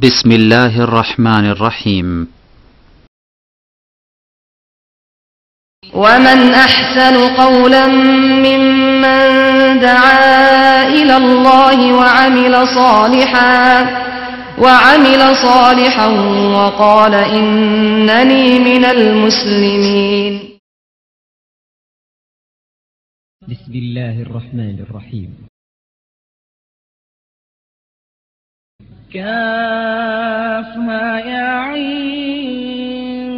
بسم الله الرحمن الرحيم ومن أحسن قولا ممن دعا إلى الله وعمل صالحا وقال إنني من المسلمين. بسم الله الرحمن الرحيم. كافها يا عين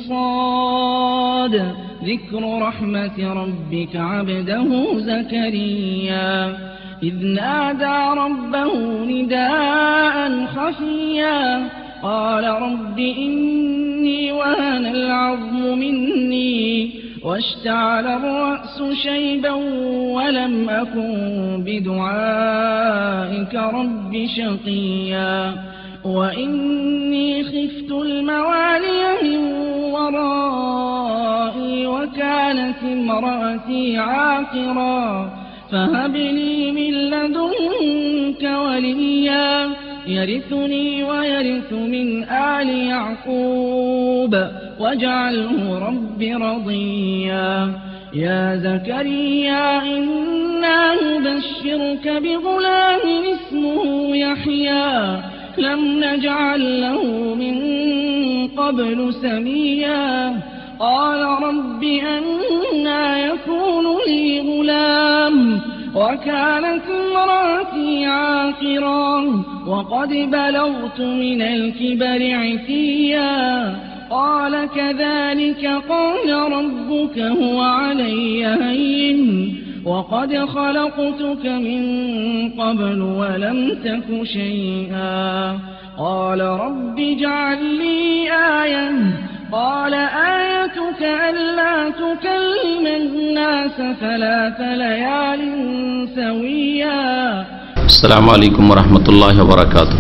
صاد ذكر رحمة ربك عبده زكريا إذ نادى ربه نداء خفيا قال رب إني وهن العظم مني واشتعل الرأس شيبا ولم أكن بدعائك رب شقيا وإني خفت الموالي من ورائي وكانت امرأتي عاقرا فهب لي من لدنك وليا يرثني ويرث من آل يعقوب واجعله رب رضيا يا زكريا إنا نبشرك بغلام اسمه يحيى لم نجعل له من قبل سميا قال رب أنى يكون لي غلام وكانت امرأتي عاقرا وقد بلغت من الكبر عتيا قال كذلك قال ربك هو علي هين وقد خلقتك من قبل ولم تك شيئا قال رب اجعل لي آية قال آيتك ألا تكلم الناس 3 ليال سويا. السلام عليكم ورحمة الله وبركاته.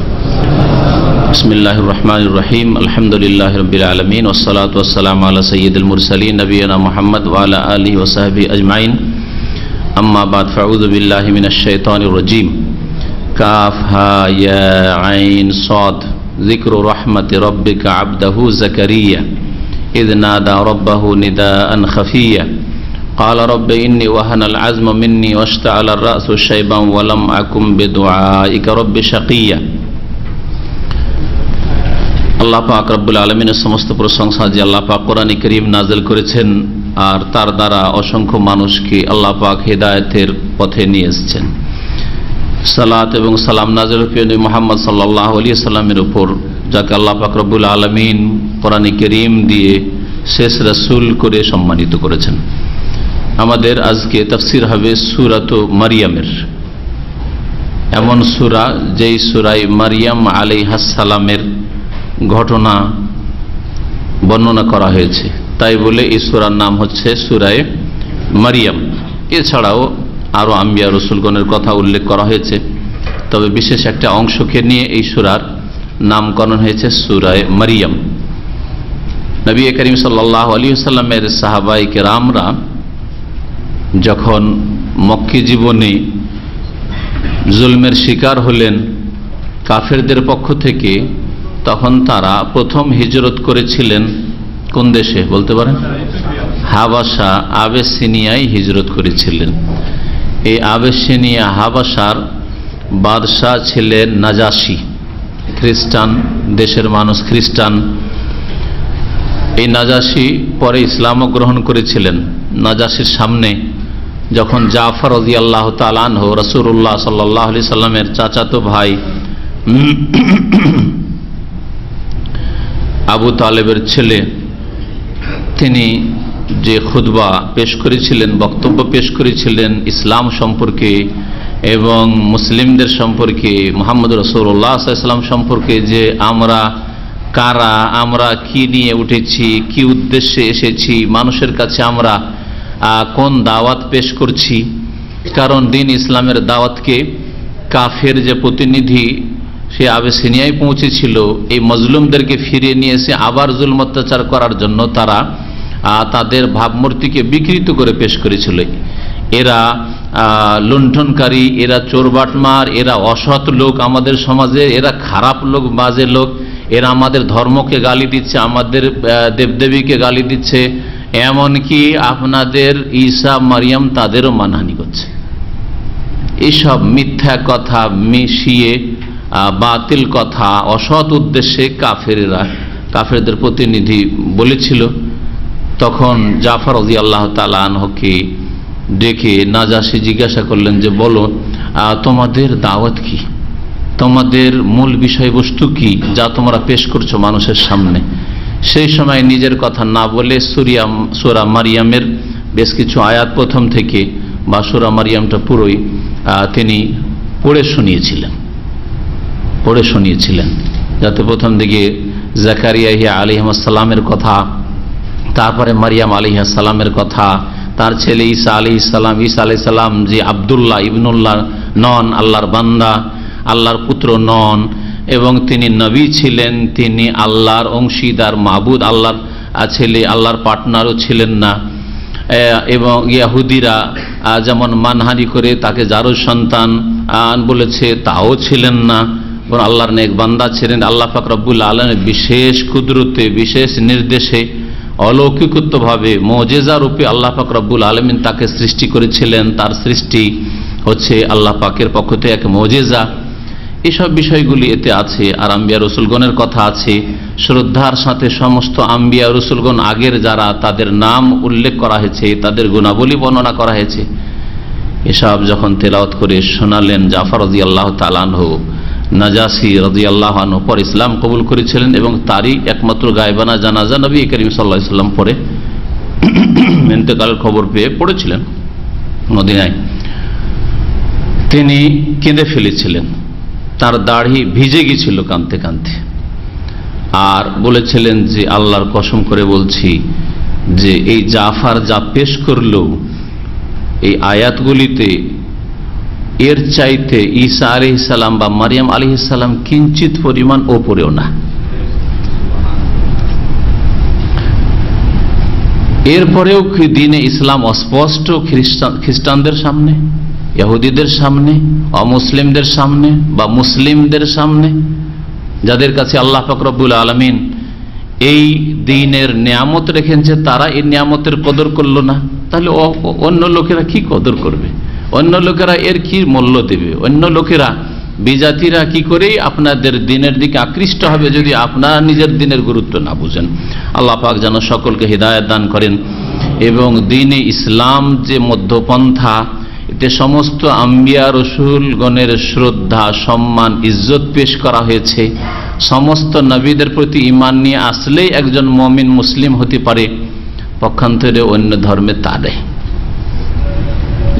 بسم الله الرحمن الرحيم. الحمد لله رب العالمين والصلاة والسلام على سيد المرسلين نبينا محمد وعلى آله وصحبه أجمعين. أما بعد فأعوذ بالله من الشيطان الرجيم. كافها يا عين صاد ذكر رحمة ربك عبده زكريا إذ نادى ربه نداء خفيا قال رب إني وهن العزم مني واشتعل الرأس شيبا ولم أكن بدعائك رب شقيا. আল্লাহ পাক রব্বুল আলামিনের সমস্ত প্রশংসা যে আল্লাহ পাক কোরআন কারীম নাযিল করেছেন আর তার দ্বারা অসংখ্য মানুষকে আল্লাহ পাক হেদায়েতের পথে নিয়ে এসেছেন। সালাত এবং সালাম নাযিল করেন মুহাম্মদ সাল্লাল্লাহু আলাইহি সাল্লামের উপর, যাকে আল্লাহ পাক রব্বুল আলামিন কোরআন কারীম দিয়ে শেষ রাসূল করে সম্মানিত করেছেন। আমাদের আজকে তাফসীর হবে সূরাত মারইয়ামের, এমন সূরা যেই সূরায় মারইয়াম আলাইহাস সালামের ঘটনা বর্ণনা করা হয়েছে, তাই বলে এই সূরার নাম হচ্ছে সূরায়ে মারইয়াম। এছাড়াও আরো আম্বিয়া রাসূলগণের কথা উল্লেখ করা হয়েছে, তবে বিশেষ একটা অংশকে নিয়ে এই সূরার নামকরণ হয়েছে সূরায়ে মারইয়াম। নবী করিম সাল্লাল্লাহু আলাইহি ওয়াসাল্লামের সাহাবায়ে কেরামরা যখন মক্কি জীবনে জুলমের শিকার হলেন কাফেরদের পক্ষ থেকে, তখন তারা প্রথম হিজরত করেছিলেন কোন দেশে বলতে পারেন? হাবাসা, আবেসিনিয়ায় হিজরত করেছিলেন। এই আবেসিনিয়া হাবাসার বাদশাহ ছিলেন নাজাশী, খ্রিস্টান দেশের মানুষ, খ্রিস্টান। এই নাজাশী পরে ইসলামও গ্রহণ করেছিলেন। নাজাশীর সামনে যখন জাফর রাদিয়াল্লাহু তাআলা আনহু রাসূলুল্লাহ সাল্লাল্লাহু আলাইহি সাল্লামের চাচাতো ভাই আবু তালেবের ছেলে, তিনি যে খুতবা পেশ করেছিলেন, বক্তব্য পেশ করেছিলেন ইসলাম সম্পর্কে এবং মুসলিমদের সম্পর্কে, মুহাম্মদ রাসূলুল্লাহ সাল্লাল্লাহু আলাইহি ওয়াসাল্লাম সম্পর্কে, যে আমরা কারা, আমরা কি নিয়ে উঠেছি, কি উদ্দেশ্যে এসেছি, মানুষের কাছে আমরা কোন দাওয়াত পেশ করছি। কারণ দিন ইসলামের দাওয়াতকে কাফের যে প্রতিনিধি সে আবেসিনিয়ায় পৌঁছেছিল, এই মজলুমদেরকে ফিরিয়ে নিয়ে এসে আবার জুলম অত্যাচার করার জন্য তারা তাদের ভাবমূর্তিকে বিকৃত করে পেশ করেছিল। এরা লুণ্ঠনকারী, এরা চোরবাটমার, এরা অসৎ লোক আমাদের সমাজে, এরা খারাপ লোক, বাজে লোক, এরা আমাদের ধর্মকে গালি দিচ্ছে, আমাদের দেবদেবীকে গালি দিচ্ছে, এমনকি আপনাদের ঈসা মারিয়াম তাদেরও মানহানি করছে। এইসব মিথ্যা কথা মিশিয়ে বাতিল কথা অসৎ উদ্দেশ্যে কাফেরদের প্রতিনিধি বলেছিল। তখন জাফর রাদিয়াল্লাহু তাআলা আনহুকে ডেকে নাজাশী জিজ্ঞাসা করলেন যে বলো তোমাদের দাওয়াত কি, তোমাদের মূল বিষয়বস্তু কি যা তোমরা পেশ করছো মানুষের সামনে। সেই সময় নিজের কথা না বলে সূরা মারিয়ামের বেশ কিছু আয়াত প্রথম থেকে বা সূরা মারিয়ামটা পুরোই তিনি পড়ে শুনিয়েছিলেন, যাতে প্রথম দিকে জাকারিয়া আলাইহিস সালামের কথা, তারপরে মারিয়াম আলাইহিস সালামের কথা, তার ছেলে ঈসা আলাইহিস সালাম, ঈসা আলাইহিস সালাম যে আব্দুল্লাহ ইবনুল্লাহ নন, আল্লাহর বান্দা, আল্লাহর পুত্র নন, এবং তিনি নবী ছিলেন, তিনি আল্লাহর অংশীদার মাবুদ, আল্লাহর ছেলে, আল্লাহর পার্টনারও ছিলেন না। এবং ইহুদিরা যেমন মানহানি করে তাকে জারজ সন্তান বলেছে তাও ছিলেন না, আল্লাহর নেক বান্দা ছিলেন। আল্লাহ পাক রব্বুল আলামিন বিশেষ কুদরতে, বিশেষ নির্দেশে, অলৌকিকত্বভাবে মুজিজা রূপে আল্লাহ পাক রব্বুল আলামিন তাকে সৃষ্টি করেছিলেন। তার সৃষ্টি হচ্ছে আল্লাহ পাকের পক্ষ থেকে এক মুজিজা। এসব বিষয়গুলি এতে আছে। আর আম্বিয়া রসুলগণের কথা আছে, শ্রদ্ধার সাথে সমস্ত আম্বিয়া রসুলগণ আগের যারা, তাদের নাম উল্লেখ করা হয়েছে, তাদের গুণাবলী বর্ণনা করা হয়েছে। এসব যখন তেলাওয়াত করে শোনালেন জাফর রাদিয়াল্লাহু তাআলা আনহু, নাজাশী রাদিয়াল্লাহু আনহু পর ইসলাম কবুল করেছিলেন এবং তারই একমাত্র গায়বানা জানাজা নবী করিম সাল্লাল্লাহু আলাইহি ওয়াসাল্লাম পরে ইন্তেকালের খবর পেয়ে পড়েছিলেন মদিনায়। তিনি কেঁদে ফেলেছিলেন, তার দাড়ি ভিজে গিয়েছিল কাঁদতে কাঁদতে, আর বলেছিলেন যে আল্লাহর কসম করে বলছি যে এই জাফর যা পেশ করলো এই আয়াতগুলিতে এর চাইতে ঈসা আলাইহিস সালাম বা মারিয়াম আলাইহিস সালাম কিঞ্চিত পরিমাণ ওপরেও না। এরপরেও দ্বীনে ইসলাম অস্পষ্ট খ্রিস্টানদের সামনে, ইহুদিদের সামনে, অমুসলিমদের সামনে বা মুসলিমদের সামনে, যাদের কাছে আল্লাহ পাক রব্বুল আলামিন এই দ্বীনের নিয়ামত রেখেছে, তারা এই নিয়ামতের কদর করলো না, তাহলে অন্য লোকেরা কি কদর করবে? অন্য লোকেরা এর কি মূল্য দেবে? অন্য লোকেরা, বিজাতিরা কি করেই আপনাদের দ্বীনের দিকে আকৃষ্ট হবে যদি আপনারা নিজের দ্বীনের গুরুত্ব না বুঝেন। আল্লাহ পাক যেন সকলকে হিদায়াত দান করেন। এবং দ্বীনে ইসলাম যে মধ্যপন্থা, এতে সমস্ত আম্বিয়া রসুলগণের শ্রদ্ধা, সম্মান, ইজ্জত পেশ করা হয়েছে। সমস্ত নবীদের প্রতি ঈমান নিয়ে আসলেই একজন মুমিন মুসলিম হতে পারে, পক্ষান্তরে অন্য ধর্মে তা নেই।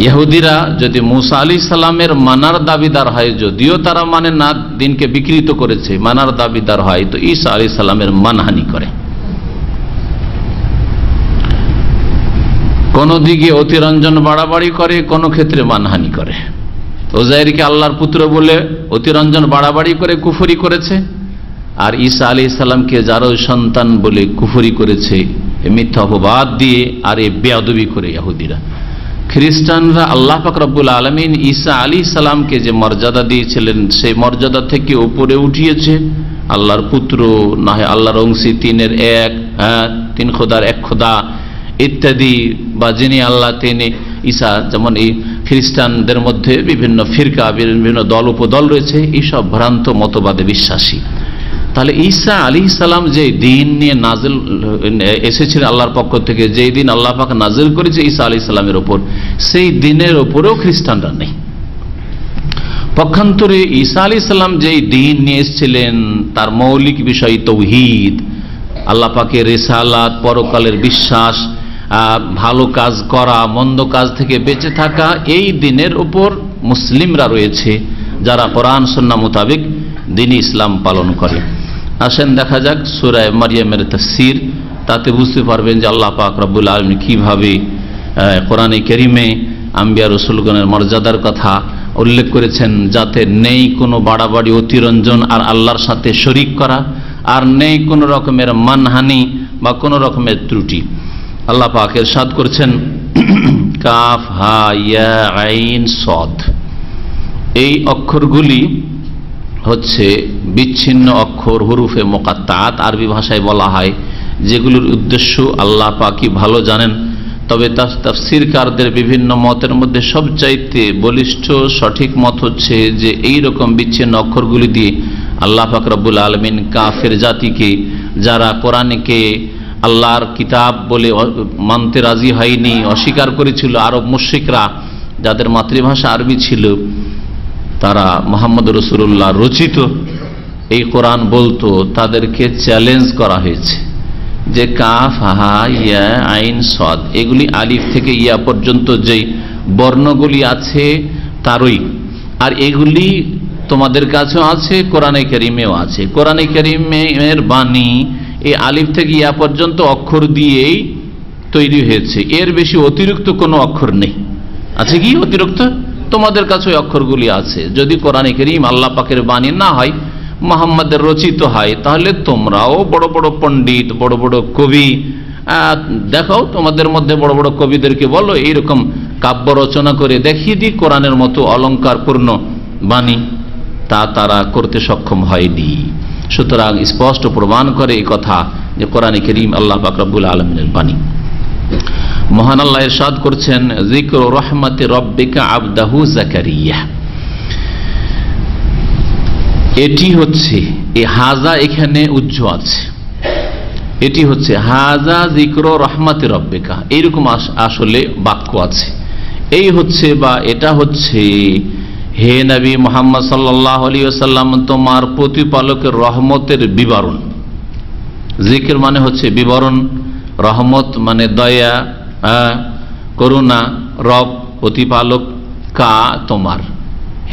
ইহুদিরা যদি মুসা আলাইহিস সালামের মানার দাবিদার হয়, যদিও তারা মানে না, দিনকে বিকৃত করেছে, মানার দাবিদার হয়, তো ঈসা আলাইহিস সালামের মানহানি করে। কোন দিকে অতিরঞ্জন বাড়াবাড়ি করে, কোন ক্ষেত্রে মানহানি করে। উযাইরকে আল্লাহর পুত্র বলে অতিরঞ্জন বাড়াবাড়ি করে কুফরি করেছে, আর ঈসা আলাইহিস সালামকে জারজ সন্তান বলে কুফরি করেছে, মিথ্যা অপবাদ দিয়ে, আর এ বেয়াদবি করে ইহুদিরা। খ্রিস্টানরা আল্লাহ পাক রব্বুল আলামিন ঈসা আলাইহিস সালামকে যে মর্যাদা দিয়েছিলেন সেই মর্যাদা থেকে উপরে উঠিয়েছে। আল্লাহর পুত্র, না হয় আল্লাহর অংশী, তিনের এক, তিন খোদার এক খোদা ইত্যাদি, বা যিনি আল্লাহ তিনি ঈসা। যেমন এই খ্রিস্টানদের মধ্যে বিভিন্ন ফিরকা, বিভিন্ন দল উপদল রয়েছে, এইসব ভ্রান্ত মতবাদে বিশ্বাসী। তাহলে ঈসা আলাইহিস সালাম যে দ্বীন নিয়ে নাজিল এসেছিলেন আল্লাহর পক্ষ থেকে, যেই দিন আল্লাহ পাক নাজিল করেছে ঈসা আলাইহিস সালামের উপর, সেই দিনের উপরেও খ্রিস্টানরা নেই। পক্ষান্তরে ঈসা আলাইহিস সালাম যেই দ্বীন নিয়ে এসেছিলেন তার মৌলিক বিষয় তাওহীদ, আল্লাহ পাকের রিসালাত, পরকালের বিশ্বাস, ভালো কাজ করা, মন্দ কাজ থেকে বেঁচে থাকা, এই দিনের উপর মুসলিমরা রয়েছে যারা কোরআন সুন্নাহ মোতাবেক দ্বীন ইসলাম পালন করে। আসেন দেখা যাক সূরা মারিয়ামের তাফসীর, তাতে বুঝতে পারবেন যে আল্লাহ পাক রব্বুল আলামিন কিভাবে কোরআনে কারীমে আম্বিয়া রাসূলগণের মর্যাদার কথা উল্লেখ করেছেন, যাতে নেই কোনো বাড়াবাড়ি, অতিরঞ্জন আর আল্লাহর সাথে শরীক করা, আর নেই কোনো রকমের মানহানি বা কোনো রকমের ত্রুটি। আল্লাহ পাক ইরশাদ করছেন কাফ, হা, ইয়া, আইন, সদ, এই অক্ষরগুলি হচ্ছে বিচ্ছিন্ন অক্ষর, হুরুফে মুকাত্তাআত আরবি ভাষায় বলা হয়, যেগুলোর উদ্দেশ্য আল্লাহ পাকই ভালো জানেন। তবে তাফসীরকারদের বিভিন্ন মতের মধ্যে সবচাইতে বলিষ্ঠ সঠিক মত হচ্ছে যে এই রকম বিচ্ছিন্ন অক্ষরগুলি দিয়ে আল্লাহ পাক রব্বুল আলামিন কাফের জাতিকে, যারা কোরআনকে আল্লাহর কিতাব বলে মানতে রাজি হয়নি, অস্বীকার করেছিল, আরব মুশরিকরা যাদের মাতৃভাষা আরবি ছিল, তারা মুহাম্মদ রাসূলুল্লাহ রচিত এই কোরআন বলতো, তাদেরকে চ্যালেঞ্জ করা হয়েছে যে কাফ, হা, ইয়া, আইন, সদ এগুলি আলিফ থেকে ইয়া পর্যন্ত যেই বর্ণগুলি আছে তারই, আর এগুলি তোমাদের কাছেও আছে, কোরআনে কারীমেও আছে। কোরআনে কারীমের বাণী এই আলিফ থেকে ইয়া পর্যন্ত অক্ষর দিয়েই তৈরি হয়েছে, এর বেশি অতিরিক্ত কোনো অক্ষর নেই। আছে কি অতিরিক্ত? তোমাদের কাছে ওই অক্ষরগুলি আছে। যদি কোরআনে কারীম আল্লাহ পাকের বাণী না হয়, মুহাম্মাদের রচিত হয়, তাহলে তোমরাও বড় বড় পণ্ডিত, বড় বড় কবি দেখাও, তোমাদের মধ্যে বড় বড় কবিদেরকে বলো এইরকম কাব্য রচনা করে দেখিয়ে দিই কোরআনের মতো অলঙ্কারপূর্ণ বাণী, তা তারা করতে সক্ষম হয়নি। সুতরাং স্পষ্ট প্রমাণ করে এই কথা যে কোরআনে কারীম আল্লাহ পাক রব্বুল আলামিনের বাণী। মহান আল্লাহ ইরশাদ করছেন, যিকরু রাহমাতি রাব্বিকা আবদাহু যাকারিয়া। এটি হচ্ছে এই হাজা, এখানে উজ্জ আছে, এটি হচ্ছে হাজা যিকরু রাহমাতি রাব্বিকা, এইরকম আসলে বাক্য আছে। এই হচ্ছে বা এটা হচ্ছে, হে নবী মুহাম্মদ সাল্লাল্লাহু আলাইহি ওয়াসাল্লাম, তোমার প্রতিপালকের রহমতের বিবরণ। জিকির মানে হচ্ছে বিবরণ, রহমত মানে দয়া, করুণা, রব প্রতিপালক, কা তোমার।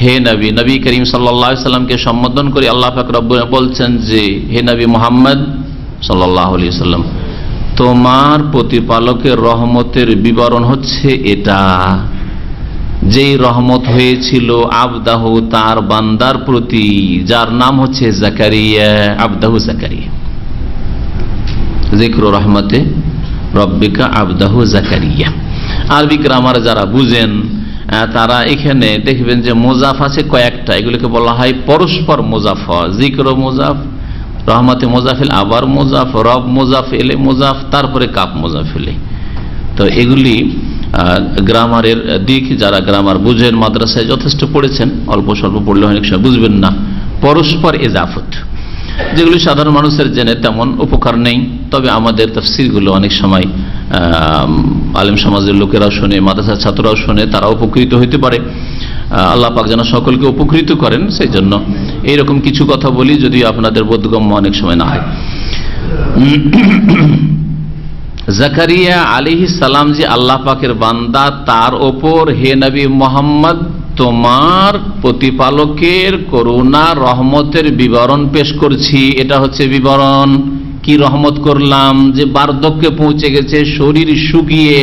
হে নবী, নবী করিম সাল্লাল্লাহু আলাইহি ওয়াসাল্লামকে সম্বোধন করে আল্লাহ পাক রব্বুল বলছেন যে হে নবী মুহাম্মদ সাল্লাল্লাহু আলাইহি ওয়াসাল্লাম, তোমার প্রতিপালকের রহমতের বিবরণ হচ্ছে এটা, যেই রহমত হয়েছিল আবদাহু তার বান্দার প্রতি, যার নাম হচ্ছে জাকারিয়া, আবদাহু জাকারিয়া। যিকরু রহমতে রব্বিকা আবদাহু জাকারিয়া। আরবি গ্রামার যারা বুঝেন তারা এখানে দেখবেন যে মোজাফ আছে কয়েকটা, এগুলোকে বলা হয় পরস্পর মোজাফ। যিকরু মোজাফ, রহমতে মোজাফিল, আবার মোজাফ, রব মোজাফ এলে মোজাফ, তারপরে কাপ মোজাফ এলে। তো এগুলি গ্রামারের দিক, যারা গ্রামার বুঝেন, মাদ্রাসায় যথেষ্ট পড়েছেন, অল্প স্বল্প পড়লে অনেক সময় বুঝবেন না। পরস্পর এজাফত, যেগুলি সাধারণ মানুষের জেনে তেমন উপকার নেই, তবে আমাদের তাফসীরগুলো অনেক সময় আলেম সমাজের লোকেরাও শোনে, মাদ্রাসার ছাত্ররাও শোনে, তারা উপকৃত হইতে পারে। আল্লাহ পাক যেন সকলকে উপকৃত করেন, সেই জন্য এইরকম কিছু কথা বলি, যদিও আপনাদের বোধগম্য অনেক সময় না হয়। জাকারিয়া আলাইহিস সালাম যে আল্লাহ পাকের বান্দা, তার ওপর হে নবী মুহাম্মদ তোমার প্রতিপালকের করুণা রহমতের বিবরণ পেশ করছি। এটা হচ্ছে বিবরণ, কি রহমত করলাম যে বার্ধক্যে পৌঁছে গেছে, শরীর শুকিয়ে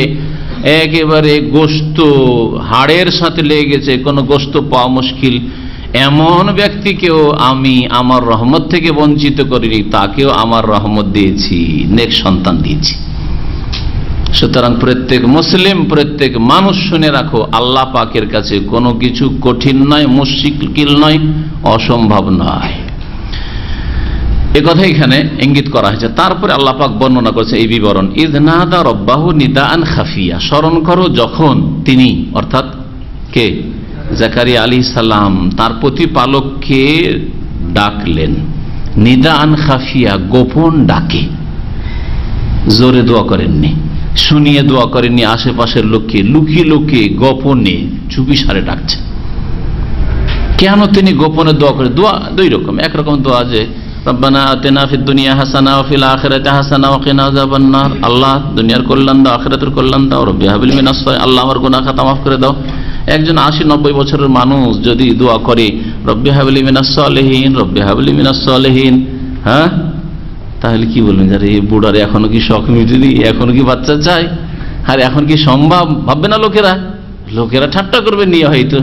একেবারে গোশত হাড়ের সাথে লেগে গেছে, কোনো গোশত পাওয়া মুশকিল, এমন ব্যক্তিকেও আমি আমার রহমত থেকে বঞ্চিত করিনি, তাকেও আমার রহমত দিয়েছি, নেক সন্তান দিয়েছি। সুতরাং প্রত্যেক মুসলিম, প্রত্যেক মানুষ শুনে রাখো, আল্লাহ পাকের কাছে কোনো কিছু কঠিন নয়, মুশকিল নয়, অসম্ভব নয়। এ কথা এখানে ইঙ্গিত করা হয়েছে। তারপরে আল্লাহ পাক বর্ণনা করছে এই বিবরণ, ইয নাদা রাব্বাহু নিদাআন খাফিয়া, স্মরণ করো যখন তিনি, অর্থাৎ কে, জাকারিয়া আলাইহিস সালাম তার প্রতিপালককে ডাকলেন, নিদাআন খাফিয়া, গোপন ডাকে, জোরে দোয়া করেননি, শুনিয়ে দোয়া করেননি, আশেপাশের লোককে লুকিয়ে লুকিয়ে গোপনে চুপি সারে ডাকছে। কেন তিনি গোপনে দোয়া করে? দোয়া দুই রকম, একরকম দোয়া যে রব্বানা আতিনা ফিদ দুনিয়া হাসানা ওয়া ফিল আখিরাতি হাসানা ওয়া কিনা আযাবান নার, আল্লাহ দুনিয়ার কল্যাণ দাও, আখিরাতের কল্যাণ দাও, রব্বি হাবলি মিনাস সালিহিন, আল্লাহ আমার গুনাহ খাতা মাফ করে দাও। একজন 80-90 বছরের মানুষ যদি দোয়া করে রব্বি হাবলি মিনাস সালিহিন, রব্বি হাবলি মিনাস সালিহিন, হ্যাঁ, তাহলে কি বলবেন, যারে বুড়ারে এখনো কি শখ মিটেনি, এখনো কি বাচ্চা চাই, আর এখন কি সম্ভব, ভাববে না লোকেরা, লোকেরা ঠাট্টা করবে নিয়ে হয়তো,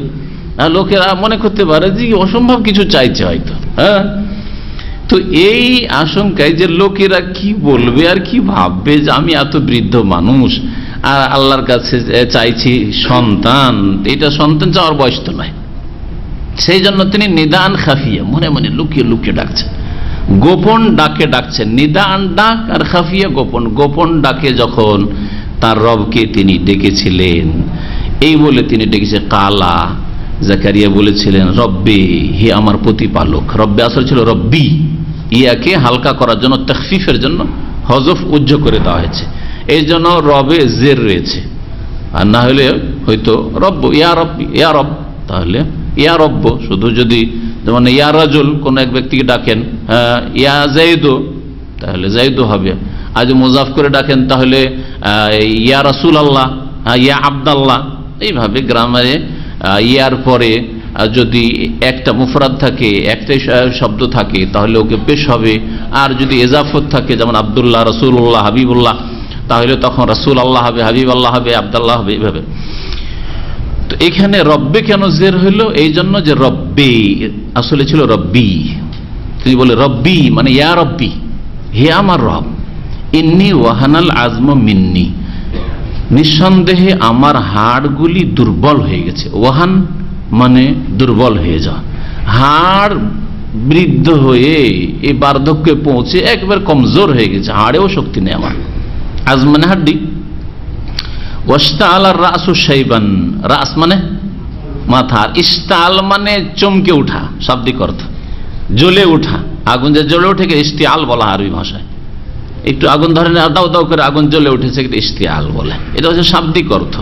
লোকেরা মনে করতে পারে যে অসম্ভব কিছু চাইছে হয়তো, হ্যাঁ। তো এই আশঙ্কায় যে লোকেরা কি বলবে আর কি ভাববে, যে আমি এত বৃদ্ধ মানুষ, আর আল্লাহর কাছে চাইছি সন্তান, এটা সন্তান চাওয়ার বয়স তো নয়। সেই জন্য তিনি নিদান খাফিয়া, মনে মনে লুকিয়ে লুকিয়ে ডাকছেন, গোপন ডাকে ডাকছেন। নিদান ডাক আর খাফিয়া গোপন। গোপন ডাকে যখন তার রবকে তিনি ডেকেছিলেন, এই বলে তিনি ডেকেছে কালা, জাকারিয়া বলেছিলেন রব্বি, হে আমার প্রতিপালক। রব্বে আসল ছিল রব্বি, ইয়াকে হালকা করার জন্য, তাখফিফের জন্য হজফ উজ্জ করে দেওয়া হয়েছে, এই জন্য রবে জের রয়েছে। আর না হলে হয়তো রব্ব, ইয়া রব্বি, ইয়া রব, তাহলে ইয়া রব্ব শুধু যদি, যেমন ইয়া রাজুল কোন এক ব্যক্তিকে ডাকেন, ইয়া জাইদু, তাহলে জাইদু হবে। আজ মুজাফ করে ডাকেন তাহলে ইয়া রাসূল আল্লাহ, ইয়া আব্দাল্লাহ। এইভাবে গ্রামারে ইয়ার পরে যদি একটা মুফরাদ থাকে, একটাই শব্দ থাকে, তাহলে ওকে পেশ হবে। আর যদি এজাফত থাকে, যেমন আব্দুল্লাহ, রাসূলুল্লাহ, হাবিবুল্লাহ, তাহলে তখন রাসূল আল্লাহ হবে, হাবিব আল্লাহ হবে, আব্দুল্লাহ হবে, এইভাবে। তো এখানে রব্বে কেন জের হইল? এই জন্য যে রব্বে আসলে ছিল রব্বি। তিনি বলে রব্বি মানে ইয়া রব্বি, হে আমার রব। ইন্নি ওয়াহানাল আজম মিন্নি, নিঃসন্দেহে আমার হাড়গুলি দুর্বল হয়ে গেছে। ওয়াহান মানে দুর্বল হয়ে যাওয়া, হাড় বৃদ্ধ হয়ে এই বার্ধক্যে পৌঁছে একবার কমজোর হয়ে গেছে, হাড়েও শক্তি নেই আমার। আজ মানে হাড্ডি। ওয়াস্তাআল রাসু শাইবান, রাস মানে মাথা, ইস্তাল মানে চমকে উঠা, শাব্দিক অর্থ জ্বলে উঠা। আগুন যে জ্বলে ওঠে ইস্তিআল বলা আরবি ভাষায়। একটু আগুন ধরে দাও দাও করে আগুন জ্বলে উঠেছে, ইস্তিআল বলে। এটা হচ্ছে শাব্দিক অর্থ।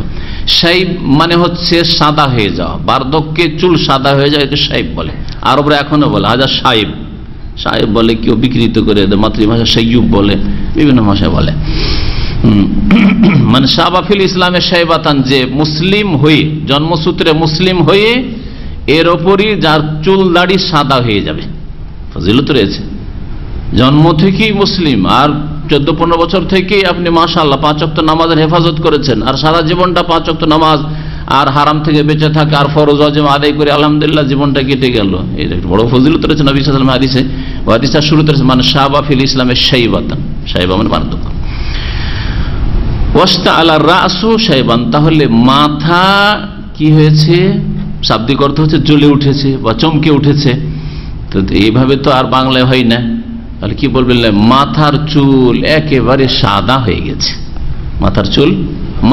শাইব মানে হচ্ছে সাদা হয়ে যাওয়া, বার্ধক্যে চুল সাদা হয়ে যায়, এটা শাইব বলে। আরবরা এখনো বলে হাজার সাহেব, সাহেব বলে, কেউ বিকৃত করে মাতৃভাষা সাইয়ুব বলে, বিভিন্ন ভাষায় বলে। মানে শাবাফিল ইসলামের শাইবাতান, যে মুসলিম হয়ে, জন্মসূত্রে মুসলিম হয়ে এর ওপরই যার চুল দাড়ি সাদা হয়ে যাবে, ফজিলত রয়েছে। জন্ম থেকেই মুসলিম, আর 14-15 বছর থেকেই আপনি মাশাআল্লাহ 5 ওয়াক্ত নামাজের হেফাজত করেছেন, আর সারা জীবনটা 5 ওয়াক্ত নামাজ আর হারাম থেকে বেঁচে থাকে, আর ফরজ ওয়াজিব আদায় করে আলহামদুলিল্লাহ জীবনটা কেটে গেল। এটা বড় ফজিলত রয়েছে নবী সাল্লাল্লাহু আলাইহি হাদিসে। হাদিসটা শুরুতে মানে শাবাফিল ইসলামের শাইবাতান, শাইবা মানে বার্ধক্য। ওয়াস্তাআলা রাসু শাইবান, তাহলে মাথা কি হয়েছে? শাব্দিক অর্থ হচ্ছে জ্বলে উঠেছে বা চমকে উঠেছে। তো এইভাবে তো আর বাংলায় হয় না, তাহলে কি বলবেন? মাথার চুল একেবারে সাদা হয়ে গেছে। মাথার চুল,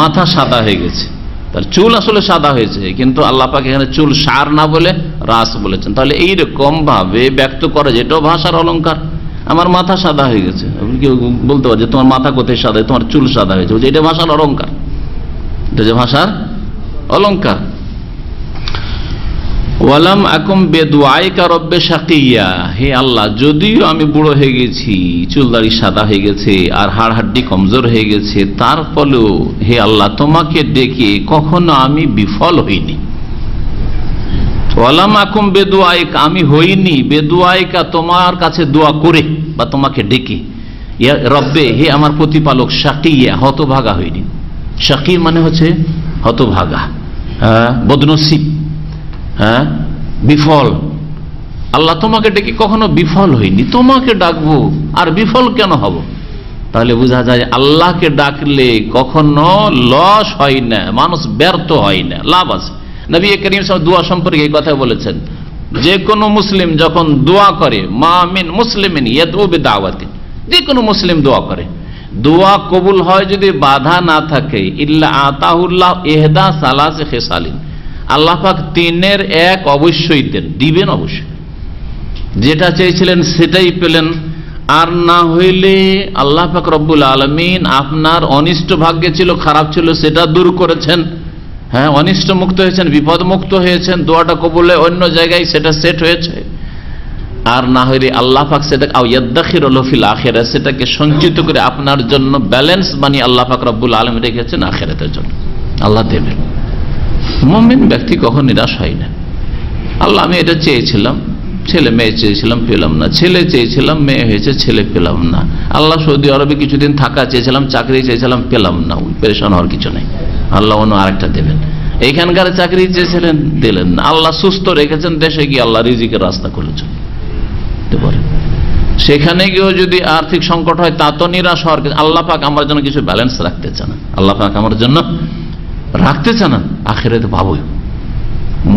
মাথা সাদা হয়ে গেছে, তার চুল আসলে সাদা হয়েছে, কিন্তু আল্লাহ পাক এখানে চুল সার না বলে রাস বলেছেন। তাহলে এইরকম ভাবে ব্যক্ত করা, যেটাও ভাষার অলংকার। আমার মাথা সাদা হয়ে গেছে, আপনি কি বলতে পারেন যে তোমার মাথা কোথায় সাদা, তোমার চুল সাদা হয়েছে? এটা ভাষার অলংকার, এটা যে ভাষার অলংকার। ওয়ালাম আকুম বেদুআইকা রব্বে শাকিয়া, হে আল্লাহ, যদিও আমি বুড়ো হয়ে গেছি, চুলদাড়ি সাদা হয়ে গেছে, আর হাড় হাড্ডি কমজোর হয়ে গেছে, তারপরেও হে আল্লাহ তোমাকে ডেকে কখনো আমি বিফল হইনি। ওয়ালাম আকুম বেদুআইকা, আমি হইনি বেদুআইকা তোমার কাছে দোয়া করে বা তোমাকে ডেকে, ইয়া রব্বে, হে আমার প্রতিপালক, শাকিয়া হতভাগা হইনি। শাকি মানে হচ্ছে হতভাগা, বদনসিব, বিফল। আল্লাহ তোমাকে ডেকে কখনো বিফল হয়নি, তোমাকে ডাকবো আর বিফল কেন হব? তাহলে বোঝা যায় আল্লাহকে ডাকলে কখনো লস হয় না, মানুষ ব্যর্থ হয় না, লাভ আছে। নবী করিম সাল্লাল্লাহু আলাইহি ওয়াসাল্লাম দোয়া সম্পর্কে এই কথা বলেছেন, যে কোনো মুসলিম যখন দোয়া করে, মা মিন মুসলিমিন ইয়াদউ বিদাওয়াতিন, যে কোনো মুসলিম দোয়া করে, দোয়া কবুল হয় যদি বাধা না থাকে, ইল্লা আতাহুল্লাহ ইহদা সালাসি খিসালিন, আল্লাহ পাক 3-এর 1 অবশ্যই দিবেন, অবশ্যই। যেটা চেয়েছিলেন সেটাই পেলেন। আর না হইলে আল্লাহ পাক রব্বুল আলামিন আপনার অনিষ্ট ভাগ্যে ছিল, খারাপ ছিল, সেটা দূর করেছেন। অনিষ্ট মুক্ত হয়েছেন, বিপদ মুক্ত হয়েছেন, দোয়াটা কবুল হয়ে অন্য জায়গায় সেটা সেট হয়েছে। আর না হইলে আল্লাহ পাক সেটা ইয়াদাখিরুল ফিল আখিরাহ, সেটাকে সঞ্চিত করে আপনার জন্য ব্যালেন্স বানিয়ে আল্লাহ পাক রব্বুল আলামিন রেখেছেন আখিরাতের জন্য, আল্লাহ দেবেন। মুমিন ব্যক্তি কখন নিরাশ হয় না। আল্লাহ, আমি এটা চেয়েছিলাম, ছেলে মেয়ে চেয়েছিলাম, পেলাম না। ছেলে চেয়েছিলাম, মেয়ে হয়েছে, ছেলে পেলাম না। আল্লাহ, সৌদি আরবে কিছুদিন থাকা চেয়েছিলাম, চাকরি চেয়েছিলাম, পেলাম না। পেরেশান হওয়ার কিছু নেই, আল্লাহ অন্য আরেকটা দেবেন। এইখানকার চাকরি চেয়েছিলেন, দিলেন না। আল্লাহ সুস্থ রেখেছেন, দেশে গিয়ে আল্লাহ রিজিকের রাস্তা করেছেন। সেখানে গিয়েও যদি আর্থিক সংকট হয় তা তো নিরাশ হওয়ার, আল্লাহ পাক আমার জন্য কিছু ব্যালেন্স রাখতে চান, আল্লাহ পাক আমার জন্য রাখতে চান, আখিরাতে পাবোই।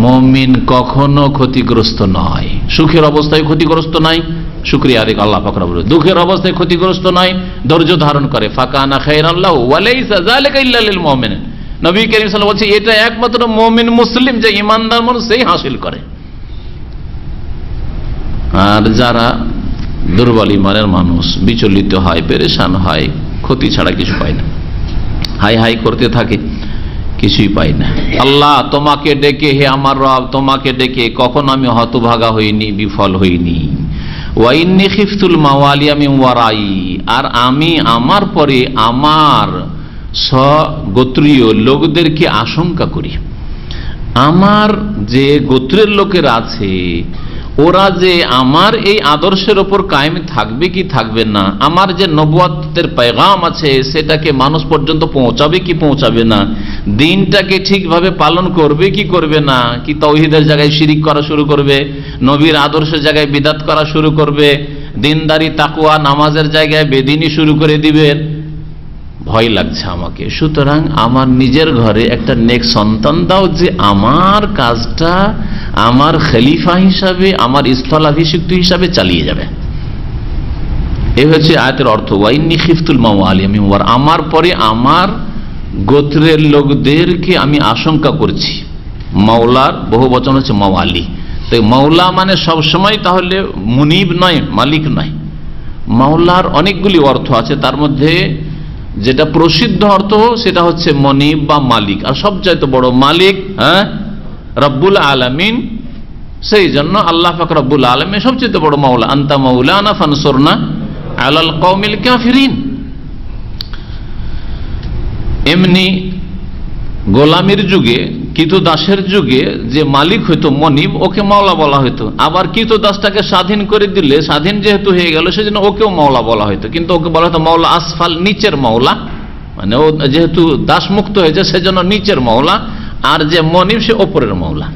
মুমিন কখনো ক্ষতিগ্রস্ত নয়, সুখের অবস্থায় ক্ষতিগ্রস্ত নয়, শুকরিয়া আদায় আল্লাহ পাক রব্বুল, দুঃখের অবস্থায় ক্ষতিগ্রস্ত নয়, ধৈর্য ধারণ করে। ফাকানা খায়রান লাহু ওয়া লাইসা যালিকা ইল্লা লিল মুমিনিন। নবী কারীম সাল্লাল্লাহু আলাইহি ওয়াসাল্লাম বলছে এটা একমাত্র মুমিন মুসলিম যে ঈমানদার মানুষ সেই হাসিল করে। আর যারা দুর্বল ঈমানের মানুষ বিচলিত হয়, পেরেশান হয়, ক্ষতি ছাড়া কিছু পায় না, হাই হাই করতে থাকে, কিছুই পাই না। আল্লাহ তোমাকে ডেকে, হে আমার রব তোমাকে ডেকে কখনো আমি হতভাগা হইনি, বিফল হইনি। ওয়া ইন্নী খিফতুল মাওয়ালিয়া মিন ওয়ারাই, আর আমি আমার পরে আমার স্বগোত্রীয় লোকদেরকে আশঙ্কা করি। আমার যে গোত্রের লোকের আছে ওরা যে আমার এই আদর্শের ওপর কায়েম থাকবে কি থাকবে না, আমার যে নবুয়তের পেগাম আছে সেটাকে মানুষ পর্যন্ত পৌঁছাবে কি পৌঁছাবে না, দিনটাকে ঠিকভাবে পালন করবে কি করবে না, কি তাওহীদের জায়গায় শিরিক করা শুরু করবে, নবীর আদর্শের জায়গায় বিদআত করা শুরু করবে, দিনদারি তাকওয়া নামাজের জায়গায় বেদিনী শুরু করে দিবে, ভয় লাগছে আমাকে। সুতরাং আমার নিজের ঘরে একটা নেক সন্তান দাও যে আমার কাজটা আমার খলিফা হিসাবে, আমার স্থলাভিষিক্ত হিসাবে চালিয়ে যাবে। এই হচ্ছে আয়াতের অর্থ। ওয়া ইন্নী খিফতুল মাওয়ালিয়া মিন ওয়ারাই, আমার পরে আমার গোত্রের লোকদেরকে আমি আশঙ্কা করছি। মাওলার বহু বচন হচ্ছে মাওয়ালি। তো মাওলা মানে সবসময় তাহলে মুনিব নয়, মালিক নয়। মাওলার অনেকগুলি অর্থ আছে, তার মধ্যে যেটা প্রসিদ্ধ অর্থ সেটা হচ্ছে মনিব বা মালিক, আর সবচাইতে বড় মালিক রব্বুল আলামিন। সেই জন্য আল্লাহ পাক রব্বুল আলামিন সবচেয়ে বড় মাওলা। আনতা মাওলানা ফানসুরনা আলাল কওমিল কাফিরিন। এমনি গোলামির যুগে, কৃতদাসের যুগে যে মালিক হইতো মনিব, ওকে মাওলা বলা হইতো। আবার কৃতদাসটাকে স্বাধীন করে দিলে, স্বাধীন যেহেতু হয়ে গেল সেজন্য ওকেও মাওলা বলা হইতো, কিন্তু ওকে বলা হতো মাওলা আসফাল, নিচের মাওলা, মানে ও যেহেতু দাস মুক্ত হয়েছে সেজন্য নিচের মাওলা, আর যে মনিব সে ওপরের মাওলা।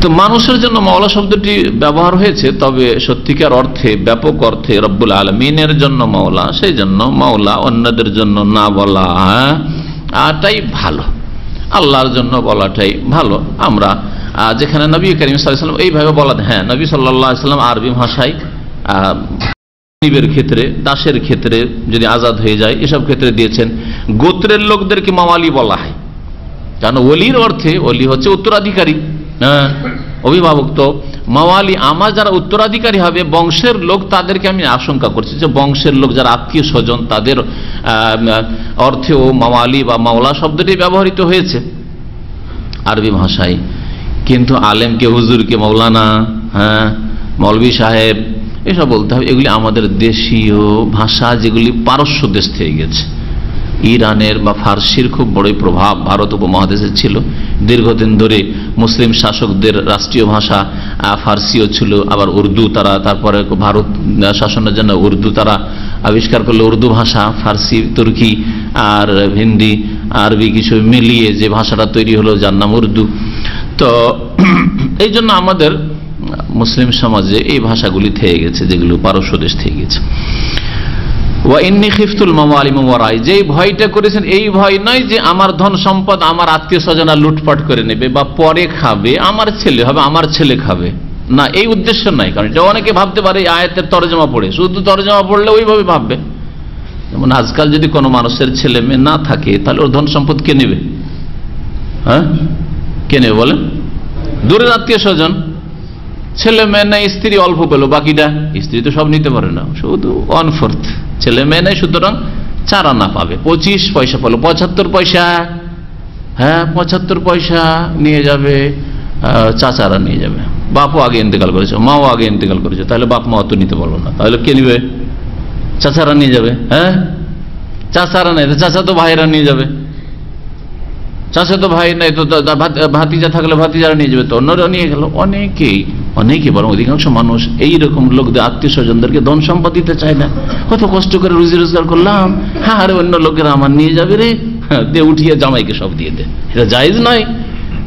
তো মানুষের জন্য মাওলা শব্দটি ব্যবহার হয়েছে, তবে সত্যিকার অর্থে ব্যাপক অর্থে রব্বুল আলামিনের জন্য মাওলা, সেই জন্য মাওলা অন্যদের জন্য না বলা তাই ভালো, আল্লাহর জন্য বলাটাই ভালো। আমরা যেখানে নবী করিম সাল্লাল্লাহু আলাইহি ওয়াসাল্লাম এইভাবে বলা, হ্যাঁ নবী সাল্লাল্লাহু আলাইহি ওয়াসাল্লাম আরবি ভাষায় গরিবের ক্ষেত্রে, দাসের ক্ষেত্রে যদি আজাদ হয়ে যায় এসব ক্ষেত্রে দিয়েছেন। গোত্রের লোকদেরকে মাওয়ালি বলা হয়, কারণ ওলির অর্থে, ওলি হচ্ছে উত্তরাধিকারী, অভিভাবক। তো মাওয়ালি আমার যারা উত্তরাধিকারী হবে বংশের লোক, তাদেরকে আমি আশঙ্কা করছি যে বংশের লোক যারা আত্মীয় স্বজন তাদের অর্থেও মাওয়ালি বা মাওলা শব্দটি ব্যবহৃত হয়েছে আরবি ভাষায়। কিন্তু আলেমকে, হুজুরকে মৌলানা, মৌলভী সাহেব এসব বলতে হবে। এগুলি আমাদের দেশীয় ভাষা, যেগুলি পারস্য দেশ থেকে গেছে। ইরানের বা ফার্সির খুব বড়ই প্রভাব ভারত উপমহাদেশে ছিল দীর্ঘদিন ধরে। মুসলিম শাসকদের রাষ্ট্রীয় ভাষা ফার্সিও ছিল, আবার উর্দু তারা, তারপরে ভারত শাসনের জন্য উর্দু তারা আবিষ্কার করলো, উর্দু ভাষা, ফার্সি, তুর্কি আর হিন্দি, আরবি কিছু মিলিয়ে যে ভাষাটা তৈরি হলো যার নাম উর্দু। তো এই জন্য আমাদের মুসলিম সমাজে এই ভাষাগুলি থেকে গেছে, যেগুলো পারস্য দেশ থেকে গেছে। ওয়া ইন্নী খিফতুল মাওয়ালি মিন ওয়ারাই, যেই ভয়টা করেছেন এই ভয় নয় যে আমার ধন সম্পদ আমার আত্মীয় স্বজনরা লুটপাট করে নেবে বা পরে খাবে, আমার ছেলে হবে, আমার ছেলে খাবে না, এই উদ্দেশ্য নয়। কারণ এটা অনেকে ভাবতে পারে আয়াতের তরজমা পড়ে, শুধু তরজমা পড়লে ওইভাবে ভাববে। যেমন আজকাল যদি কোনো মানুষের ছেলে মেয়ে না থাকে তাহলে ওর ধন সম্পদ কে নেবে? কে নেবে বলেন? দূরের আত্মীয় স্বজন। ছেলে মেয়ে নেই, স্ত্রী অল্প পেলো, বাকিটা স্ত্রী তো সব নিতে পারে না, শুধু 1/4 ছেলে মেয়ে নেই, সুতরাং 4 আনা পাবে, 25 পয়সা পেলো, 75 পয়সা, 75 পয়সা নিয়ে যাবে, চাচারা নিয়ে যাবে। বাপও আগে ইন্তেকাল করেছে, মাও আগে ইন্তেকাল করেছে, তাহলে বাপ মা তো নিতে পারলো না, তাহলে কে নিবে? চাচারা নিয়ে যাবে। চাচারা নেই, চাচা তো ভাইরা নিয়ে যাবে, চাচা তো ভাই নাই, তো ভাতিজা থাকলে ভাতিজারা নিয়ে যাবে, তো অন্যরা নিয়ে গেল। অনেকে বরং অধিকাংশ মানুষ এইরকম লোকদের আত্মীয় স্বজনদেরকে ধন সম্পদ দিতে চায় না। কত কষ্ট করে রুজি রোজগার করলাম, আরে অন্য লোকেরা আমার নিয়ে যাবে রে, দিয়ে উঠিয়ে জামাইকে সব দিয়ে দে, এটা জায়েজ নয়।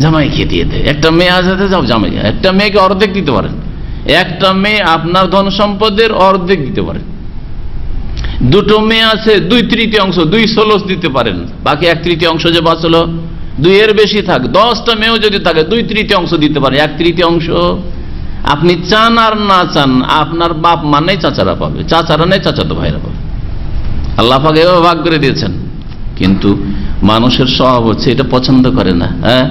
জামাইকে দিয়ে দে, একটা মেয়ে আসাতে যাও জামাই, একটা মেয়েকে অর্ধেক দিতে পারেন, একটা মেয়ে আপনার ধন সম্পদের অর্ধেক দিতে পারেন, দুটো মেয়ে আছে 2/3 2/16 দিতে পারেন, বাকি 1/3 যে বাঁচলো, 2-এর বেশি থাক, 10টা মেয়েও যদি থাকে 2/3 দিতে পারেন। 1/3 আপনি চান আর না চান আপনার বাপ মানেই চাচারা পাবে, চাচারা নেই চাচাতো ভাইরা পাবে। আল্লাহ পাক এভাবে ভাগ করে দিয়েছেন, কিন্তু মানুষের স্বভাব হচ্ছে এটা পছন্দ করে না। হ্যাঁ,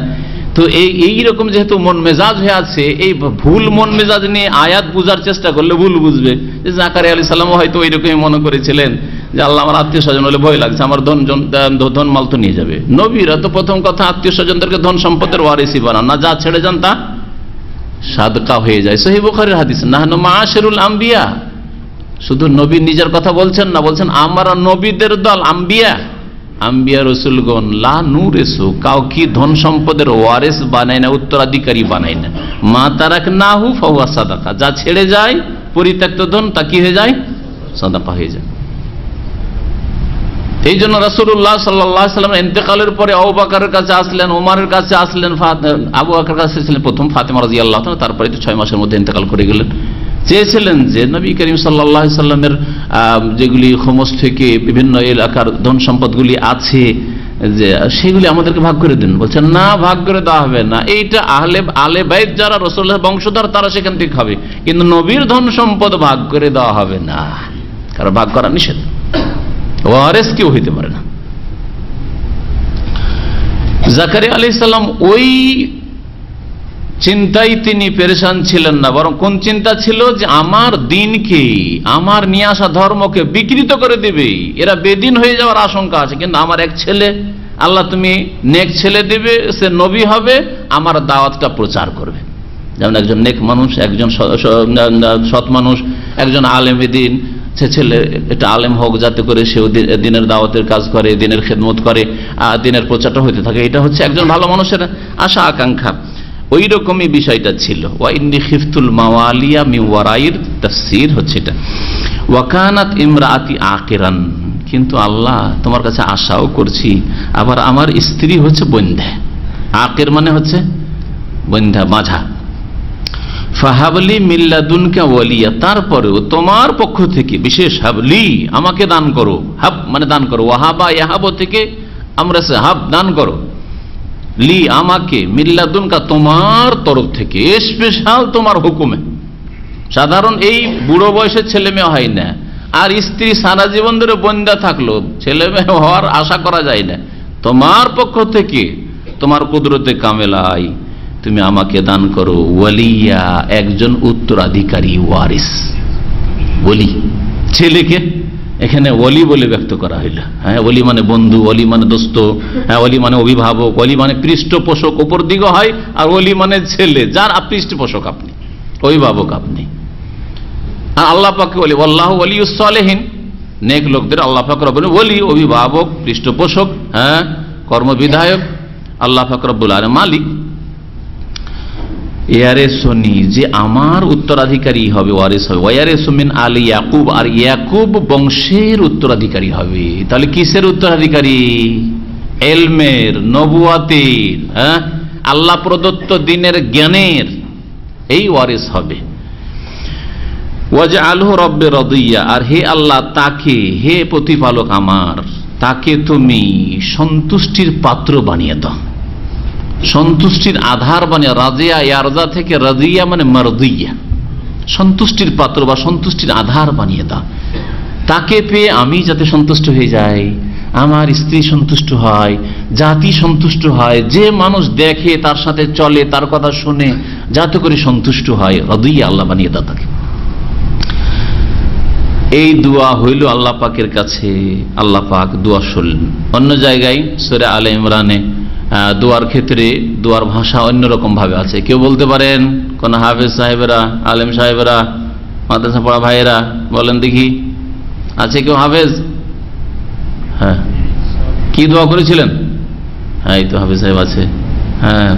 তো এই রকম যেহেতু মন মেজাজ হয়ে আছে, এই ভুল মন মেজাজ নিয়ে আয়াত বুঝার চেষ্টা করলে ভুল বুঝবে। যে জাকারিয়া আলাইহিস সালাম হয়তো ওইরকমই মনে করেছিলেন যে আল্লাহ আমার আত্মীয় স্বজন হলে ভয় লাগছে, আমার ধন মাল তো নিয়ে যাবে। নবীরা তো প্রথম কথা আত্মীয় স্বজনদেরকে ধন সম্পদের ওয়ারিসই বানান না, যা ছেড়ে যান তা সাদকা হয়ে যায়। সহিহ বুখারীর হাদিস, নাহনু মাআশিরুল আম্বিয়া, শুধু নবী নিজের কথা বলছেন না, বলছেন আমরা নবীদের দল, আম্বিয়া রসুলগণ লা নুরিসু, কাউকে ধন সম্পদের ওয়ারিস বানায় না, উত্তরাধিকারী বানায় না। মা তারাকনাহু ফাহুয়া সাদাকা, যা ছেড়ে যায় পরিত্যক্ত ধন তা কি হয়ে যায়? সাদাকা হয়ে যায়। এই জন্য রাসূলুল্লাহ সাল্লাল্লাহু আলাইহি ওয়াসাল্লাম ইন্তেকালের পরে আবু বকরের কাছে আসলেন, ওমরের কাছে আসলেন, আবু বকরের কাছে ছিলেন প্রথম ফাতেমা রাদিয়াল্লাহু তাআলা, তারপরে তো 6 মাসের মধ্যে ইন্তেকাল করে গেলেন। চেয়েছিলেন যে নবী করিম সাল্লাল্লাহু আলাইহি সাল্লামের যেগুলি খমস থেকে বিভিন্ন এলাকার ধন সম্পদগুলি আছে যে সেগুলি আমাদেরকে ভাগ করে দিন। বলছেন না, ভাগ করে দেওয়া হবে না, এইটা আহলে বাইত যারা রাসূলের বংশধর তারা সেখান থেকে খাবে, কিন্তু নবীর ধন সম্পদ ভাগ করে দেওয়া হবে না, কারণ ভাগ করা নিষেধ, ওয়ারিস কেউ হইতে পারে না। জাকারিয়া আলাইহিস সালাম ওই চিন্তায় তিনি পেরেশান ছিলেন না, বরং কোন চিন্তা ছিল যে আমার দিনকে, আমার নিয়ে আসা ধর্মকে বিকৃত করে দেবে, এরা বেদিন হয়ে যাওয়ার আশঙ্কা আছে, কিন্তু আমার এক ছেলে, আল্লাহ তুমি নেক ছেলে দেবে, সে নবী হবে, আমার দাওয়াতটা প্রচার করবে। যেমন একজন নেক মানুষ, একজন সৎ মানুষ, একজন আলেমে দিন, সে ছেলে এটা আলেম হোক, যাতে করে সেও দিনের দাওয়াতের কাজ করে, দিনের খেদমত করে, দিনের প্রচারটা হইতে থাকে। এটা হচ্ছে একজন ভালো মানুষের আশা আকাঙ্ক্ষা। ওই রকমই বিষয়টা ছিল। ওয়া ইন্নী খিফতুল মাওয়ালিয়া মিন ওয়ারাইর তাফসীর হচ্ছে এটা। ওয়া কানাত ইমরাআতি আকিরান, কিন্তু আল্লাহ তোমার কাছে আশাও করছি, আবার আমার স্ত্রী হচ্ছে বন্ধ্যা। আকির মানে হচ্ছে বন্ধ্যা, মাঝা। ফাহাবলি মিল্লাদুনকা ওয়ালিয়া, তারপরেও তোমার পক্ষ থেকে বিশেষ হাবলি, আমাকে দান করো। হাব মানে দান করো, ওয়াহাবা ইয়াহাব থেকে আমরা সে হাব দান করো, লি আমাকে, মিল্লাদুনকা তোমার তরফ থেকে, স্পেশাল তোমার হুকুমে। সাধারণ এই বুড়ো বয়সের ছেলে মেয়ে হয় না, আর স্ত্রী সারা জীবন ধরে বন্ধ্যা থাকলো, ছেলে মেয়ে হওয়ার আশা করা যায় না। তোমার পক্ষ থেকে তোমার কুদরতে কামেলাই তুমি আমাকে দান করো ওয়ালিয়া, একজন উত্তরাধিকারী, ওয়ারিস। ওলি ছেলেকে এখানে ওলি বলে ব্যক্ত করা হইল। হ্যাঁ, ওলি মানে বন্ধু, ওলি মানে দোস্ত, হ্যাঁ, ওলি মানে অভিভাবক, ওলি মানে পৃষ্ঠপোষক, উপর দিকে হয়, আর ওলি মানে ছেলে যার পৃষ্ঠপোষক আপনি, অভিভাবক আপনি। আর আল্লাহ পাককে বলি আল্লাহু ওয়ালিয়ুস সালিহিন, নেক লোকদের আল্লাহ পাক রব্বুল ওলি, অভিভাবক, পৃষ্ঠপোষক, হ্যাঁ, কর্মবিধায়ক আল্লাহ পাক রব্বুল আলামিন মালিক। ইয়ারেসুনি, যে আমার উত্তরাধিকারী হবে, ওয়ারিস হবে। ওয়ারিসু মিন আলি ইয়াকুব, আর ইয়াকুব বংশের উত্তরাধিকারী হবে। তাহলে কিসের উত্তরাধিকারী? ইলমের, নবুয়াতের, হ্যাঁ, আল্লাহ প্রদত্ত দ্বীনের জ্ঞানের, এই ওয়ারিস হবে। ওয়াজআলহু রাব্বি রাদিয়া, আর হে আল্লাহ তাকে, হে প্রতিপালক আমার, তাকে তুমি সন্তুষ্টির পাত্র বানিয়ে দাও, সন্তুষ্টির আধার বানিয়ে। রাজিয়া, ইয়ারজা থেকে রাজিয়া মানে মারদিয়া, সন্তুষ্টির পাত্র বা সন্তুষ্টির আধার বানিয়ে দাও। তাকে পেয়ে আমি যাতে সন্তুষ্ট হয়ে যাই, আমার স্ত্রী সন্তুষ্ট হয়, জাতি সন্তুষ্ট হয়, যে মানুষ দেখে তার সাথে চলে, তার কথা শুনে যাতে করে সন্তুষ্ট হয়, রাদিয়া আল্লাহ বানিয়ে দাও তাকে। এই দোয়া হইল আল্লাহ পাকের কাছে, আল্লাহ পাক দোয়া শুনলেন। অন্য জায়গায় সূরা আলে ইমরানে দোয়ার ক্ষেত্রে দোয়ার ভাষা অন্যরকম ভাবে আছে। কেউ বলতে পারেন, কোন হাফেজ সাহেবেরা, আলেম সাহেবেরা, মাদ্রাসা পড়া ভাইয়েরা বলেন দেখি, আছে কেউ হাফেজ? হ্যাঁ, কি দোয়া করেছিলেন? হ্যাঁ, এই তো হাফেজ সাহেব আছে। হ্যাঁ,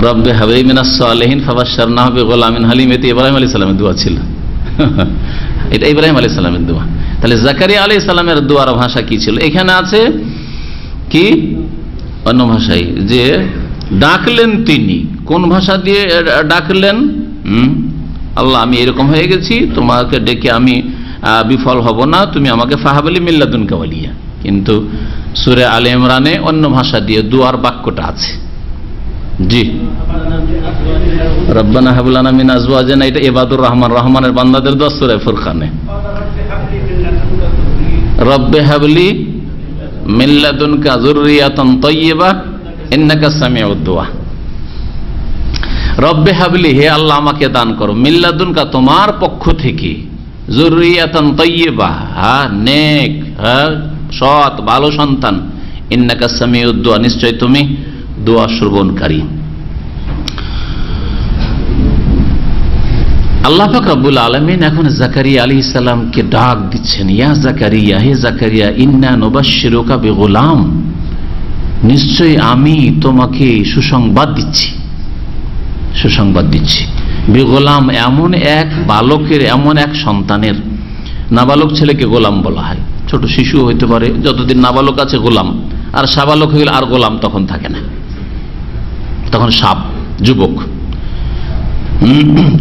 রব্বে হাবলি মিনাস সালিহিন ফাবাশশারনাহু বিগুলামিন হালিম, এতে ইব্রাহিম আলাইহিস সালামের দোয়া ছিল। এটা ইব্রাহিম আলাইহিস সালামের দোয়া। তাহলে জাকারিয়া আলাইহিস সালামের দোয়ার ভাষা কি ছিল? এখানে আছে কি অন্য ভাষায়, যে ডাকলেন তিনি, কোন ভাষা দিয়ে ডাকলেন? আল্লাহ, আমি এরকম হয়ে গেছি, তোমাকে ডেকে আমি বিফল হব না, তুমি আমাকে ফাহাবলি মিল্লাদুনকা ওয়ালিয়া। কিন্তু সূরা আলে ইমরানে অন্য ভাষা দিয়ে দুয়ার বাক্যটা আছে। জি, রব্বানা হাব লানা মিন আজওয়াজিনা, এটা ইবাদুর রহমান, রহমানের বান্দাদের দোয়া, সূরা ফুরকানে। রব্বে হাবলি মিন লাদুনকা যুররিয়াতান তাইয়্যিবা ইন্নাকা সামিউদ দুআ। রব্বে হাবলি, হে আল্লাহ আমাকে দান করো, মিন লাদুনকা তোমার পক্ষ থেকে, যুররিয়াতান তাইয়্যিবা, নেক, সৎ ভালো সন্তান, ইন্নাকা সামিউদ দুআ, নিশ্চয় তুমি দোয়া শ্রবণকারী। আল্লাহ পাক রব্বুল আলামিন এখন জাকারিয়া আলাইহিস সালামকে ডাক দিচ্ছেন, ইয়া জাকারিয়া, হে জাকারিয়া, ইন্না নুবাশশিরুকা বিগুলাম, নিশ্চয় আমি তোমাকে সুসংবাদ দিচ্ছি, সুসংবাদ দিচ্ছি। বিগুলাম, এমন এক বালকের, এমন এক সন্তানের। নাবালক ছেলেকে গোলাম বলা হয়, ছোট শিশু হইতে পারে, যতদিন নাবালক আছে গোলাম, আর সাবালক হইল আর গোলাম তখন থাকে না, তখন সাব যুবক,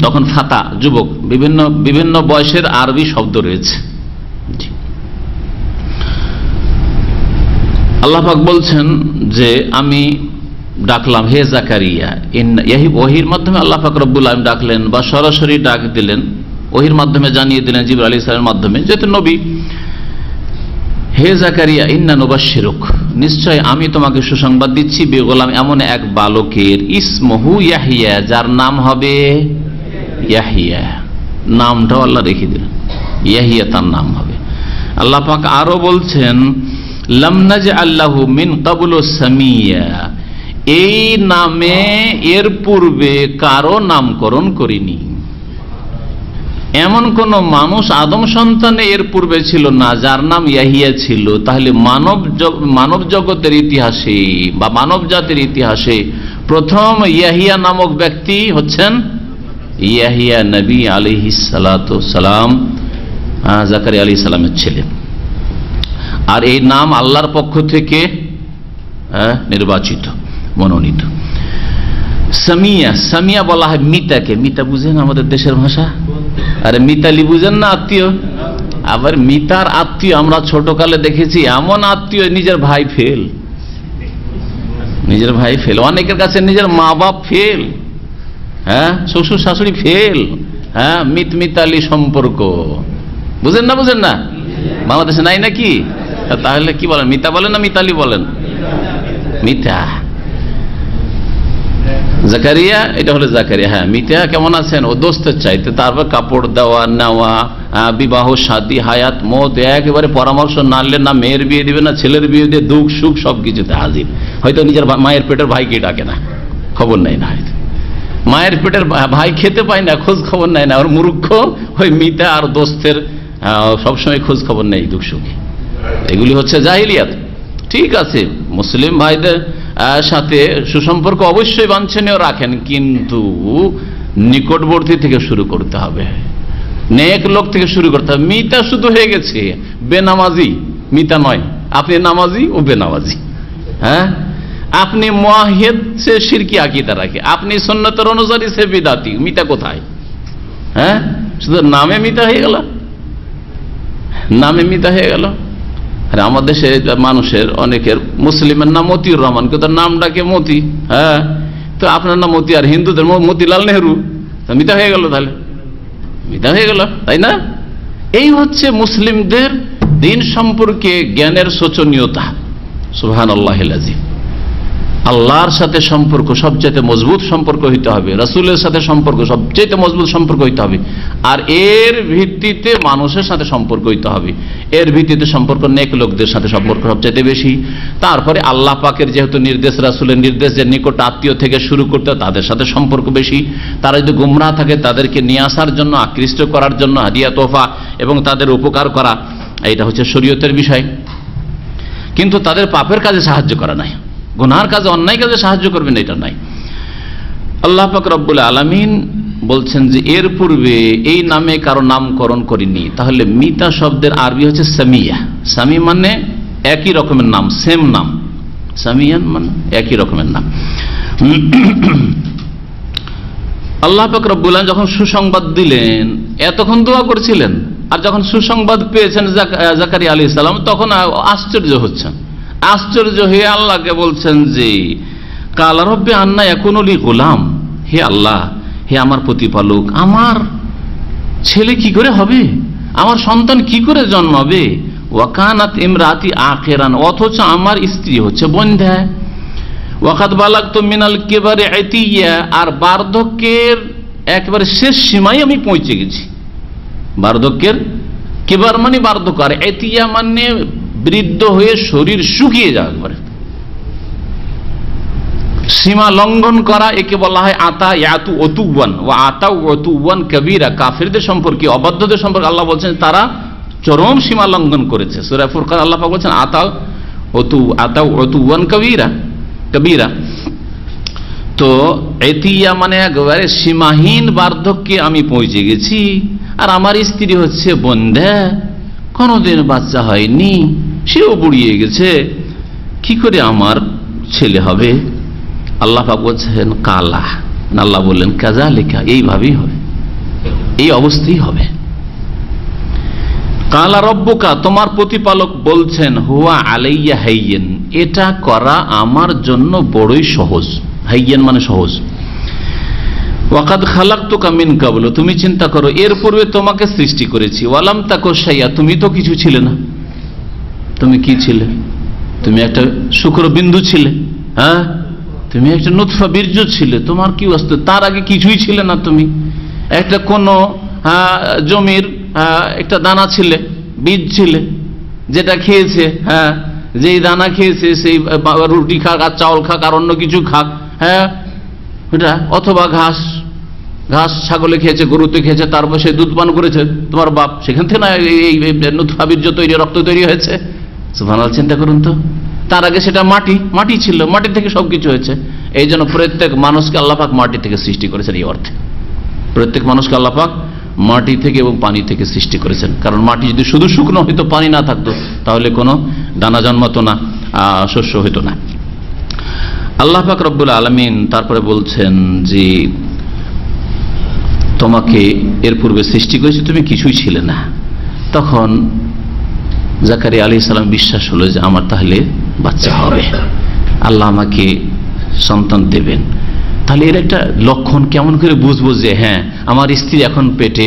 তখন ফাতা যুবক, বিভিন্ন বিভিন্ন বয়সের আরবি শব্দ রয়েছে। আল্লাহ পাক বলছেন যে আমি ডাকলাম, হে জাকারিয়া। ওহির মাধ্যমে আল্লাহ পাক রব্বুল আলামিন ডাকলেন বা সরাসরি ডাক দিলেন, ওহির মাধ্যমে জানিয়ে দিলেন জিবরাইল আলাইহিস সালামের মাধ্যমে, যেহেতু নবী। হে জাকারিয়া, ইন্না নুবাশশিরুক, নিশ্চয় আমি তোমাকে সুসংবাদ দিচ্ছি, বিগুলাম, এমন এক বালকের, ইসমহু ইয়াহিয়া, যার নাম হবে ইয়াহিয়া। নামটাও আল্লাহ রেখে দিলেন, ইয়াহিয়া তার নাম হবে। আল্লাহ পাক আরো বলছেন, লাম নাজআল লাহু মিন ক্বাবলু সামিয়া, এই নামে এর পূর্বে কারো নামকরণ করিনি। এমন কোন মানুষ আদম সন্তানে এর পূর্বে ছিল না যার নাম ইয়াহিয়া ছিল। তাহলে মানব জগতের ইতিহাসে বা মানব জাতির ইতিহাসে প্রথম ইয়াহিয়া নামক ব্যক্তি হচ্ছেন ইয়াহিয়া নবী আলাইহিস সালাতু সালাম, জাকারিয়া আলাইহিস সালামের ছেলে। আর এই নাম আল্লাহর পক্ষ থেকে নির্বাচিত, মনোনীত। সামিয়া, সামিয়া বলা হয় মিতাকে। মিতা বুঝেন আমাদের দেশের ভাষা? আরে মিতালি বুঝেন না? আত্মীয়। আবার মিতার আত্মীয় আমরা ছোটকালে দেখেছি, এমন আত্মীয় নিজের ভাই ফেল, নিজের ভাই ফেল, অনেকের কাছে নিজের মা বাপ ফেল, শ্বশুর শাশুড়ি ফেল, মিতালি সম্পর্ক বুঝেন না? বুঝেন না? বাংলাদেশে নাই নাকি? তাহলে কি বলেন, মিতা বলেন না মিতালি বলেন? মিতা। জাকারিয়া, এটা হলো জাকারিয়া। মিতা কেমন আছেন? ও দোস্তের চাইতে, তারপর কাপড় দেওয়া নেওয়া, বিবাহ শাদী হায়াত মত একেবারে পরামর্শ না নিলে না মেয়ের বিয়ে দিবে না ছেলের বিয়ে দিয়ে, দুঃখ সুখ সবকিছুতে হাজির। হয়তো নিজের মায়ের পেটের ভাইকে ডাকে না, খবর নেই না, হয়তো মায়ের পেটের ভাই খেতে পায় না, খোঁজ খবর নেয় না। ওর মূর্খ ওই মিতা আর দোস্তের সবসময় খোঁজ খবর নেই দুঃখ সুখে। এগুলি হচ্ছে জাহিলিয়াত। ঠিক আছে, মুসলিম ভাইদের সাথে সুসম্পর্ক অবশ্যই বাঞ্ছনীয় রাখেন, কিন্তু নিকটবর্তী থেকে শুরু করতে হবে, নেক লোক থেকে শুরু করতে হবে। মিতা শুধু হয়ে গেছে বেনামাজি, মিতা নয়। আপনি নামাজি ও বেনামাজি, আপনি মুআহিদ সে শিরকি আকীদা রাখে, আপনি সুন্নতের অনুসারী সে বিদাতি। মিতা কোথায়? শুধু নামে মিতা হয়ে গেল, নামে মিতা হয়ে গেল। আর আমাদের দেশে মানুষের অনেকের, মুসলিমের নাম মতিউর রহমান, কিন্তু তার নামটাকে মতি। তো আপনার নাম মতি, আর হিন্দুদের মতিলাল নেহরু, মিতা হয়ে গেল, তাহলে মিতা হয়ে গেল, তাই না? এই হচ্ছে মুসলিমদের দিন সম্পর্কে জ্ঞানের শোচনীয়তা। সুবহানাল্লাহিল আযীম। আল্লাহর সাথে সম্পর্ক সবচেয়ে মজবুত সম্পর্ক হইতে হবে, রাসূলের সাথে সম্পর্ক সবচেয়ে মজবুত সম্পর্ক হইতে হবে, আর এর ভিত্তিতে মানুষের সাথে সম্পর্ক হইতে হবে। এর ভিত্তিতে সম্পর্ক নেক লোকদের সাথে সম্পর্ক সবচেয়ে বেশি। তারপরে আল্লাহ পাকের যেহেতু নির্দেশ, রাসূলের নির্দেশ যে নিকট আত্মীয় থেকে শুরু করতে, তাদের সাথে সম্পর্ক বেশি। তারা যদি গুমরাহ থাকে তাদেরকে নিয়ে আসার জন্য, আকৃষ্ট করার জন্য হাদিয়া তোহফা এবং তাদের উপকার করা, এটা হচ্ছে শরীয়তের বিষয়। কিন্তু তাদের পাপের কাজে সাহায্য করা নাই, গুনার কাজে, অন্যায় কাজে সাহায্য করবেন, এটা নাই। আল্লাহ পাক রব্বুল আলামিন বলছেন যে এর পূর্বে এই নামে কারো নামকরণ করিনি। তাহলে মিতা শব্দের আরবি হচ্ছে সামিয়া। সামি মানে একই রকমের নাম, সেম নাম। সামিয়ান মানে একই রকমের নাম। আল্লাহ পাক রব্বুল আলামিন যখন সুসংবাদ দিলেন, এতক্ষণ দোয়া করছিলেন, আর যখন সুসংবাদ পেয়েছেন জাকারিয়া আলাইহিস সালাম তখন আশ্চর্য হচ্ছেন। আশ্চর্য হয়ে আল্লাহকে বলছেন যে কালা রব্বি আন্না ইয়াকুনু লি গুলাম, হে আল্লাহ, হে আমার প্রতিপালক, আমার ছেলে কি করে হবে, আমার সন্তান কি করে জন্মাবে, ওয়া কানাত ইমরাতি আখিরান, অথচ আমার স্ত্রী হচ্ছে বন্ধ্যা, ওয়াকাদ বালাগতু মিনাল কিবারি ইতিয়া, আর বার্ধক্যের একেবারে শেষ সীমায় আমি পৌঁছে গেছি। বার্ধক্যের কিবার মানে বার্ধক্য, আর ইতিয়া মানে বৃদ্ধ হয়ে শরীর শুকিয়ে যাওয়া, একবারে সীমা লঙ্ঘন করা, একে বলা হয় আতা ইয়াতু ওতুওয়ান, ওয়া আতা ওতুওয়ান কবীরা। কাফিরদের সম্পর্কে, অবাধ্যদের সম্পর্কে আল্লাহ বলছেন তারা চরম সীমা লঙ্ঘন করেছে। সূরা ফুরকান আল্লাহ পাক বলছেন আতা ওতুওয়ান কবীরা কবীরা। তো ইতিয়া মানে একবারে সীমাহীন বার্ধক্যে আমি পৌঁছে গেছি, আর আমার স্ত্রী হচ্ছে বন্ধ্যা, কোনোদিন বাচ্চা হয়নি, সেও বুড়িয়ে গেছে, কি করে আমার ছেলে হবে। আল্লাহ পাক বলছেন কালা, আল্লাহ বললেন কাযালিকা, এইভাবেই হবে, এই অবস্থাই হবে। কালা রব্বুকা, তোমার প্রতিপালক বলছেন হুয়া আলাইয়া হাইয়্যিন, এটা করা আমার জন্য বড়ই সহজ। হাইয়্যিন মানে সহজ। ওয়াকাদ খালাকতুকা মিন ক্বাবলু, তুমি চিন্তা করো এর পূর্বে তোমাকে সৃষ্টি করেছি। ওয়ালাম তাকু শাইয়া, তুমি তো কিছু ছিলে না। তুমি কি ছিলে? তুমি একটা শুক্রবিন্দু ছিলে, হ্যাঁ, তুমি একটা নুতফা বীর্য ছিলে, তোমার কি অস্তিত্ব, তার আগে কিছুই ছিলে না। তুমি একটা কোন জমির একটা দানা ছিলে, বীজ ছিলে, যেটা খেয়েছে, হ্যাঁ, যেই দানা খেয়েছে সেই রুটি খাক আর চাউল খাক আর অন্য কিছু খাক, হ্যাঁ, এটা অথবা ঘাস, ঘাস ছাগলে খেয়েছে, গরুতে খেয়েছে, তারপর সে দুধ পান করেছে তোমার বাপ, সেখান থেকে না এই নুতফা বীর্য তৈরি, রক্ত তৈরি হয়েছে। সুবহানাল্লাহ, চিন্তা করুন তো। তার আগে সেটা মাটি ছিল, মাটি থেকে সবকিছু হয়েছে। এই জন্য প্রত্যেক মানুষকে আল্লাহ পাক মাটি থেকে সৃষ্টি করেছেন। এই অর্থে প্রত্যেক মানুষকে আল্লাহ পাক মাটি থেকে এবং পানি থেকে সৃষ্টি করেছেন। কারণ মাটি যদি শুধু শুকনো হইতো, পানি না থাকতো, তাহলে কোনো দানা জন্মাতো না, শস্য হইতো না। আল্লাহ পাক রব্বুল আলামিন তারপরে বলছেন যে তোমাকে এর পূর্বে সৃষ্টি করেছি, তুমি কিছুই ছিলে না। তখন জাকারিয়া আলাইহিস সালাম বিশ্বাস হলো যে আমার তাহলে বাচ্চা হবে, আল্লাহ আমাকে সন্তান দেবেন। তাহলে এর একটা লক্ষণ কেমন করে বুঝবো যে হ্যাঁ আমার স্ত্রী এখন পেটে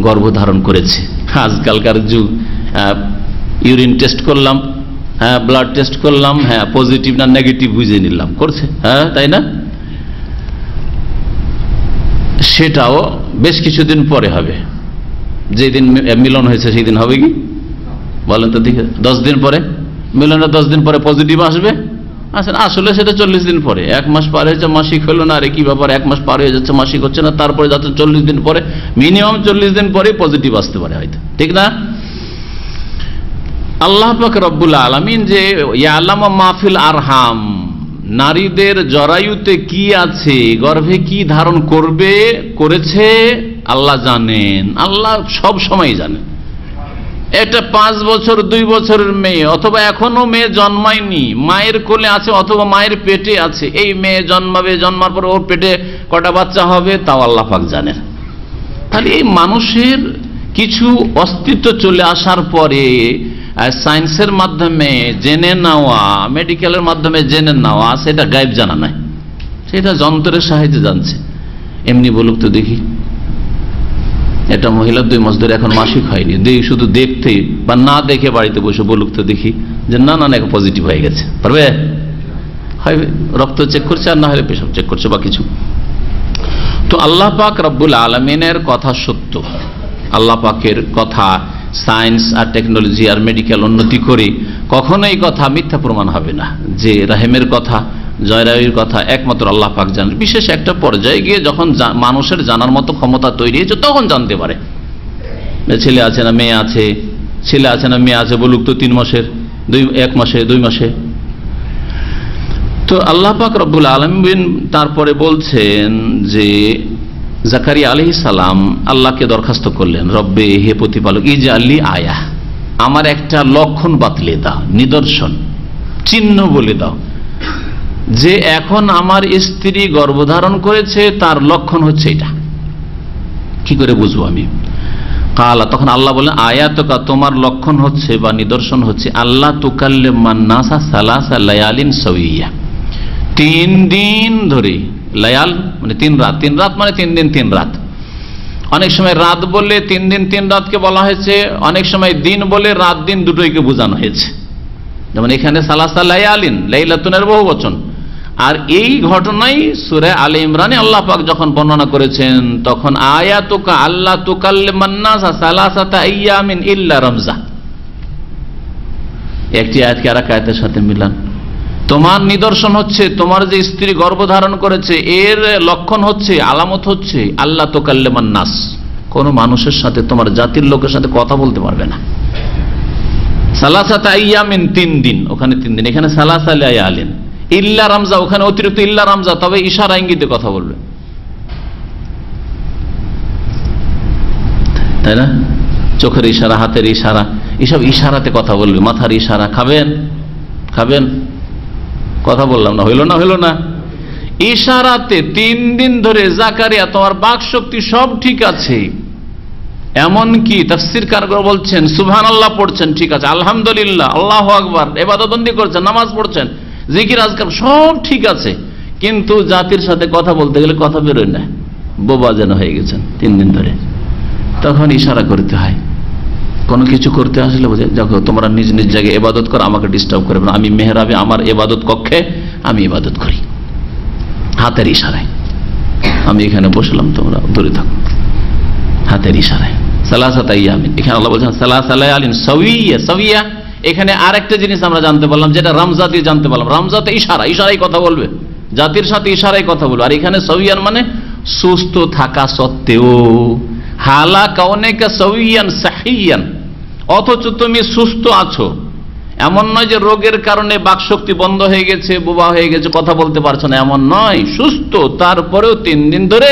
গর্ভধারণ করেছে? আজকালকার যুগ, ইউরিন টেস্ট করলাম, হ্যাঁ, ব্লাড টেস্ট করলাম, হ্যাঁ, পজিটিভ না নেগেটিভ বুঝে নিলাম, করছে, হ্যাঁ, তাই না? সেটাও বেশ কিছুদিন পরে হবে। যেদিন মিলন হয়েছে সেই দিন হবে কি বলেন তো দেখে? 10 দিন পরে মিলনের 10 দিন পরে পজিটিভ আসবে। আসলে সেটা 40 দিন পরে। 1 মাস পার হয়েছে, মাসিক হলো না, আরে কি ব্যাপার, 1 মাস পার হয়ে যাচ্ছে, মাসিক হচ্ছে না, তারপরে যাচ্ছে 40 দিন পরে, মিনিমাম 40 দিন পরে পজিটিভ আসতে পারে হয়তো, ঠিক না? আল্লাহ পাক রব্বুল আলামিন যে ইয়ালামু মা ফিল আরহাম, নারীদের জরায়ুতে কি আছে, গর্ভে কি ধারণ করেছে আল্লাহ জানেন। আল্লাহ সব সময় জানেন। এটা 5 বছর 2 বছরের মেয়ে, অথবা এখনো মেয়ে জন্মায়নি, মায়ের কোলে আছে অথবা মায়ের পেটে আছে, এই মেয়ে জন্মাবে, জন্মার পর ওর পেটে কটা বাচ্চা হবে তাও আল্লাহ পাক জানেন। তাহলে এই মানুষের কিছু অস্তিত্ব চলে আসার পরে সায়েন্সের মাধ্যমে জেনে নেওয়া, মেডিকেলের মাধ্যমে জেনে নেওয়া, সেটা গায়েব জানা নাই, সেটা যন্ত্রের সাহায্যে জানছে। এমনি বলুক তো দেখি, এটা মহিলা 2 মাস ধরে এখন মাসিক হয়নি, শুধু দেখতে বা না দেখে বাড়িতে বসে বলুক তো দেখি যে না না পজিটিভ হয়ে গেছে, পারবে? হয় রক্ত চেক করছে, আর না হলে পেশাব চেক করছে বা কিছু। তো আল্লাহ পাক রব্বুল আলামিনের কথা সত্য। আল্লাহ পাকের কথা সায়েন্স আর টেকনোলজি আর মেডিকেল উন্নতি করে কখনো এই কথা মিথ্যা প্রমাণ হবে না। যে রাহেমের কথা, জয়রাইয়ের কথা একমাত্র আল্লাহ পাক জানেন। বিশেষ একটা পর্যায়ে গিয়ে যখন মানুষের জানার মতো ক্ষমতা তৈরি হয়েছে তখন জানতে পারে ছেলে আছে না মেয়ে আছে, ছেলে আছে না মেয়ে আছে, বলুক তো 3 মাসের, 1 মাসে, 2 মাসে। তো আল্লাহ পাক রব্বুল আলামিন তারপরে বলছেন যে জাকারিয়া আলাইহিস সালাম আল্লাহকে দরখাস্ত করলেন, রব্বে, হে প্রতিপালক, ইজআলি আয়া, আমার একটা লক্ষণ বাতলে দাও, নিদর্শন, চিহ্ন বলে দাও, যে এখন আমার স্ত্রী গর্ভধারণ করেছে তার লক্ষণ হচ্ছে এটা। কি করে বুঝবো আমি? কালা, তখন আল্লাহ বলেন আয়াতুকা, তোমার লক্ষণ হচ্ছে বা নিদর্শন হচ্ছে আল্লাহ তুকাল্লিমান নাসা সালাসা লায়ালিন সাওয়িয়া, 3 দিন ধরে, লায়াল মানে 3 রাত, 3 রাত মানে 3 দিন 3 রাত। অনেক সময় রাত বলে 3 দিন 3 রাতকে বলা হয়েছে, অনেক সময় দিন বলে রাত দিন দুটোইকে বোঝানো হয়েছে। যেমন এখানে সালাসা লায়ালিন, লাইলাতুনের বহু বচন। আর এই ঘটনাই সূরা আলে ইমরানে আল্লাহ পাক যখন বর্ণনা করেছেন তখন আয়াতুকা আল্লাহ তুকাল্লিমান নাসা সালাসাতা আইয়ামিন ইল্লা রমজা, একটি আয়াতকে আরেক আয়াতের সাথে মিলান। তোমার নিদর্শন হচ্ছে তোমার যে স্ত্রী গর্ভধারণ করেছে এর লক্ষণ হচ্ছে, আলামত হচ্ছে আল্লাহ তুকাল্লিমান নাস, কোন মানুষের সাথে, তোমার জাতির লোকের সাথে কথা বলতে পারবে না। সালাসাতা আইয়ামিন 3 দিন, ওখানে 3 দিন, এখানে সালাসা লায়ালিন। ইল্লা রামজা, ওখানে অতিরিক্ত ইল্লা রামজা, তবে ইশারা ইঙ্গিতে কথা বলবে, তাই না? চোখের ইশারা, হাতের ইশারা, এসব ইশারাতে কথা বলবে, মাথার ইশারা। খাবেন খাবেন, কথা বললাম না, হইল না হইল না, ইশারাতে 3 দিন ধরে জাকারিয়া তোমার বাক শক্তি সব ঠিক আছে, এমনকি তাফসীরকারগণ বলছেন সুবহানাল্লাহ পড়ছেন, ঠিক আছে, আলহামদুলিল্লাহ, আল্লাহু আকবার, ইবাদতবন্দি করছেন, নামাজ পড়ছেন, জিকির আজকার সব ঠিক আছে, কিন্তু জাতির সাথে কথা বলতে গেলে কথা বেরোয় না, বোবা যেন হয়ে গেছেন 3 দিন ধরে। তখন ইশারা করতে হয়, কোনো কিছু করতে আসলে বোঝে, দেখো তোমরা নিজ নিজ জায়গায় ইবাদত করো, আমাকে ডিস্টার্ব করবে না, আমি মেহরাবে আমার ইবাদত কক্ষে আমি ইবাদত করি, হাতের ইশারায়, আমি এখানে বসলাম, তোমরা দূরে থাকো, হাতের ইশারায়। সালাসাতা আইয়ামিন, এখানে আল্লাহ বলছেন সালাসা লায়ালিন সাওয়িয়া। সাওয়িয়া এখানে আরেকটা জিনিস আমরা জানতে পারলাম, যেটা রামজা দিয়ে জানতে পারলাম, রামজাতে ইশারা, ইশারায় কথা বলবে, জাতির সাথে ইশারায় কথা বলবে। আর এখানে সাওয়িয়ান মানে সুস্থ থাকা সত্ত্বেও, হালা কাউনেকা সাওয়িয়ান সাহিয়ান, অথচ তুমি সুস্থ আছো, এমন নয় যে রোগের কারণে বাকশক্তি বন্ধ হয়ে গেছে, বোবা হয়ে গেছে, কথা বলতে পারছো না, এমন নয়, সুস্থ, তারপরেও 3 দিন ধরে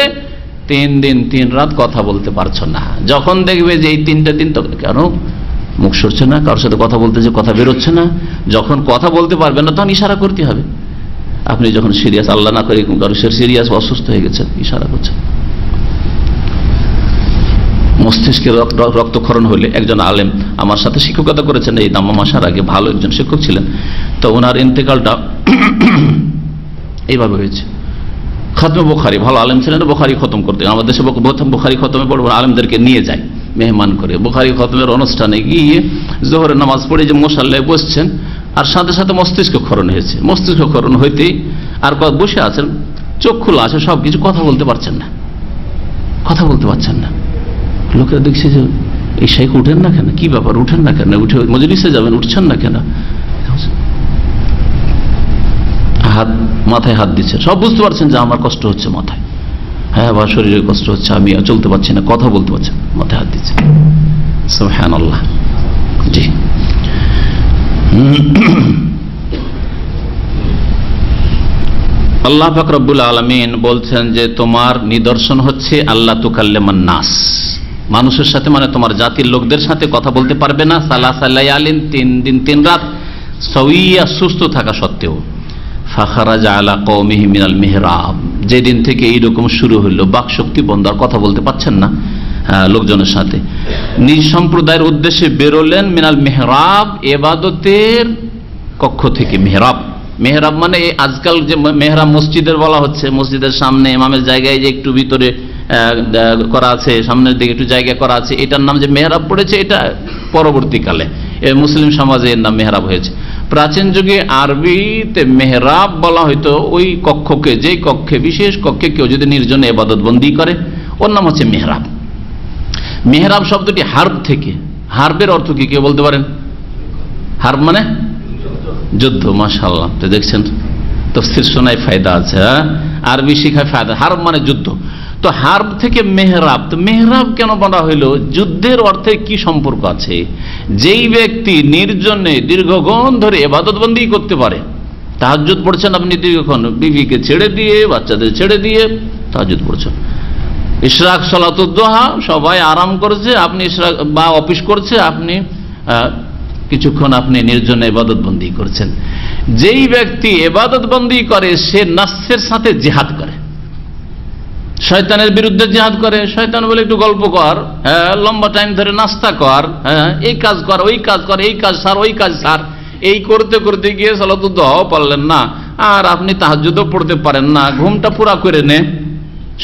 3 দিন 3 রাত কথা বলতে পারছো না। যখন দেখবে যে এই 3টা দিন, তো কেন মুখ সরছে না, কারোর সাথে কথা বলতে যে কথা বেরোচ্ছে না, যখন কথা বলতে পারবে না তখন ইশারা করতে হবে। আপনি যখন সিরিয়াস, আল্লাহ না করে কারোর সিরিয়াস অসুস্থ হয়ে গেছেন, ইশারা করছেন। মস্তিষ্কে রক্তক্ষরণ হলে, একজন আলেম আমার সাথে শিক্ষকতা করেছেন এই দাম্মাম আসার আগে, ভালো একজন শিক্ষক ছিলেন, তো ওনার ইন্তেকালটা এইভাবে হয়েছে। খতমে বুখারী, ভালো আলেম ছিলেন, বুখারী খতম করতে, আমাদের দেশে বুখারী খতমে বড় বড় আলেমদেরকে নিয়ে যায় মেহমান করে। বুখারী খতমের অনুষ্ঠানে গিয়ে জোহরের নামাজ পড়ে যে মুসাল্লায় বসছেন, আর সাথে সাথে মস্তিষ্ক ক্ষরণ হয়েছে। মস্তিষ্ক ক্ষরণ হইতেই আর বসে আছেন, চোখ খোলা আছে, সব কিছু, কথা বলতে পারছেন না, কথা বলতে পারছেন না। লোকেরা দেখছে যে এই শেখ উঠেন না কেন, কি ব্যাপার, উঠেন না কেন, উঠে মজলিসে যাবেন, উঠছেন না কেন, হাত মাথায় হাত দিচ্ছে, সব বুঝতে পারছেন যে আমার কষ্ট হচ্ছে মাথায়, হ্যাঁ বা শরীরে কষ্ট হচ্ছে, আমি চলতে পারছি না, কথা বলতে পারছি না, মাথায় হাত দিচ্ছে। সুবহানাল্লাহ। জি, আল্লাহ পাক রব্বুল আলামিন বলছেন যে তোমার নিদর্শন হচ্ছে আল্লাহ তুকাল্লিমান নাস, মানুষের সাথে মানে তোমার জাতির লোকদের সাথে কথা বলতে পারবে না, সালাসা লায়ালিন 3 দিন 3 রাত, সাওয়িয়া, সুস্থ থাকা সত্ত্বেও। ফাখারাজা আলা কওমিহি মিনাল মিহরাব, যেদিন থেকে এইরকম শুরু হলো, বাকশক্তি বন্ধ, আর কথা বলতে পারছেন না লোকজনের সাথে, নিজ সম্প্রদায়ের উদ্দেশ্যে বেরোলেন মিনাল মিহরাব, ইবাদতের কক্ষ থেকে। মিহরাব, মেহরাব মানে আজকাল যে মেহরাব মসজিদের বলা হচ্ছে, মসজিদের সামনে ইমামের জায়গায় যে একটু ভিতরে করা আছে, সামনের দিকে একটু জায়গা করা আছে, এটার নাম যে মেহরাব পড়েছে, এটা পরবর্তীকালে মুসলিম সমাজে এর নাম মেহরাব হয়েছে। প্রাচীন যুগে আরবিতে মেহরাব বলা হয়তো ওই কক্ষকে, যেই কক্ষে, বিশেষ কক্ষে কেউ যদি নির্জনে ইবাদত বন্দি করে, ওর নাম হচ্ছে মেহরাব। মেহরাব শব্দটি হার্ব থেকে, হার্বের অর্থ কি কেউ বলতে পারেন? হার্ব মানে যুদ্ধ। মাশাআল্লাহ, তো দেখছেন তাফসীর শোনায় ফায়দা আছে, আরবি শিখায় ফায়দা। হার্ব মানে যুদ্ধ, তো হার্ব থেকে মেহরাব, তো মেহরাব কেন বলা হইলো? যুদ্ধের অর্থে কি সম্পর্ক আছে? যেই ব্যক্তি নির্জনে দীর্ঘক্ষণ ধরে ইবাদতবন্দি করতে পারে, তাহাজ্জুদ পড়ছেন আপনি দীর্ঘক্ষণ, বিবিকে ছেড়ে দিয়ে, বাচ্চাদের ছেড়ে দিয়ে তাহাজ্জুদ পড়ছেন, ইশরাক সালাতুদ দুহা, সবাই আরাম করছে, আপনি ইশরাক বা অফিস করছে, আপনি কিছুক্ষণ আপনি নির্জনে ইবাদতবন্দি করছেন। যেই ব্যক্তি ইবাদত বন্দি করে সে নফসের সাথে জিহাদ করে, শয়তানের বিরুদ্ধে জিহাদ করে। শয়তান বলে একটু গল্প কর, হ্যাঁ, লম্বা টাইম ধরে নাস্তা কর, হ্যাঁ, এই কাজ কর, ওই কাজ কর, এই কাজ সার, ওই কাজ সার, এই করতে করতে গিয়ে সালাতুদ দুহাও পারলেন না, আর আপনি তাহাজ্জুদও পড়তে পারেন না, ঘুমটা পুরা করে নে,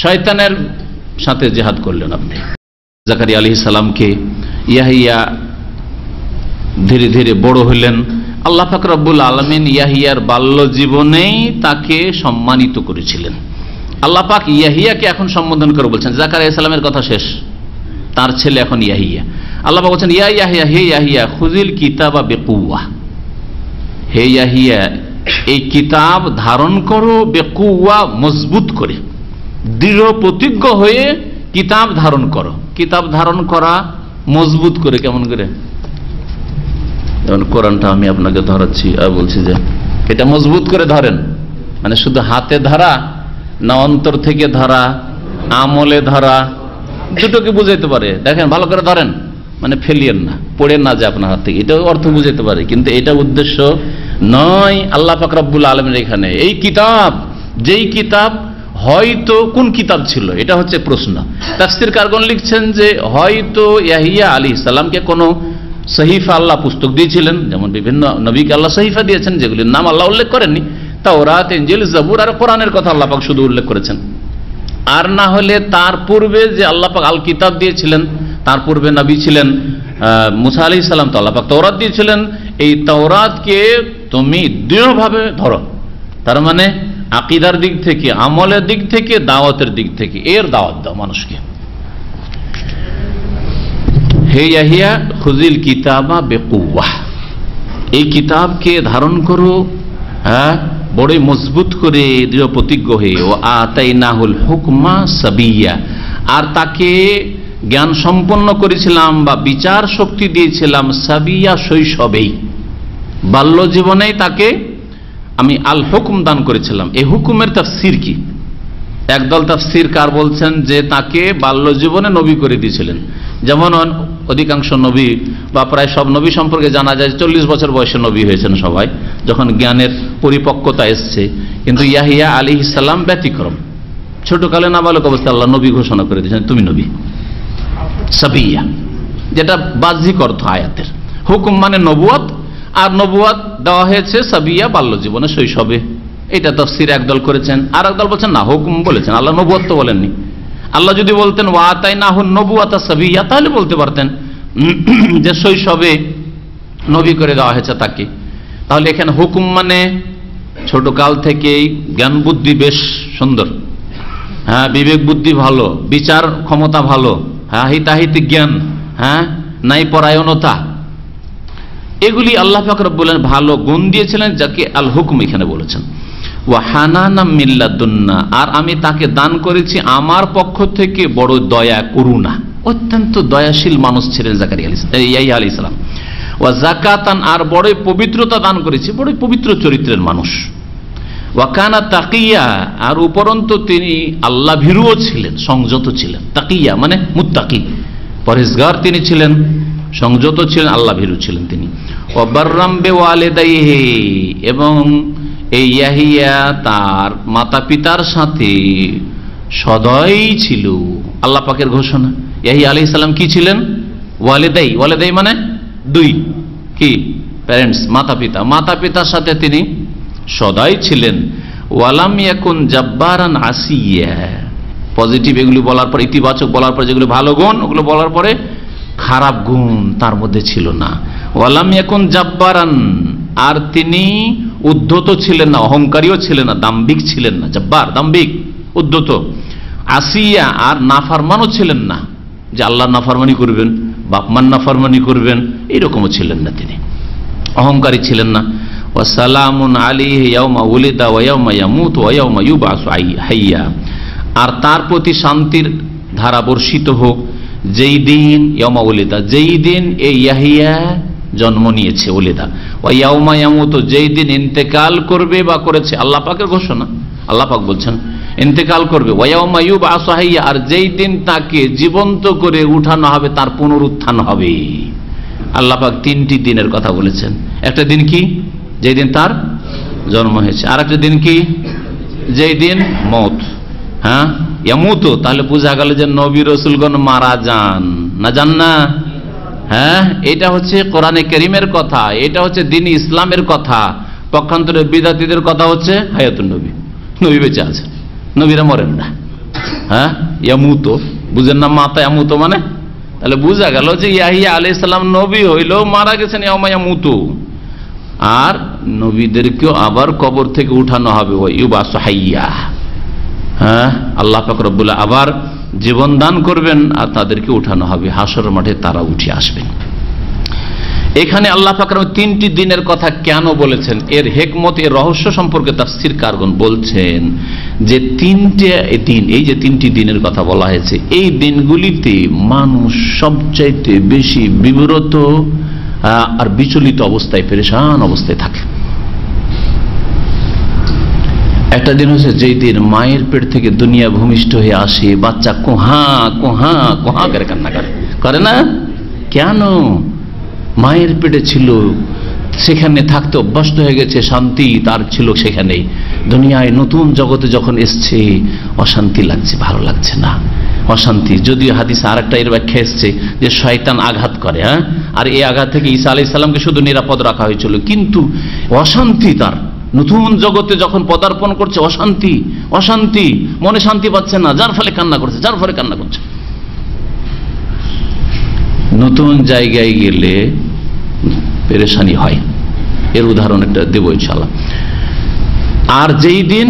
শয়তানের সাথে জিহাদ করলেন আপনি। জাকারিয়া আলাইহিস সালামকে ইয়াহিয়া ধীরে ধীরে বড় হলেন। আল্লাহ পাক রব্বুল আলামিন ইয়াহিয়ার বাল্য জীবনেই তাকে সম্মানিত করেছিলেন। আল্লাহ পাক ইয়াহিয়াকে এখন সম্বোধন করে বলছেন, জাকারিয়া আলাইহিস সালামের কথা শেষ, তার ছেলে এখন ইয়াহিয়া। আল্লাহ পাক বলছেন, ইয়া ইয়াহিয়া, হে ইয়াহিয়া, খুযিল কিতাবা বিকুওয়া, হে ইয়াহিয়া এই কিতাব ধারণ করো, বিকুওয়া মজবুত করে, দৃঢ় প্রতিজ্ঞ হয়ে কিতাব ধারণ করো। কিতাব ধারণ করা মজবুত করে কেমন করে? যেমন কোরআনটা আমি আপনাকে ধরাচ্ছি আর বলছি যে এটা মজবুত করে ধরেন, মানে শুধু হাতে ধরা না অন্তর থেকে ধরা, আমলে ধরা, দুটোকে বুঝাইতে পারে। দেখেন ভালো করে ধরেন, মানে ফেলিয়েন না, পড়ে না যে আপনার হাত থেকে, এটা অর্থ বুঝাইতে পারে, কিন্তু এটা উদ্দেশ্য নয় আল্লাহ পাক রব্বুল আলামিন এখানে। এই কিতাব, যেই কিতাব, হয়তো কোন কিতাব ছিল এটা হচ্ছে প্রশ্ন। তাফসীরকারগণ লিখছেন যে হয়তো ইয়াহিয়া আলাইহিস সালামকে কোনো সহিফা আল্লাহ পুস্তক দিয়েছিলেন, যেমন বিভিন্ন নবীকে আল্লাহ সহিফা দিয়েছেন যেগুলির নাম আল্লাহ উল্লেখ করেননি, তাওরাত, ইনজিল, জবুর আর কোরআনের কথা আল্লাহ পাক শুধু উল্লেখ করেছেন। আর না হলে তার পূর্বে যে আল্লাহ পাক আল কিতাব দিয়েছিলেন, তার পূর্বে নবী ছিলেন মুসা আলাইহিস সালাম, তো আল্লাহ পাক তাওরাত দিয়েছিলেন, এই তাওরাতকে তুমি দৃঢ়ভাবে ধরো। তার মানে আকীদার দিক থেকে, আমলের দিক থেকে, দাওয়াতের দিক থেকে এর দাওয়াত দাও মানুষকে। হে ইয়াহিয়া খুযিল কিতাবা বিকুওয়া, এই কিতাবকে ধারণ করো, হ্যাঁ, বড়ই মজবুত করে, দৃঢ় প্রতিজ্ঞ হয়ে। ও আতাইনাহুল হুকমা সাবিয়া, আর তাকে জ্ঞান সম্পন্ন করেছিলাম বা বিচার শক্তি দিয়েছিলাম সাবিয়া, শৈশবেই, বাল্য জীবনেই তাকে আমি আল হুকুম দান করেছিলাম। এই হুকুমের তাফসীর কি? একদল তাফসীরকার বলছেন যে তাকে বাল্য জীবনে নবী করে দিয়েছিলেন। যেমন অধিকাংশ নবী বা প্রায় সব নবী সম্পর্কে জানা যায় 40 বছর বয়সে নবী হয়েছেন সবাই, যখন জ্ঞানের পরিপক্কতা এসছে। কিন্তু ইয়াহিয়া আলাইহিস সালাম ব্যতিক্রম, ছোটকালে নাবালক অবস্থায় আল্লাহ নবী ঘোষণা করে দিয়েছেন, তুমি নবী সাবিয়া, যেটা বাহ্যিক অর্থ আয়াতের। হুকুম মানে নবুয়ত, আর নবুয়ত দেওয়া হয়েছে সাবিয়া, বাল্য জীবনে, শৈশবে। এটা তাফসীর একদল করেছেন। আর একদল বলছেন না, হুকুম বলেছেন, আল্লাহ নবুয়ত তো বলেননি। আল্লাহ যদি বলতেন ওয়া আতাইনাহুন নবুওয়াতা সাবিয়া, তাহলে বলতে পারতেন যে শৈশবে নবী করে দেওয়া হয়েছে তাকে। তাহলে এখানে হুকুম মানে ছোট কাল থেকেই জ্ঞান বুদ্ধি বেশ সুন্দর, হ্যাঁ, বিবেক বুদ্ধি ভালো, বিচার ক্ষমতা ভালো, হ্যাঁ, হিতাহিতি জ্ঞান, হ্যাঁ, নাই পরায়ণতা, এগুলি আল্লাহ পাক রব্বুল আলামিন ভালো গুণ দিয়েছিলেন, যাকে আল হুকুম এখানে বলেছেন। ওয়া হানানা মিন লাদুন্না, আর আমি তাকে দান করেছি আমার পক্ষ থেকে বড় দয়া, করুণা, অত্যন্ত দয়াশীল মানুষ ছিলেন ইয়াহিয়া আলাইহিস সালাম। ওয়া যাকাতান, আর বড় পবিত্রতা দান করেছি, বড় পবিত্র চরিত্রের মানুষ। ওয়া কানা তাকিয়া, আর উপরন্তু তিনি আল্লাহ ভীরুও ছিলেন, সংযত ছিলেন। তাকিয়া মানে মুত্তাকি, পরহেজগার তিনি ছিলেন, সংযত ছিলেন, আল্লাহ ভীরু ছিলেন তিনি। ওয়া বাররাম বিওয়ালিদাইহি, এবং এই ইয়াহিয়া তার মাতা পিতার সাথে সদয় ছিল। আল্লাহ পাকের ঘোষণা। ইয়াহিয়া আলাইহিস সালাম কি ছিলেন? ওয়ালিদাই, ওয়ালিদাই মানে দুই, কি প্যারেন্টস, মাতা পিতা, মাতা পিতার সাথে তিনি সদয় ছিলেন। ওয়ালাম ইয়াকুন জাব্বারান আসিয়া, পজিটিভ এগুলো বলার পর, ইতিবাচক বলার পর, যেগুলো ভালো গুণ ওগুলো বলার পরে খারাপ গুণ তার মধ্যে ছিল না। ওয়ালাম ইয়াকুন জাব্বারান, আর তিনি উদ্ধত ছিলেন না, অহংকারীও ছিলেন না, দাম্ভিক ছিলেন না। জব্বার দাম্ভিক, উদ্ধত। আসিয়া, আর নাফরমানও ছিলেন না, যে আল্লাহ নাফরমানি করবেন, বাপমান নাফরমানি করবেন, এইরকমও ছিলেন না তিনি, অহংকারী ছিলেন না। ওয়া সালামুন আলাইহি ইয়াউমা উলিদা ওয়া ইয়াউমা ইয়ামুতু ওয়া ইয়াউমা ইউবআসু হাইয়া, আর তার প্রতি শান্তির ধারা বর্ষিত হোক যেই দিন, ইয়াউমা উলিদা, যেই দিন এই ইয়াহিয়া জন্ম নিয়েছে, ওলিদা, ওয়া ইয়াউমা ইয়ামুতু, যেই দিন ইন্তেকাল করবে বা করেছে, আল্লাহ পাকের ঘোষণা, আল্লাহ পাক বলছেন ইন্তেকাল করবে। ওয়া ইয়াউমা ইউবআসু হাইয়া, আর যেই দিন তাকে জীবন্ত করে উঠানো হবে, তার পুনরুত্থান হবে। আল্লাহ পাক তিনটি দিনের কথা বলেছেন। একটা দিন কি? যেই দিন তার জন্ম হয়েছে। আর একটা দিন কি? যেই দিন মওত। হ্যাঁ, ইয়ামুতু, তাহলে বোঝা গেল যে নবী রাসূলগণ মারা যান, না যান না? হ্যাঁ, এটা হচ্ছে কোরআনে কারীমের কথা, এটা হচ্ছে দ্বীন ইসলামের কথা। পক্ষান্তরে বিদআতীদের কথা হচ্ছে হায়াতুন নবী, নবী বেঁচে আছেন, নবীরা মরেন না। হ্যাঁ, ইয়ামুতু, বুঝেন না? মাতা ইয়ামুতু মানে, তাহলে বোঝা গেল যে ইয়াহিয়া আলাইহিস সালাম নবী হইলেও মারা গেছেন ইয়াউমা ইয়ামুতু। আর নবীদেরকেও আবার কবর থেকে উঠানো হবে, ওয়া ইউবাসু হাইয়্যা। হ্যাঁ, আল্লাহ পাক রব্বুল আবার জীবন দান করবেন আর তাদেরকে উঠানো হবে, হাসর মাঠে তারা উঠে আসবেন। এখানে আল্লাহ পাক তিনটি দিনের কথা কেন বলেছেন, এর হিকমত, এর রহস্য সম্পর্কে তাফসীরকারগণ বলছেন যে তিনটে দিন, এই যে তিনটি দিনের কথা বলা হয়েছে, এই দিনগুলিতে মানুষ সবচাইতে বেশি বিব্রত আর বিচলিত অবস্থায়, পেরেশান অবস্থায় থাকে। একটা দিন হচ্ছে যেই দিন মায়ের পেট থেকে দুনিয়া ভূমিষ্ঠ হয়ে আসে, বাচ্চা কোহা কোহা কোহা করে কান্না করে না? কেন? মায়ের পেটে ছিল, সেখানে থাকতে অভ্যস্ত হয়ে গেছে, শান্তি তার ছিল সেখানে। দুনিয়ায় নতুন জগতে যখন এসছে অশান্তি লাগছে, ভালো লাগছে না, অশান্তি। যদিও হাদিসে আরেকটা এর ব্যাখ্যা এসছে যে শয়তান আঘাত করে। হ্যাঁ, আর এই আঘাত থেকে ঈসা আলাইহিস সালামকে শুধু নিরাপদ রাখা হয়েছিল, কিন্তু অশান্তি তার। নতুন জগতে যখন পদার্পণ করছে, অশান্তি, অশান্তি, মনে শান্তি পাচ্ছে না, যার ফলে কান্না করছে, যার ফলে কান্না করছে। নতুন জায়গায় গেলে পেরেশানি হয়, এর উদাহরণ একটা দেব ইনশাআল্লাহ। আর যেই দিন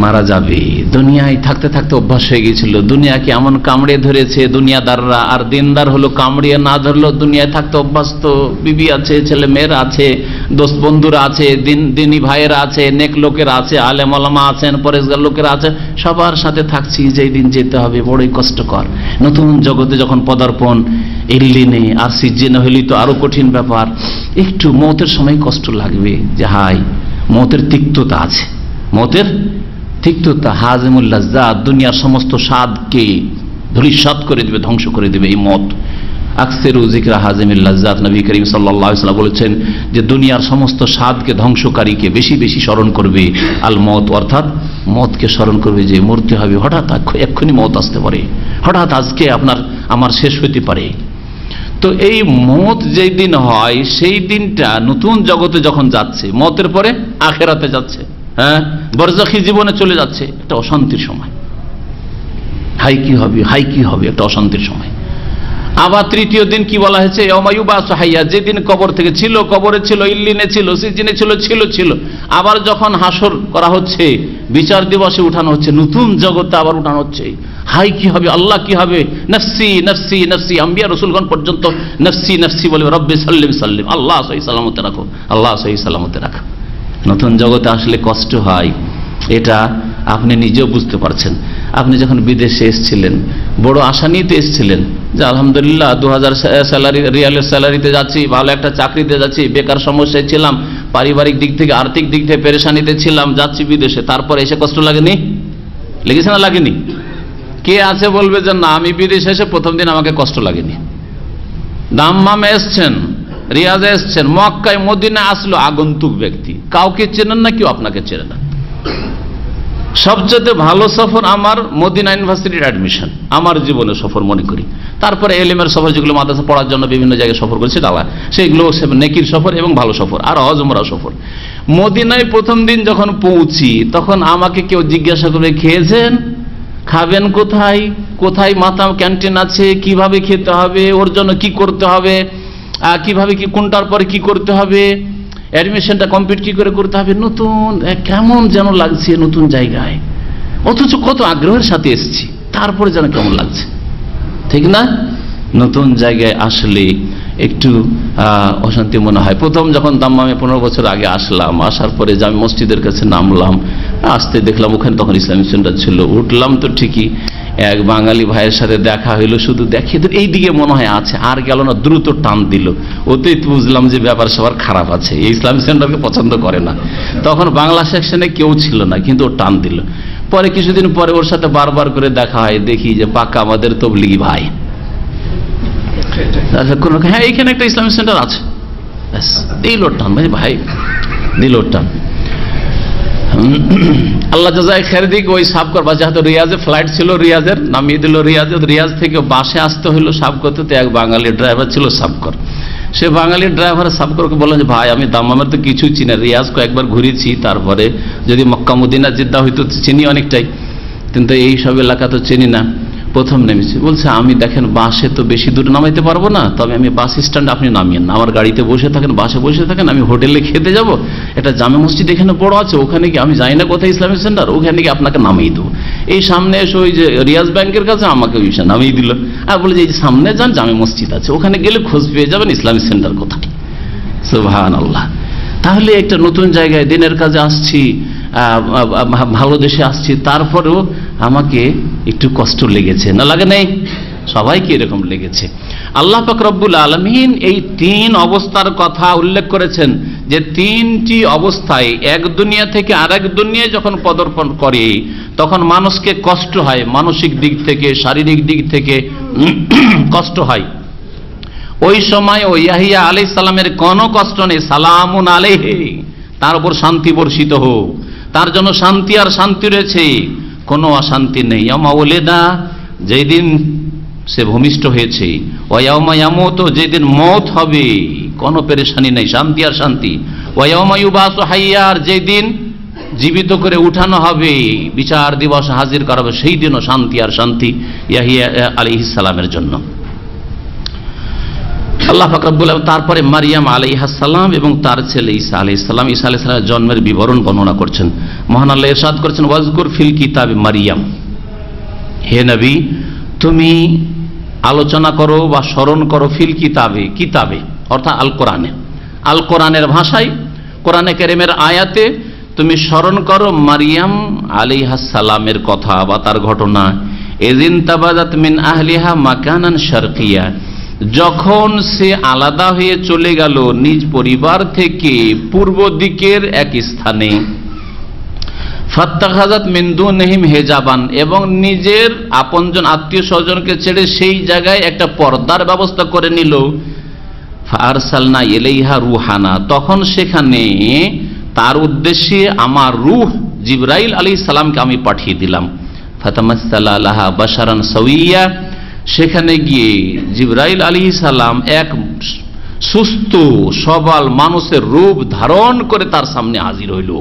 মারা যাবে, দুনিয়ায় থাকতে থাকতে অভ্যাস হয়ে গিয়েছিল, দুনিয়াকে এমন কামড়ে ধরেছে দুনিয়াদাররা, আর দিনদার হলো কামড়িয়ে না ধরলো, দুনিয়ায় থাকতে অভ্যস্ত, বিবি আছে, ছেলে মেয়েরা আছে, দোস্ত বন্ধুরা আছে, দিনী ভাইয়েরা আছে, নেক লোকেরা আছে, আলেম ওলামা আছেন, পরেশগার লোকেরা আছে, সবার সাথে থাকছি। যেই দিন যেতে হবে বড়ই কষ্টকর। নতুন জগতে যখন পদার্পণ, ইল্লিনে আর সিজ্জিনে হইলে তো আরো কঠিন ব্যাপার। একটু মওতের সময় কষ্ট লাগবে, যে হাই মওতের তিক্ততা আছে, মওতের তিক্ততা, হাজিমুল লাজ্জাত, দুনিয়ার সমস্ত স্বাদকে ধূলিসাৎ করে দিবে, ধ্বংস করে দিবে এই মওত। আকসিরু যিকরা হাজিমিল লাজ্জাত, নবী করিম সাল্লাল্লাহু আলাইহি ওয়াসাল্লাম বলেছেন যে দুনিয়ার সমস্ত স্বাদকে ধ্বংসকারীকে বেশি বেশি স্মরণ করবে আল মওত, অর্থাৎ মওতকে স্মরণ করবে, যে মরতে হবে, হঠাৎ এক্ষুনি মওত আসতে পারে, হঠাৎ আজকে আমার শেষ হইতে পারে। তো এই মওত যেই দিন হয়, সেই দিনটা নতুন জগতে যখন যাচ্ছে, মওতের পরে আখিরাতে যাচ্ছে, হ্যাঁ, বরজাখী জীবনে চলে যাচ্ছে, একটা অশান্তির সময়। হাই কি হবে, হাই কি হবে, একটা অশান্তির সময়। আবার তৃতীয় দিন কি বলা হয়েছে, ইয়াউমা ইউবাসু হাইয়্যা, যেদিন কবর থেকে ছিল, কবরে ছিল, ইল্লিনে ছিল, সিজিনে ছিল, আবার যখন হাসর করা হচ্ছে, বিচার দিবসে উঠানো হচ্ছে, নতুন জগতে আবার উঠানো হচ্ছে। হাই কি হবে, আল্লাহ কি হবে, নফসি নফসি নফসি, আম্বিয়া রাসূলগণ পর্যন্ত নফসি নফসি বলে, রব্বি সাল্লিম সাল্লিম, আল্লাহ সহি সালামতে রাখো, আল্লাহ সহি সালামতে রাখো। নতুন জগতে আসলে কষ্ট হয়, এটা আপনি নিজেও বুঝতে পারছেন। আপনি যখন বিদেশে এসেছিলেন, বড় আশা নিয়ে এসেছিলেন যে আলহামদুলিল্লাহ 2000 স্যালারি, রিয়ালের স্যালারিতে যাচ্ছি, ভালো একটা চাকরিতে যাচ্ছি, বেকার সমস্যায় ছিলাম, পারিবারিক দিক থেকে আর্থিক দিক থেকে পেরেশানিতে ছিলাম, যাচ্ছি বিদেশে। তারপরে এসে কষ্ট লাগেনি? লেগেছে না লাগেনি? কে আছে বলবে যে না, আমি বিদেশে এসে প্রথম দিন আমাকে কষ্ট লাগেনি। দাম্মামে এসছেন, রিয়াজে এসছেন, মক্কায় মদিনায় আসলো আগন্তুক ব্যক্তি, কাউকে চেনেন না, কেউ আপনাকে চেনে না। সবচেয়ে ভালো সফর আমার মদিনা ইউনিভার্সিটির অ্যাডমিশন, আমার জীবনে সফর মনে করি। তারপরে এলিমের সফর, যেগুলো মাদ্রাসা পড়ার জন্য বিভিন্ন জায়গায় সফর করেছে, সেগুলো নেকির সফর এবং ভালো সফর, আর হজ উমরা সফর। মদিনায় প্রথম দিন যখন পৌঁছি, তখন আমাকে কেউ জিজ্ঞাসা করে, খেয়েছেন, খাবেন কোথায়, কোথায় মাতাম ক্যান্টিন আছে, কিভাবে খেতে হবে, ওর জন্য কি করতে হবে, কিভাবে কি, কোনটার পরে কি করতে হবে, অ্যাডমিশনটা কমপ্লিট কি করে করতে হবে। নতুন, কেমন যেন লাগছে নতুন জায়গায়, অথচ কত আগ্রহের সাথে এসেছি, তারপরে যেন কেমন লাগছে, ঠিক না? নতুন জায়গায় আসলে একটু অশান্তি মনে হয়। প্রথম যখন দাম্মামে 15 বছর আগে আসলাম, আসার পরে জামি মসজিদের কাছে নামলাম, আসতে দেখলাম ওখানে তখন ইসলামিক সেন্টার ছিল। উঠলাম তো ঠিকই, এক বাঙালি ভাইয়ের সাথে দেখা হইলো, শুধু দেখিয়ে দিল, এই দিকে মনে হয় আছে, আর গেল না, দ্রুত টান দিল। ওতেই বুঝলাম যে ব্যাপার সবার খারাপ আছে, এই ইসলামিক সেন্টারকে পছন্দ করে না। তখন বাংলা সেকশনে কেউ ছিল না, কিন্তু ও টান দিল। পরে কিছুদিন পরে ওর সাথে বারবার করে দেখা হয়, দেখি যে পাক্কা আমাদের তবলিগি ভাই। হ্যাঁ, এইখানে একটা ইসলামিক সেন্টার আছে, দিল টান, ভাই দিল টান। আল্লাহ জাযায়ে খের দিক। ওই সাবকর বা যেহেতু রিয়াজে ফ্লাইট ছিল, রিয়াজের নামিয়ে দিল রিয়াজে, রিয়াজ থেকে বাসে আসতে হলো সাবকরতে। তো এক বাঙালি ড্রাইভার ছিল সাবকর, সে বাঙালি ড্রাইভার সাবকরকে বললেন যে ভাই আমি দাম্মামের তো কিছুই চিনি, রিয়াজ কয়েকবার ঘুরেছি, তারপরে যদি মক্কা মদিনা জিদ্দা হইতো চিনি অনেকটাই, কিন্তু এই সব এলাকা তো চিনি না, প্রথম নেমেছি। বলছে আমি দেখেন বাসে তো বেশি দূর নামাইতে পারবো না, তবে আমি বাস স্ট্যান্ড আপনি নামিয়েন না, আমার গাড়িতে বসে থাকেন, বাসে বসে থাকেন, আমি হোটেলে খেতে যাব, একটা জামে মসজিদ এখানে বড় আছে, ওখানে কি আমি জানি না কোথায় ইসলামিক সেন্টার, ওখানে কি আপনাকে নামিয়ে দেবো। এই সামনে এসে ওই যে রিয়াজ ব্যাংকের কাছে আমাকে ওই নামিয়ে দিল, আর বলে যে এই সামনে যান জামে মসজিদ আছে, ওখানে গেলে খোঁজ পেয়ে যাবেন ইসলামিক সেন্টার কোথায়। সুবহানাল্লাহ। তাহলে একটা নতুন জায়গায় দিনের কাজে আসছি, ভালো দেশে আসছি, তারপরেও আমাকে একটু কষ্ট লেগেছে, না লাগে নাই? সবাইকে এরকম লেগেছে। আল্লাহ পাক রব্বুল আলামিন এই তিন অবস্থার কথা উল্লেখ করেছেন, যে তিনটি অবস্থায় এক দুনিয়া থেকে আরেক দুনিয়ায় যখন পদার্পণ করে তখন মানুষকে কষ্ট হয়, মানসিক দিক থেকে শারীরিক দিক থেকে কষ্ট হয়। ওই সময় ওই ইয়াহিয়া আলাইহিস সালামের কোনো কষ্ট নেই, সালামুন আলাইহি, তার উপর শান্তি বর্ষিত হোক, তার জন্য শান্তি আর শান্তি রয়েছে, কোনো অশান্তি নেই। ইয়াউমা ওয়ালিদা, যেই দিন সে ভূমিষ্ঠ হয়েছে, ওয়া ইয়াউমা ইয়ামুতু, যেদিন মওত হবে, কোনো পেরেশানি নেই, শান্তি আর শান্তি। ওয়া ইয়াউমা ইউবাসু হাইয়ার, যেদিন জীবিত করে উঠানো হবে, বিচার দিবস হাজির করা হবে, সেই দিনও শান্তি আর শান্তি ইয়াহিয়া আলাইহিস সালামের জন্য। আল্লাহ পাক রব্বুল আলামিন তারপরে মারিয়াম আলাইহিস সালাম এবং তার ছেলে ঈসা আলাইহিস সালাম, ঈসা আলাইহিস সালামের জন্মের বিবরণ বর্ণনা করছেন। মহান আল্লাহ ইরশাদ করেছেন, ওয়াজকুর ফিল কিতাবে মারিয়াম, হে নবী তুমি আলোচনা করো বা স্মরণ করো ফিল কিতাবে, কিতাবে অর্থাৎ আল কোরআনে, আল কোরআনের ভাষায়, কোরআনে কারীমের আয়াতে তুমি স্মরণ করো মারিয়াম আলাইহিস সালামের কথা বা তার ঘটনা। এযিন তাবাদাত মিন আহলিহা মাকানান শারকিয়া, যখন সে আলাদা হয়ে চলে গেল নিজ পরিবার থেকে পূর্ব দিকের এক স্থানে, ফাত্তাখাযাত মিন দুনিহিম হিজাবান, এবং নিজের আপনজন আত্মীয় স্বজনকে ছেড়ে সেই জায়গায় একটা পর্দার ব্যবস্থা করে নিল। ফারসালনা ইলাইহা রুহানা, তখন সেখানে তার উদ্দেশ্যে আমার রূহ জিবরাইল আলাইহিস সালামকে আমি পাঠিয়ে দিলাম। ফাতামাসসালা লাহা বাশারান সাওয়িয়া, সেখানে গিয়ে জিবরাইল আলাইহিস সালাম এক সুস্থ সবল মানুষের রূপ ধারণ করে তার সামনে হাজির হইল।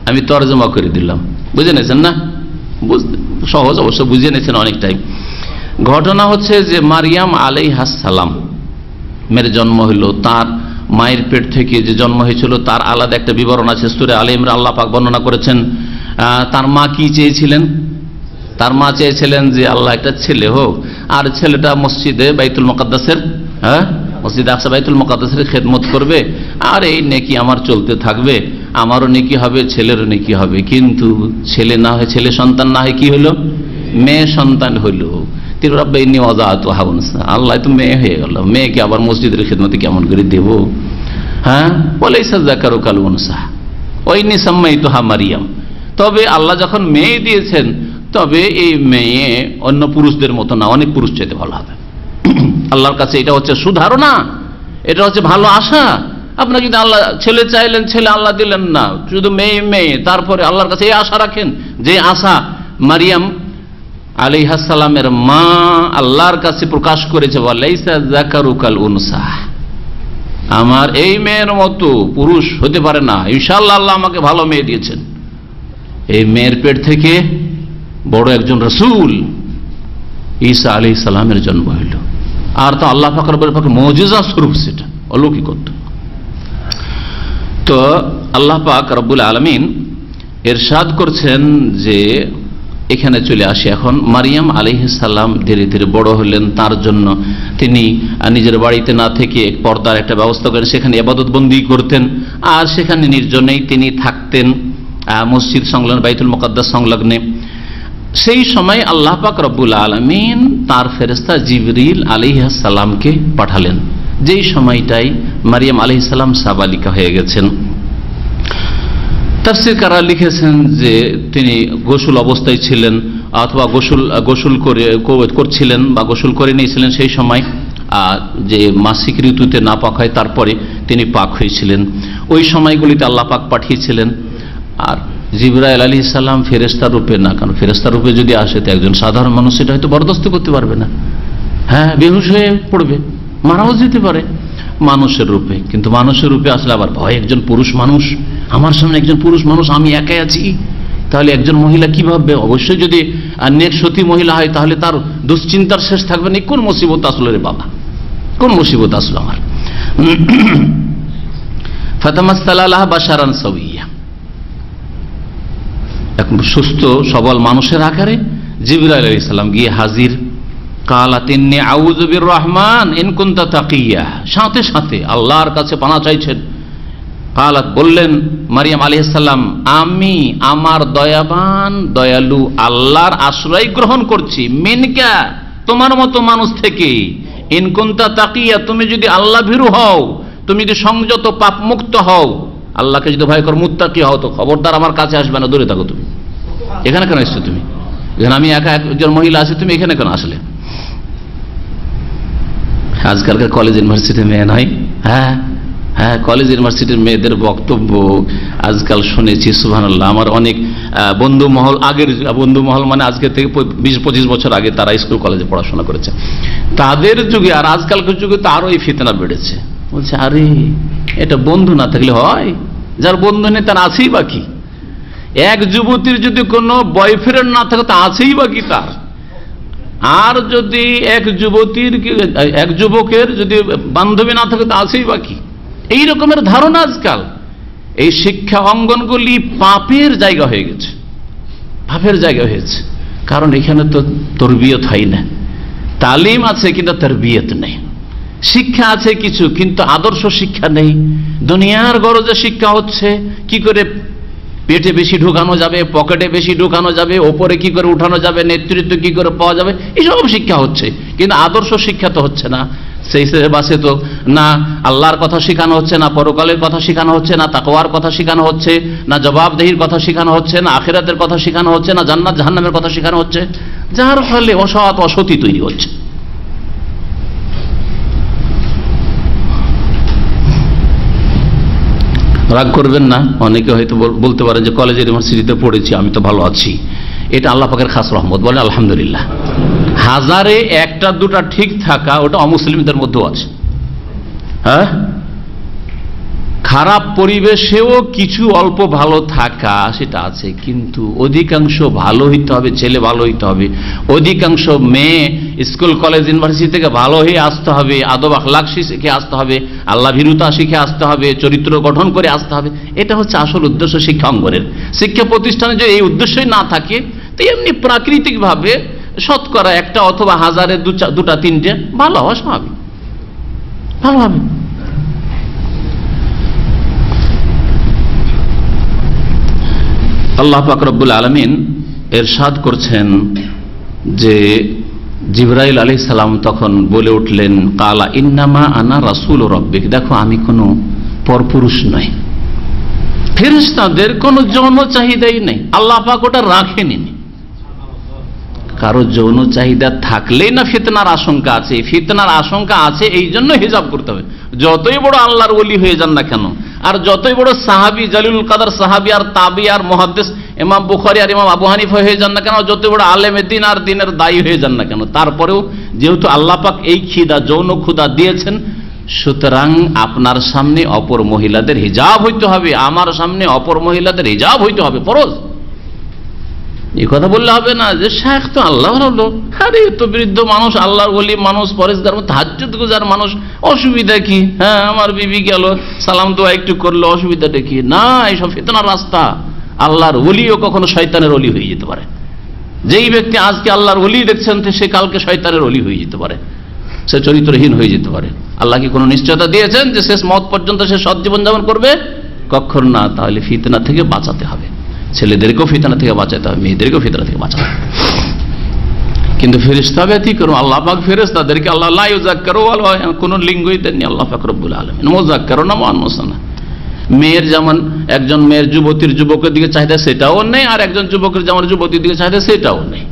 আমি তরজমা করে দিলাম, বুঝে নিয়েছেন না? সহজ অবশ্য, বুঝে নিয়েছেন অনেকটাই। ঘটনা হচ্ছে যে মারিয়াম আলাইহিস সালাম মেয়ের জন্ম হইল, তার মায়ের পেট থেকে যে জন্ম হয়েছিল তার আলাদা একটা বিবরণ আছে, সূরা আলে ইমরান আল্লাহ পাক বর্ণনা করেছেন। তার মা কি চেয়েছিলেন? তার মা চেয়েছিলেন যে আল্লাহ একটা ছেলে হোক, আর ছেলেটা মসজিদে বাইতুল মুকাদ্দাসের, মসজিদে আকসা বাইতুল মুকাদ্দাসের খেদমত করবে, আর এই নেকি আমার চলতে থাকবে, আমারও নেকি হবে, ছেলেরও নেকি হবে। কিন্তু ছেলে না হয়, ছেলে সন্তান না হয় কি হলো? মেয়ে সন্তান হইল। তিরুরাব্বাইনি ওয়াজাতু হাউনসা, আল্লাহ তো মেয়ে হয়ে গেল, মেয়েকে আবার মসজিদের খেদমতে কেমন করে দেব? হ্যাঁ, ওয়ালাইসা যাকারু কাল উনসা ওয়াইনি সাম্মাইতুহা মারিয়াম। তবে আল্লাহ যখন মেয়ে দিয়েছেন, তবে এই মেয়ে অন্য পুরুষদের মতো না, অনেক পুরুষ চাইতে ভালো হবে। আল্লাহর কাছে এটা হচ্ছে সুধারণা, এটা হচ্ছে ভালো আশা। আপনার যদি আল্লাহ ছেলে চাইলেন, ছেলে আল্লাহ দিলেন না, শুধু মেয়ে মেয়ে, তারপরে আল্লাহর কাছে এই আশা রাখেন, যে আশা মারিয়াম আলাইহিস সালামের মা আল্লাহর কাছে প্রকাশ করেছে, ওয়ালাইসা যাকারু কাল উনসা, আমার এই মেয়ের মতো পুরুষ হতে পারে না, ইনশাআল্লাহ আল্লাহ আমাকে ভালো মেয়ে দিয়েছেন। এই মেয়ের পেট থেকে বড় একজন রাসূল ঈসা আলাইহিস সালামের জন্ম হইল, আর তো আল্লাহ পাক রব্বুল পাক মুজিজা স্বরূপ, সেটা অলৌকিকত্ব। তো আল্লাহ পাক রব্বুল আলামিন ইরশাদ করছেন যে এখানে চলে আসে, এখন মারিয়াম আলাইহিস সালাম ধীরে ধীরে বড় হলেন, তার জন্য তিনি নিজের বাড়িতে না থেকে এক পর্দার একটা ব্যবস্থা করেন, সেখানে ইবাদত বন্দি করতেন, আর সেখানে নির্জনেই তিনি থাকতেন মসজিদ সংলগ্ন, বাইতুল মুকাদ্দাস সংলগ্নে। সেই সময় আল্লাহ পাক রব্বুল আলামিন তার ফেরেশতা জিবরিল আলাইহিস সালামকে পাঠালেন, যেই সময়টাই মারিয়াম আলাইহিস সালাম সাবালিকা হয়ে গেছেন। তাফসীরকাররা লিখেছেন যে তিনি গোসল অবস্থায় ছিলেন, অথবা গোসল করছিলেন বা গোসল করে নিয়েছিলেন সেই সময়, যে মাসিক ঋতুতে না পাক হয় তারপরে তিনি পাক হয়েছিলেন। ওই সময়গুলিতে আল্লাহ পাক পাঠিয়েছিলেন। আর জিবরাইল আলাইহিস সালাম ফেরেশতা রূপে না, কারণ ফেরেশতা রূপে যদি আসে তো একজন সাধারণ মানুষ সেটা হয়তো বরদাস্ত করতে পারবে না, হ্যাঁ বেহুশ হয়ে পড়বে, মারাও যেতে পারে। মানুষের রূপে, কিন্তু মানুষের রূপে আসলে আবার ভয়, একজন পুরুষ মানুষ, আমার সামনে একজন পুরুষ মানুষ, আমি একাই আছি, তাহলে একজন মহিলা কি ভাববে? অবশ্যই যদি নেক সতী মহিলা হয় তাহলে তার দুশ্চিন্তার শেষ থাকবে না, কোন মুসিবত আসলো রে বাবা, কোন মুসিবত আসলো আমার। ফাতামাসসালালাহ বাশারান সাওয়িয়া, এখন সুস্থ সবল মানুষের আকারে জিবরাইল আলাইহিস সালাম গিয়ে হাজির। কালাত ইন্নী আউযু বিররহমান ইন কুনতা তাকিয়া, সাথে সাথে আল্লাহর কাছে পানা চাইছেন। কালাত বললেন মারিয়াম আলাইহিস সালাম, আমি আমার দয়াবান দয়ালু আল্লাহর আশ্রয় গ্রহণ করছি, মিনকা, তোমার মতো মানুষ থেকে, ইন কুনতা তাকিয়া, তুমি যদি আল্লাহ ভীরু হও, তুমি যদি সংযত পাপ মুক্ত হও, আল্লাহকে যদি ভয় কর, মুত্তাকি হও, তো খবরদার আমার কাছে আসবে না, দূরে থাকো। তুমি এখানে কেন এসছো? তুমি এখানে, আমি একা একজন মহিলা আছি, তুমি এখানে কেন আসলে? আজকালকার কলেজ ইউনিভার্সিটির মেয়ে নয়, হ্যাঁ হ্যাঁ, কলেজ ইউনিভার্সিটির মেয়েদের বক্তব্য আজকাল শুনেছি, সুবহানাল্লাহ। আমার অনেক বন্ধু মহল, আগের বন্ধু মহল মানে আজকে থেকে 20-25 বছর আগে তারা স্কুল কলেজে পড়াশোনা করেছে, তাদের যুগে আর আজকালকার যুগে তো আরো এই ফিতনা বেড়েছে। বলছে আরে এটা বন্ধু না থাকলে হয়, যার বন্ধু নেই তার আছেই বাকি। এক যুবতীর যদি কোনো বয়ফ্রেন্ড না থাকে তা আছেই বাকি তার, আর যদি এক যুবকের যদি বান্ধবী না থাকে তা আছেই বাকি। এই রকমের ধারণা আজকাল। এই শিক্ষা অঙ্গনগুলি পাপের জায়গা হয়ে গেছে, পাপের জায়গা হয়েছে, কারণ এখানে তো তরবিয়ত হয় না। তালিম আছে কিন্তু তরবিয়ত নেই, শিক্ষা আছে কিছু কিন্তু আদর্শ শিক্ষা নেই। দুনিয়ার গরজে শিক্ষা হচ্ছে, কি করে পেটে বেশি ঢুকানো যাবে, পকেটে বেশি ঢুকানো যাবে, ওপরে কি করে উঠানো যাবে, নেতৃত্ব কি করে পাওয়া যাবে, এইসব শিক্ষা হচ্ছে, কিন্তু আদর্শ শিক্ষা তো হচ্ছে না। সেই বাসে তো না আল্লাহর কথা শেখানো হচ্ছে, না পরকালের কথা শেখানো হচ্ছে, না তাকওয়ার কথা শেখানো হচ্ছে, না জবাবদেহির কথা শেখানো হচ্ছে, না আখিরাতের কথা শেখানো হচ্ছে, না জান্নাত জাহান্নামের কথা শেখানো হচ্ছে, যার ফলে অসৎ অসতী তৈরি হচ্ছে। রাগ করবেন না, অনেকে হয়তো বলতে পারেন যে কলেজ ইউনিভার্সিটিতে পড়েছি, আমি তো ভালো আছি। এটা আল্লাহ পাকের খাস রহমত, বলেন আলহামদুলিল্লাহ। হাজারে একটা দুটা ঠিক থাকা ওটা অমুসলিমদের মধ্যেও আছে, হ্যাঁ। খারাপ পরিবেশেও কিছু অল্প ভালো থাকা সেটা আছে, কিন্তু অধিকাংশ ভালো হইতে হবে, ছেলে ভালো হইতে হবে, অধিকাংশ মেয়ে স্কুল কলেজ ইউনিভার্সিটি থেকে ভালো হয়ে আসতে হবে, আদব আখলাক শিখে আসতে হবে, আল্লাহ ভীরুতা শিখে আসতে হবে, চরিত্র গঠন করে আসতে হবে। এটা হচ্ছে আসল উদ্দেশ্য শিক্ষা অঙ্গনের। শিক্ষা প্রতিষ্ঠানে যদি এই উদ্দেশ্যই না থাকে তো এমনি প্রাকৃতিক ভাবে শতকরা একটা অথবা হাজারে দুটা তিনটে ভালো হওয়া স্বাভাবিক, ভালো হবে। আল্লাহ পাক রব্বুল আলামিন ইরশাদ করছেন যে জিবরাইল আলাইহিস সালাম তখন বলে উঠলেন, কালা ইন্নামা আনা রাসূল রাব্বিক, দেখো আমি কোনো পরপুরুষ নই। ফেরেশতাদের কোনো যৌন চাহিদাই নেই, আল্লাহ পাক ওটা রাখেনি। কারো যৌন চাহিদা থাকলেই না ফিতনার আশঙ্কা আছে, ফিতনার আশঙ্কা আছে এই জন্য হিজাব করতে হবে। যতই বড় আল্লাহর ওলি হয়ে যান না কেন, আর যতই বড় সাহাবী জালিলুল কাদার সাহাবী আর তাবি আর মুহাদ্দিস ইমাম বুখারী আর ইমাম আবু হানিফা হয়ে যান না কেন, যতই বড় আলেমে দ্বীন আর দ্বীনের দায়ী হয়ে যান না কেন, তারপরেও যেহেতু আল্লাহ পাক এই খিদা যৌন ক্ষুধা দিয়েছেন, সুতরাং আপনার সামনে অপর মহিলাদের হিজাব হইতে হবে, আমার সামনে অপর মহিলাদের হিজাব হইতে হবে, ফরজ। এই কথা বললে হবে না যে শেখ তো আল্লাহর লোক, আরে তো বৃদ্ধ মানুষ, আল্লাহর ওলি মানুষ, পরেশগার তাহাজ্জুদ গুজার মানুষ, অসুবিধা কি? হ্যাঁ আমার বিবি গেল সালাম দোয়া একটু করলো, অসুবিধাটা কি? না, এইসব ফিতনার রাস্তা। আল্লাহর ওলিও কখনো শয়তানের ওলি হয়ে যেতে পারে। যেই ব্যক্তি আজকে আল্লাহর ওলি দেখছেন সে কালকে শয়তানের ওলি হয়ে যেতে পারে, সে চরিত্রহীন হয়ে যেতে পারে। আল্লাহ কি কোনো নিশ্চয়তা দিয়েছেন যে শেষ মত পর্যন্ত সে সৎ জীবন যাপন করবে? কখনো না। তাহলে ফিতনা থেকে বাঁচাতে হবে, ছেলেদেরকেও ফিতনা থেকে বাঁচাতে হবে, মেয়েদেরকেও ফিতনা থেকে বাঁচাতে হবে। কিন্তু ফেরেশতা ব্যতিক্রম, আল্লাহ পাক ফেরেশতাদেরকে আল্লাহ লা ইউযাক্কিরু কোন লিঙ্গই দেননি আল্লাহ পাক রব্বুল আলামিন, মুযাক্কিরুন ওয়া মুসান্না। মেয়ের যেমন একজন মেয়ের যুবতীর যুবকের দিকে চাহিদা সেটাও নেই, আর একজন যুবকের যেমন যুবতীর দিকে চাহিদা সেটাও নেই।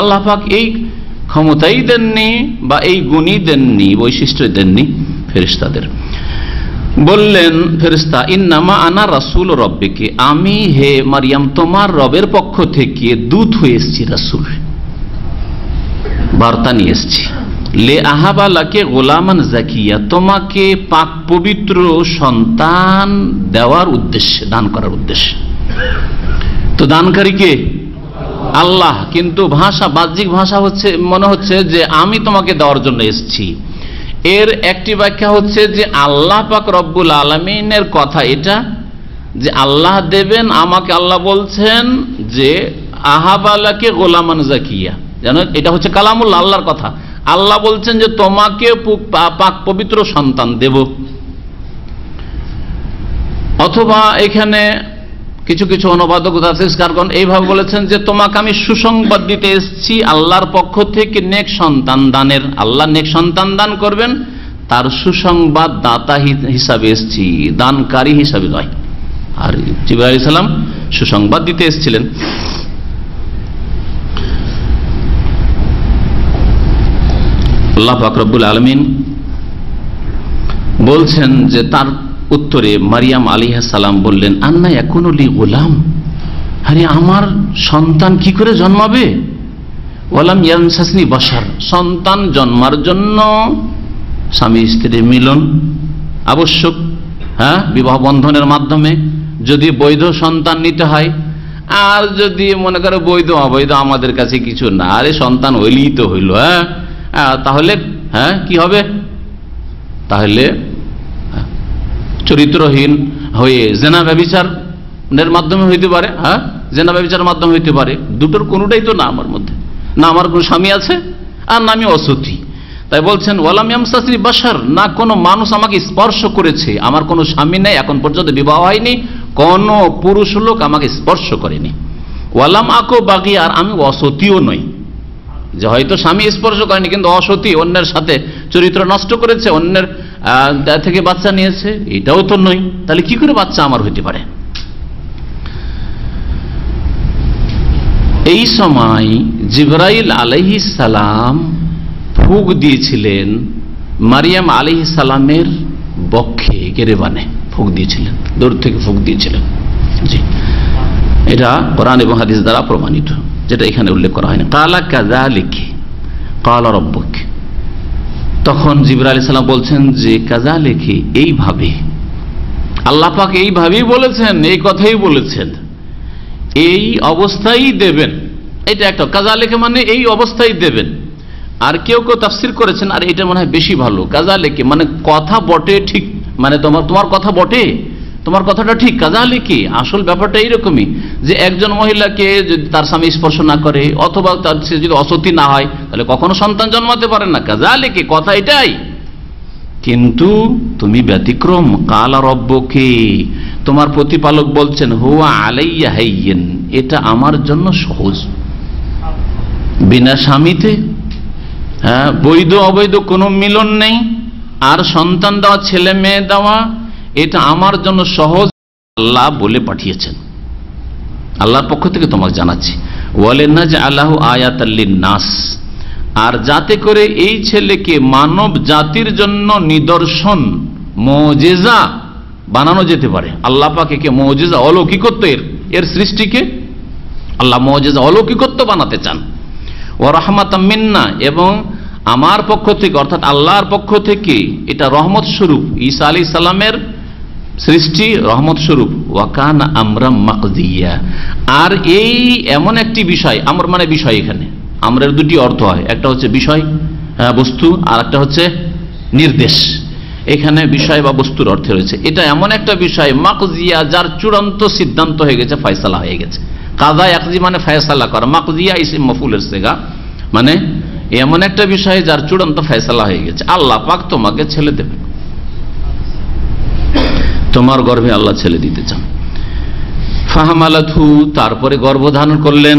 আল্লাহ পাক এই ক্ষমতাই দেননি বা এই গুণই দেননি, বৈশিষ্ট্য দেননি ফেরেশতাদের। বললেন ফেরেশতা, ইন্নামা আনা রাসূল রব্বিকি, আমি হে মারিয়াম তোমার রবের পক্ষ থেকে দূত হয়ে এসেছি, রাসূল, বার্তা নিয়ে এসেছি। লে আহাবা লাকে গোলামান জাকিয়া, তোমাকে পাক পবিত্র সন্তান দেওয়ার উদ্দেশ্যে, দান করার উদ্দেশ্যে। তো দানকারী কে? আল্লাহ। কিন্তু ভাষা, বাহ্যিক ভাষা হচ্ছে, মনে হচ্ছে যে আমি তোমাকে দেওয়ার জন্য এসেছি। এর একটি ব্যাখ্যা হচ্ছে যে আল্লাহ পাক রব্বুল আলামিনের কথা এটা, যে আল্লাহ দেবেন আমাকে। আল্লাহ বলছেন যে আহাবালাকে গোলামান জাকিয়া, জানো এটা হচ্ছে কালামুল্লাহ, আল্লাহর কথা। আল্লাহ বলছেন যে তোমাকে পাক পবিত্র সন্তান দেব। অথবা এখানে কিছু কিছু অনুবাদক তাফসীরকারগণ এইভাবে বলেছেন যে তোমাকে আমি সুসংবাদ দিতে এসেছি আল্লাহর পক্ষ থেকে নেক সন্তান দানের। আল্লাহ নেক সন্তান দান করবেন, তার সুসংবাদ দাতা হিসাবে এসেছি, দানকারী হিসাবে নয়। আর জিবরাইল আলাইহিস সালাম সুসংবাদ দিতে এসেছিলেন। আল্লাহ পাক রব্বুল আলামিন বলছেন যে তার উত্তরে মারিয়াম আলাইহিস সালাম বললেন, আন্না ইয়াকুনু লি গুলাম, আরে আমার সন্তান কি করে জন্মাবে? ওয়ালাম ইয়ামসাসনি বাশার, সন্তান জন্মার জন্য স্বামী স্ত্রীর মিলন আবশ্যক, হ্যাঁ, বিবাহ বন্ধনের মাধ্যমে যদি বৈধ সন্তান নিতে হয়। আর যদি মনে করো বৈধ অবৈধ আমাদের কাছে কিছু না, আরে সন্তান হইলেই তো হইল, হ্যাঁ, তাহলে হ্যাঁ কি হবে? তাহলে চরিত্রহীন হয়ে জেনা ব্যভিচারের মাধ্যমে হইতে পারে, হ্যাঁ, জেনা ব্যভিচারের মাধ্যমে হইতে পারে। দুটোর কোনোটাই তো না আমার মধ্যে, না আমার কোনো স্বামী আছে আর না আমি অসতী। তাই বলছেন ওয়ালাম ইয়ামসাসনি বাশার, না কোনো মানুষ আমাকে স্পর্শ করেছে, আমার কোনো স্বামী নেই, এখন পর্যন্ত বিবাহ হয়নি, কোনো পুরুষ লোক আমাকে স্পর্শ করেনি। ওয়ালাম আকো বাগী, আর আমি অসতীও নই, যে হয়তো স্বামী স্পর্শ করেনি কিন্তু অসতী, অন্যের সাথে চরিত্র নষ্ট করেছে, অন্যের থেকে বাচ্চা নিয়েছে, এটাও তো নই। তাহলে কি করে বাচ্চা আমার হইতে পারে? এই সময় জিবরাইল আলাইহিস সালাম ফুঁক দিয়েছিলেন মারিয়াম আলাইহিস সালামের বক্ষে, গেরেবানে ফুঁক দিয়েছিলেন, দূর থেকে ফুঁক দিয়েছিলেন। জি, এটা কোরআন এবং হাদিস দ্বারা প্রমাণিত, যেটা এখানে উল্লেখ করা হয়নি। কালা কাযালিকা ক্বালা রাব্বুক, তখন জিবরাইল আলাইহিস সালাম বলছেন যে কাযালিকা, এইভাবে আল্লাহ পাক এইভাবেই বলেছেন, এই কথাই বলেছেন, এই অবস্থায় দেবেন। এটা একটা কাযালিকা মানে এই অবস্থায় দেবেন। আর কেউ কেউ তাফসীর করেছেন, আর এটা মনে হয় বেশি ভালো, কাযালিকা মানে কথা বটে ঠিক, মানে তোমার কথা বটে, তোমার কথাটা ঠিক। কাযালিকা আসল ব্যাপারটা এইরকমই যে একজন মহিলাকে যদি তার স্বামী স্পর্শ না করে অথবা তার সে যদি অসতী না হয় তাহলে কখনো সন্তান জন্মাতে পারে না। কাযালিকা কথা এটাই, কিন্তু তুমি ব্যতিক্রম। কালা রব্বুকে, তোমার প্রতিপালক বলছেন হুয়া আলাইয়া হাইয়িন, এটা আমার জন্য সহজ। বিনা স্বামীতে, হ্যাঁ, বৈধ অবৈধ কোনো মিলন নেই, আর সন্তান দেওয়া, ছেলে মেয়ে দেওয়া, এটা আমার জন্য সহজ, আল্লাহ বলে পাঠিয়েছেন, আল্লাহর পক্ষ থেকে তোমাকে জানাচ্ছি। ওয়ালিনাজআলাহু আয়াতাল লিন্নাস, আর যাতে করে এই ছেলেকে মানব জাতির জন্য নিদর্শন, মুজিজা বানানো যেতে পারে। আল্লাহ পাক একে মুজিজা, অলৌকিকত্ব, এর সৃষ্টিকে আল্লাহ মুজিজা, অলৌকিকত্ব বানাতে চান। ওয়া রাহমাতাম মিন্না, এবং আমার পক্ষ থেকে, অর্থাৎ আল্লাহর পক্ষ থেকে এটা রহমত স্বরূপ, ঈসা আলাইহিস সালামের সৃষ্টি রহমত স্বরূপ। ওয়া কানা আমরাম মাকদিয়া, আর এই এমন একটি বিষয়, আমর মানে বিষয়, এখানে আমরের দুটি অর্থ হয়, একটা হচ্ছে বিষয় বস্তু, আর একটা হচ্ছে নির্দেশ। এখানে বিষয় বা বস্তুর অর্থে রয়েছে, এটা এমন একটা বিষয় মাকদিয়া, যার চূড়ান্ত সিদ্ধান্ত হয়ে গেছে, ফয়সালা হয়ে গেছে। কাযা ইয়াকজি মানে ফয়সালা করা, মাকদিয়া ইসম মাফউলের সিগা, মানে এমন একটা বিষয় যার চূড়ান্ত ফয়সালা হয়ে গেছে। আল্লাহ পাক তোমাকে ছেলে দেবেন, তোমার গর্ভে আল্লাহ ছেলে দিতে চান। ফাহামালাতহু, তারপরে গর্ভধারণ করলেন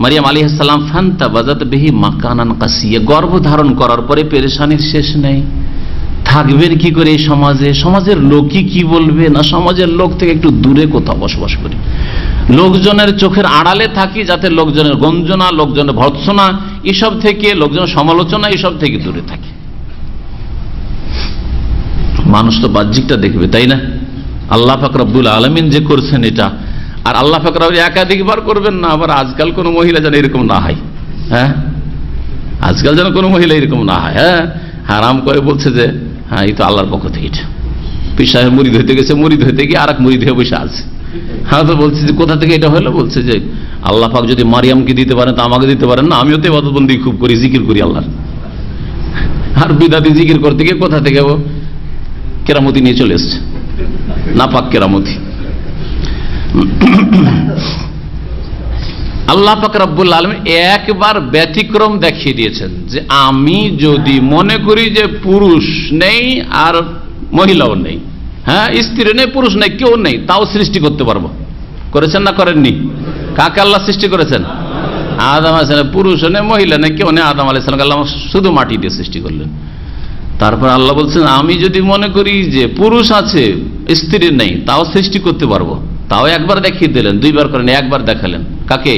মারিয়াম আলাইহিস সালাম। ফান্তাবাযাত বিহি মাকানান কাসিয়া, গর্ভধারণ করার পরে পেরেশানির শেষ নেই। থাকবেন কি করে এই সমাজে, সমাজের লোকই কি বলবে, না সমাজের লোক থেকে একটু দূরে কোথাও বসবাস করি, লোকজনের চোখের আড়ালে থাকি, যাতে লোকজনের গঞ্জনা, লোকজনের ভর্ৎসনা, এসব থেকে, লোকজনের সমালোচনা, এসব থেকে দূরে থাকি। মানুষ তো বাহ্যিকটা দেখবে, তাই না? আল্লাহ পাক রব্বুল আলামিন যে করছেন এটা, আর আল্লাহ পাক রব্বুল একাধিকবার করবেন না। আবার আজকাল কোন মহিলা যেন এরকম না হয়, হ্যাঁ, আজকাল যেন কোনো মহিলা এরকম না হয়, হ্যাঁ, হারাম করে বলছে যে হ্যাঁ এই তো আল্লাহর পক্ষ থেকে এটা। পীর সাহেব মুরিদ হইতে গেছে, মুরিদ হইতে গিয়ে আর এক মুরিদ হয়ে বসে আছে। হ্যাঁ, তো বলছে যে কোথা থেকে এটা হলো? বলছে যে আল্লাহ পাক যদি মারিয়ামকে দিতে পারেন তো আমাকে দিতে পারেন না, আমিও তো ইবাদতবন্দি খুব করি, জিকির করি আল্লাহর। আর বিদাতি জিকির করতে গিয়ে কোথা থেকে ও কেরামতি নিয়ে চলে এসছে, নাপাক কেরামতি। আল্লাহ পাক রব্বুল আলামিন একবার ব্যতিক্রম দেখিয়ে দিয়েছেন যে আমি যদি মনে করি যে পুরুষ নেই আর মহিলাও নেই, হ্যাঁ, স্ত্রী নেই, পুরুষ নেই, কেউ নেই, তাও সৃষ্টি করতে পারবো। করেছেন না করেননি? কাকে আল্লাহ সৃষ্টি করেছেন? আদম আলাইহিস সালাম। পুরুষ নেই, মহিলা নেই, কেউ নেই, আদম আলাইহিস সালামকে আল্লাহ শুধু মাটি দিয়ে সৃষ্টি করলেন। তারপর আল্লাহ বলছেন আমি যদি মনে করি যে পুরুষ আছে স্ত্রী নেই, তাও সৃষ্টি করতে পারবো। তাও একবার দেখিয়ে দিলেন, দুইবার করেন, একবার দেখালেন। কাকে?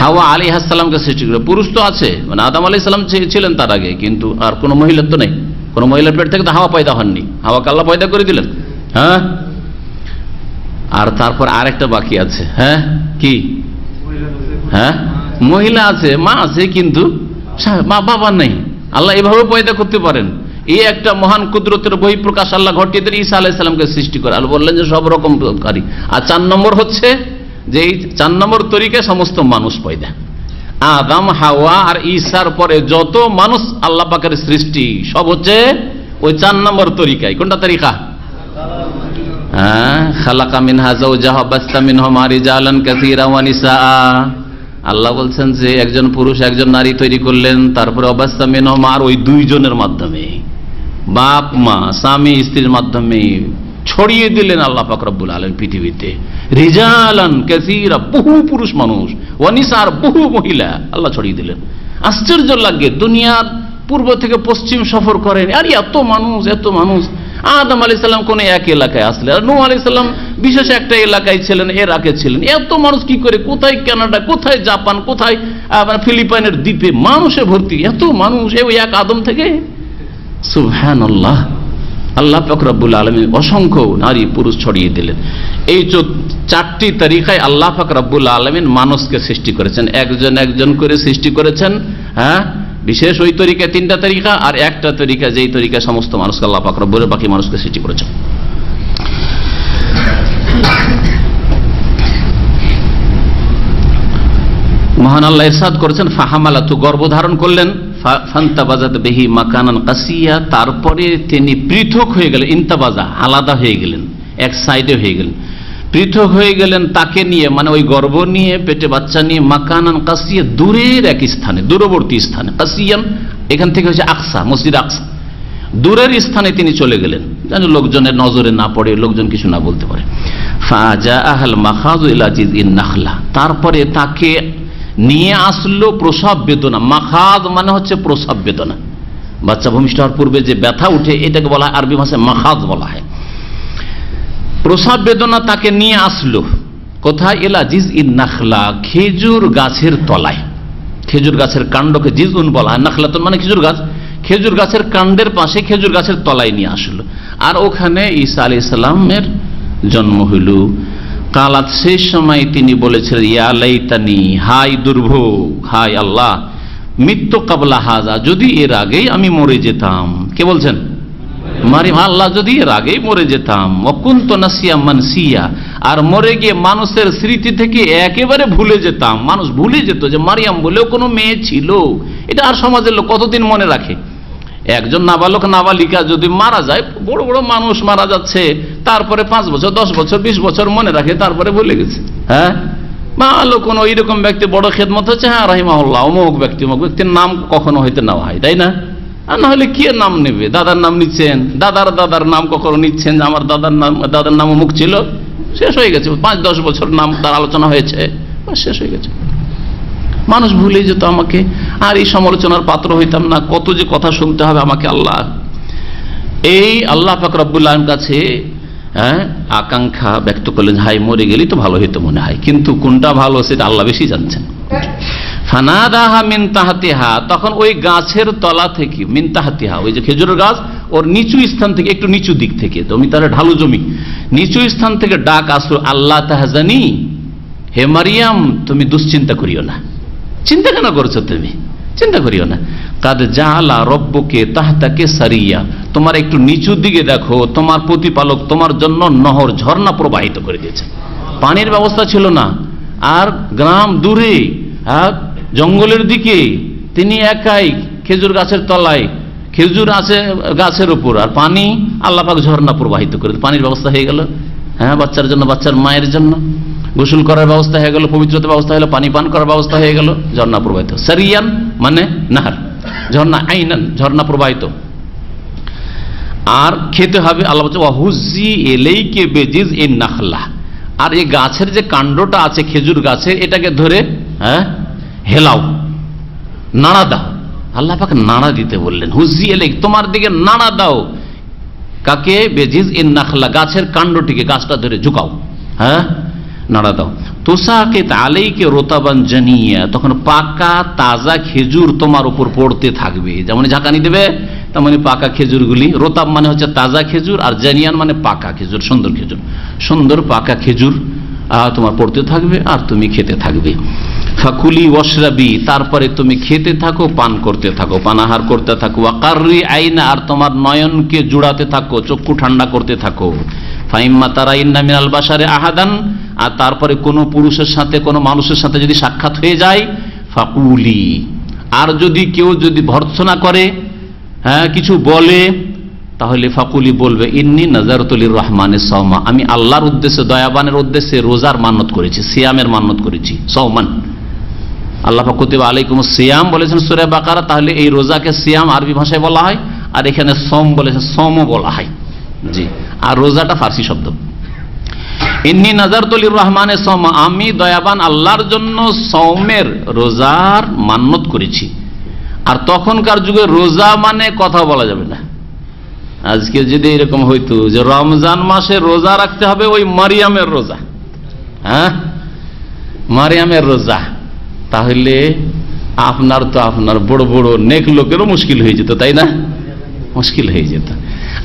হাওয়া আলাইহিস সালামকে সৃষ্টি করে। পুরুষ তো আছে, মানে আদম আলাইহিস সালাম ছিলেন তার আগে, কিন্তু আর কোনো মহিলার তো নেই। কোনো মহিলার পেট থেকে তো হাওয়া পয়দা হননি, হাওয়াকে আল্লাহ পয়দা করে দিলেন। হ্যাঁ, আর তারপর আরেকটা বাকি আছে। হ্যাঁ, কি? হ্যাঁ, মহিলা আছে, মা আছে, কিন্তু মা বাবা নেই। আল্লাহ এভাবে পয়দা করতে পারেন। এই একটা মহান কুদরতের বহিঃপ্রকাশ আল্লাহ ঘটিয়ে দিলেন ঈসা আলাইহিস সালামকে সৃষ্টি করে। আল্লাহ বললেন যে সব রকম কারি। আর 4 নম্বর হচ্ছে যে এই 4 নম্বর তরিকায় সমস্ত মানুষ পয়দা। আদম, হাওয়া আর ঈসার পরে যত মানুষ আল্লাহ পাকের সৃষ্টি সব হচ্ছে ওই 4 নম্বর তরিকায়। কোনটা তরিকা? হ্যাঁ, খালাকা মিনহা যাওজাহা বাসতা মিনহুমা রিজালান কাসীরা ওয়া নিসা। আল্লাহ বলছেন যে একজন পুরুষ একজন নারী তৈরি করলেন, তারপরে অবাস্তা মিনহুমা, আর ওই দুইজনের মাধ্যমে, বাপ মা স্বামী স্ত্রীর মাধ্যমে ছড়িয়ে দিলেন আল্লাহ পাক রব্বুল আলামিন পৃথিবীতে রিজালান কাসীরা, বহু পুরুষ মানুষ, ওয়া নিসা, আর বহু মহিলা আল্লাহ ছড়িয়ে দিলেন। আশ্চর্য লাগে, দুনিয়ার পূর্ব থেকে পশ্চিম সফর করেন, আর এত মানুষ, এত মানুষ। আদম আলাইহিস সালাম কোন এক এলাকায় আসলেন, আর নূহ আলাইহিস সালাম বিশেষ একটা এলাকায় ছিলেন, এর আগে ছিলেন। এত মানুষ কি করে, কোথায় কানাডা, কোথায় জাপান, কোথায় ফিলিপাইনের দ্বীপে মানুষে ভর্তি, এত মানুষ ওই এক আদম থেকে। সুবহানাল্লাহ। আল্লাহ পাক রব্বুল আলামিন অসংখ্য নারী পুরুষ ছড়িয়ে দিলেন। এই 4টি তরিকায় আল্লাহ পাক রব্বুল আলামিন মানুষকে সৃষ্টি করেছেন, একজন একজন করে সৃষ্টি করেছেন। হ্যাঁ, বিশেষ ওই তরিকায় 3টা তরিকা, আর একটা তরিকা যেই তরিকায় সমস্ত মানুষকে আল্লাহ পাক রব্বুল বাকি মানুষকে সৃষ্টি করেছেন। মহান আল্লাহ ইরশাদ করেছেন ফাহামালাতু, গর্ভধারণ করলেন, ফান্তাবাজাত বিহি মাকানান কাসিয়া, তারপরে তিনি পৃথক হয়ে গেলেন। ইন্তাবাজা, আলাদা হয়ে গেলেন, এক সাইডে হয়ে গেলেন, পৃথক হয়ে গেলেন তাকে নিয়ে, মানে ওই গর্ভ নিয়ে, পেটে বাচ্চা নিয়ে, মাকানান কাসিয়া, দূরের এক স্থানে, দূরবর্তী স্থানে। কাসিয়ান এখান থেকে হচ্ছে আকসা, মসজিদ আকসা, দূরের স্থানে তিনি চলে গেলেন, যেন লোকজনের নজরে না পড়ে, লোকজন কিছু না বলতে পারে। ফাজাআহাল মাখাযু ইলা জিযইন নাখলা, তারপরে তাকে নিয়ে আসলো প্রসব বেদনা। মাখাদ মানে হচ্ছে প্রসব বেদনা, বাচ্চা ভূমিষ্ঠ হওয়ার পূর্বে যে ব্যথা উঠে, এটাকে বলা হয় আরবি ভাষায় মাখাদ বলা হয়। প্রসব বেদনা তাকে নিয়ে আসলো কোথায়? ইলা জিযইন নাখলা, খেজুর গাছের তলায়। খেজুর গাছের কাণ্ডকে জিজউন বলা হয়, নাখলাতুন মানে খেজুর গাছ। খেজুর গাছের কাণ্ডের পাশে খেজুর গাছের তলায় নিয়ে আসলো, আর ওখানে ঈসা আলাইহিস সালামের জন্ম হইল। কালাত, সেই সময় তিনি বলেছিলেন ইয়া লাইতানি, হাই দুর্ভোগ, হাই আল্লাহ, মৃত্যু কাবলা হাজা, যদি এর আগেই আমি মরে যেতাম। কে বলছেন? মারিয়াম। আল্লাহ, যদি এর আগেই মরে যেতাম। ওয়াকুনতু নাসিয়া মানসিয়া, আর মরে গিয়ে মানুষের স্মৃতি থেকে একেবারে ভুলে যেতাম। মানুষ ভুলে যেত যে মারিয়াম বলেও কোনো মেয়ে ছিল। এটা আর সমাজের লোক কতদিন মনে রাখে? একজন নাবালক নাবালিকা যদি মারা যায়, বড় বড় মানুষ মারা যাচ্ছে, তারপরে 5 বছর 10 বছর 20 বছর মনে রাখে, তারপরে ভুলে গেছে। হ্যাঁ, ভালো কোনো এইরকম ব্যক্তি বড় খেদমত হচ্ছে, হ্যাঁ রাহিমাহুল্লাহ, অমুক ব্যক্তি, অমুক ব্যক্তির নাম কখনো হইতে নেওয়া হয়, তাই না? আর না হলে কি নাম নেবে? দাদার নাম নিচ্ছেন, দাদার নাম কখনো নিচ্ছেন, আমার দাদার নাম অমুক ছিল, শেষ হয়ে গেছে। 5-10 বছর নাম তার আলোচনা হয়েছে, শেষ হয়ে গেছে। মানুষ ভুলে যেত আমাকে, আর এই সমালোচনার পাত্র হইতাম না। কত যে কথা শুনতে হবে আমাকে। আল্লাহ, এই আল্লাহ পাক রব্বুল আলামিনের কাছে আকাঙ্ক্ষা ব্যক্ত করলেন, হাই মরে গেলেই তো ভালো হইতো মনে হয়, কিন্তু কোনটা ভালো সেটা আল্লাহ বেশি জানছেন। ফানাদাহা মিন তাহতিহা, তখন ওই গাছের তলা থেকে, মিন তাহতিহা ওই যে খেজুরের গাছ, ওর নিচু স্থান থেকে, একটু নিচু দিক থেকে, জমি তার ঢালু জমি, নিচু স্থান থেকে ডাক আসলো, আল্লাহ তাহজানি, হে মারিয়াম তুমি দুশ্চিন্তা করিও না। চিন্তা কেন করছো তুমি? চিন্তা করিও না। কাদ জাআলা রব্বুকে তাহতাকে সারিয়া, তোমার একটু নিচু দিকে দেখো, তোমার প্রতিপালক তোমার জন্য নহর, ঝর্ণা প্রবাহিত করে দিয়েছে। পানির ব্যবস্থা ছিল না, আর গ্রাম দূরে, জঙ্গলের দিকে, তিনি একাই খেজুর গাছের তলায়, খেজুর আছে গাছের উপর, আর পানি আল্লাহ পাক ঝর্ণা প্রবাহিত করে, পানির ব্যবস্থা হয়ে গেল। হ্যাঁ, বাচ্চার জন্য, বাচ্চার মায়ের জন্য গোসল করার ব্যবস্থা হয়ে গেল, পবিত্রতার ব্যবস্থা হলো, পানি পান করার ব্যবস্থা হয়ে গেল, ঝর্ণা প্রবাহিত। সারিয়ান মানে নাহার, ঝর্ণা, আইনান ঝর্ণা প্রবাহিত। আর খেতে হবে, আল্লাহ বলছে ওয়াহুজি এলাইকে বেজিজ ইন নাখলা, আর এই গাছের যে কাণ্ডটা আছে খেজুর গাছের, এটাকে ধরে হেলাও, নাড়া দাও। আল্লাহ পাক নাড়া দিতে বললেন, হুজি এলাইক, তোমার দিকে নাড়া দাও। কাকে? বেজিজ ইন নাখলা, গাছের কাণ্ডটিকে, গাছটা ধরে ঝুকাও, নাড়া দাও। তোসাকে আলাইকে রোতাবান জানিয়া, তখন পাকা তাজা খেজুর তোমার উপর পড়তে থাকবে, যেমন ঝাঁকানি দেবে তেমনি পাকা খেজুরগুলি, রোতাব মানে হচ্ছে তাজা খেজুর, আর জানিয়ান মানে পাকা খেজুর, সুন্দর খেজুর, সুন্দর পাকা খেজুর তোমার পড়তে থাকবে আর তুমি খেতে থাকবে। ফাকুলি ওয়াশরাবি, তারপরে তুমি খেতে থাকো, পান করতে থাকো, পানাহার করতে থাকো। ওয়াকাররি আইনা, আর তোমার নয়নকে জুড়াতে থাকো, চক্ষু ঠান্ডা করতে থাকো। ফাইম্মা তারাইন্না মিনাল বাশারে আহাদান, আর তারপরে কোনো পুরুষের সাথে, কোনো মানুষের সাথে যদি সাক্ষাৎ হয়ে যায়, ফাকুলি, আর যদি কেউ যদি ভর্ৎসনা করে, কিছু বলে, তাহলে ফাকুলি বলবে ইন্নী নাযারাতুলির রহমানিস সাওমা, আমি আল্লাহর উদ্দেশ্যে, দয়াবানের উদ্দেশ্যে রোজার মান্নত করেছি, সিয়ামের মান্নত করেছি। সাওমান, আল্লাহ পাক কুতিবা আলাইকুমুস সিয়াম বলেছেন সূরা বাকারা, তাহলে এই রোজাকে সিয়াম আরবি ভাষায় বলা হয়, আর এখানে সম বলেছেন, সমও বলা হয়। জি, আর রোজাটা ফার্সি শব্দ। ইন্নী নাযারাতুলির রহমানিস সাওমা, আমি দয়াবান আল্লাহর জন্য সওমের, রোজার মান্নত করেছি। আর তখনকার যুগে রোজা মানে কথা বলা যাবে না। আজকে যদি এরকম হইতো যে রমজান মাসে রোজা রাখতে হবে, ওই মারিয়ামের রোজা, মারিয়ামের রোজা, তাহলে আপনার তো আপনার বড় বড় নেক লোকেরও মুশকিল হয়ে যেত, তাই না? মুশকিল হয়ে যেত।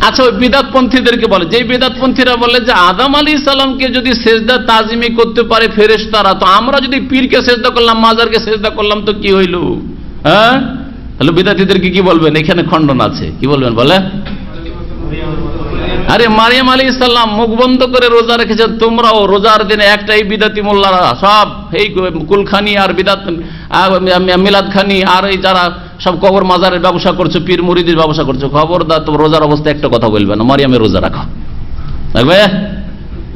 আচ্ছা, ওই বিদআতপন্থীদেরকে বলে, যে বিদআতপন্থীরা বলে যে আদম আলাইহিস সালামকে যদি সেজদা তাজিমি করতে পারে ফেরেশতারা, তো আমরা যদি পীরকে সেজদা করলাম, মাজারকে সেজদা করলাম, তো কি হইল? তাহলে বিদআতীদেরকে কি বলবেন? এখানে খণ্ডন আছে, কি বলবেন? বলে আরে মারিয়াম আলাইহিস সালাম মুখ বন্ধ করে রোজা রেখেছেন, তোমরাও রোজার দিনে একটাই বিদাতি মোল্লারা সব এই কুলখানি আর বিদাত মিলাদ খানি আর এই যারা সব কবর মাজারের ব্যবসা করছো, পীর মুরিদের ব্যবসা করছো, খবরদার তো রোজার অবস্থা একটা কথা বলবে না, মারিয়ামের রোজা রাখো, দেখবে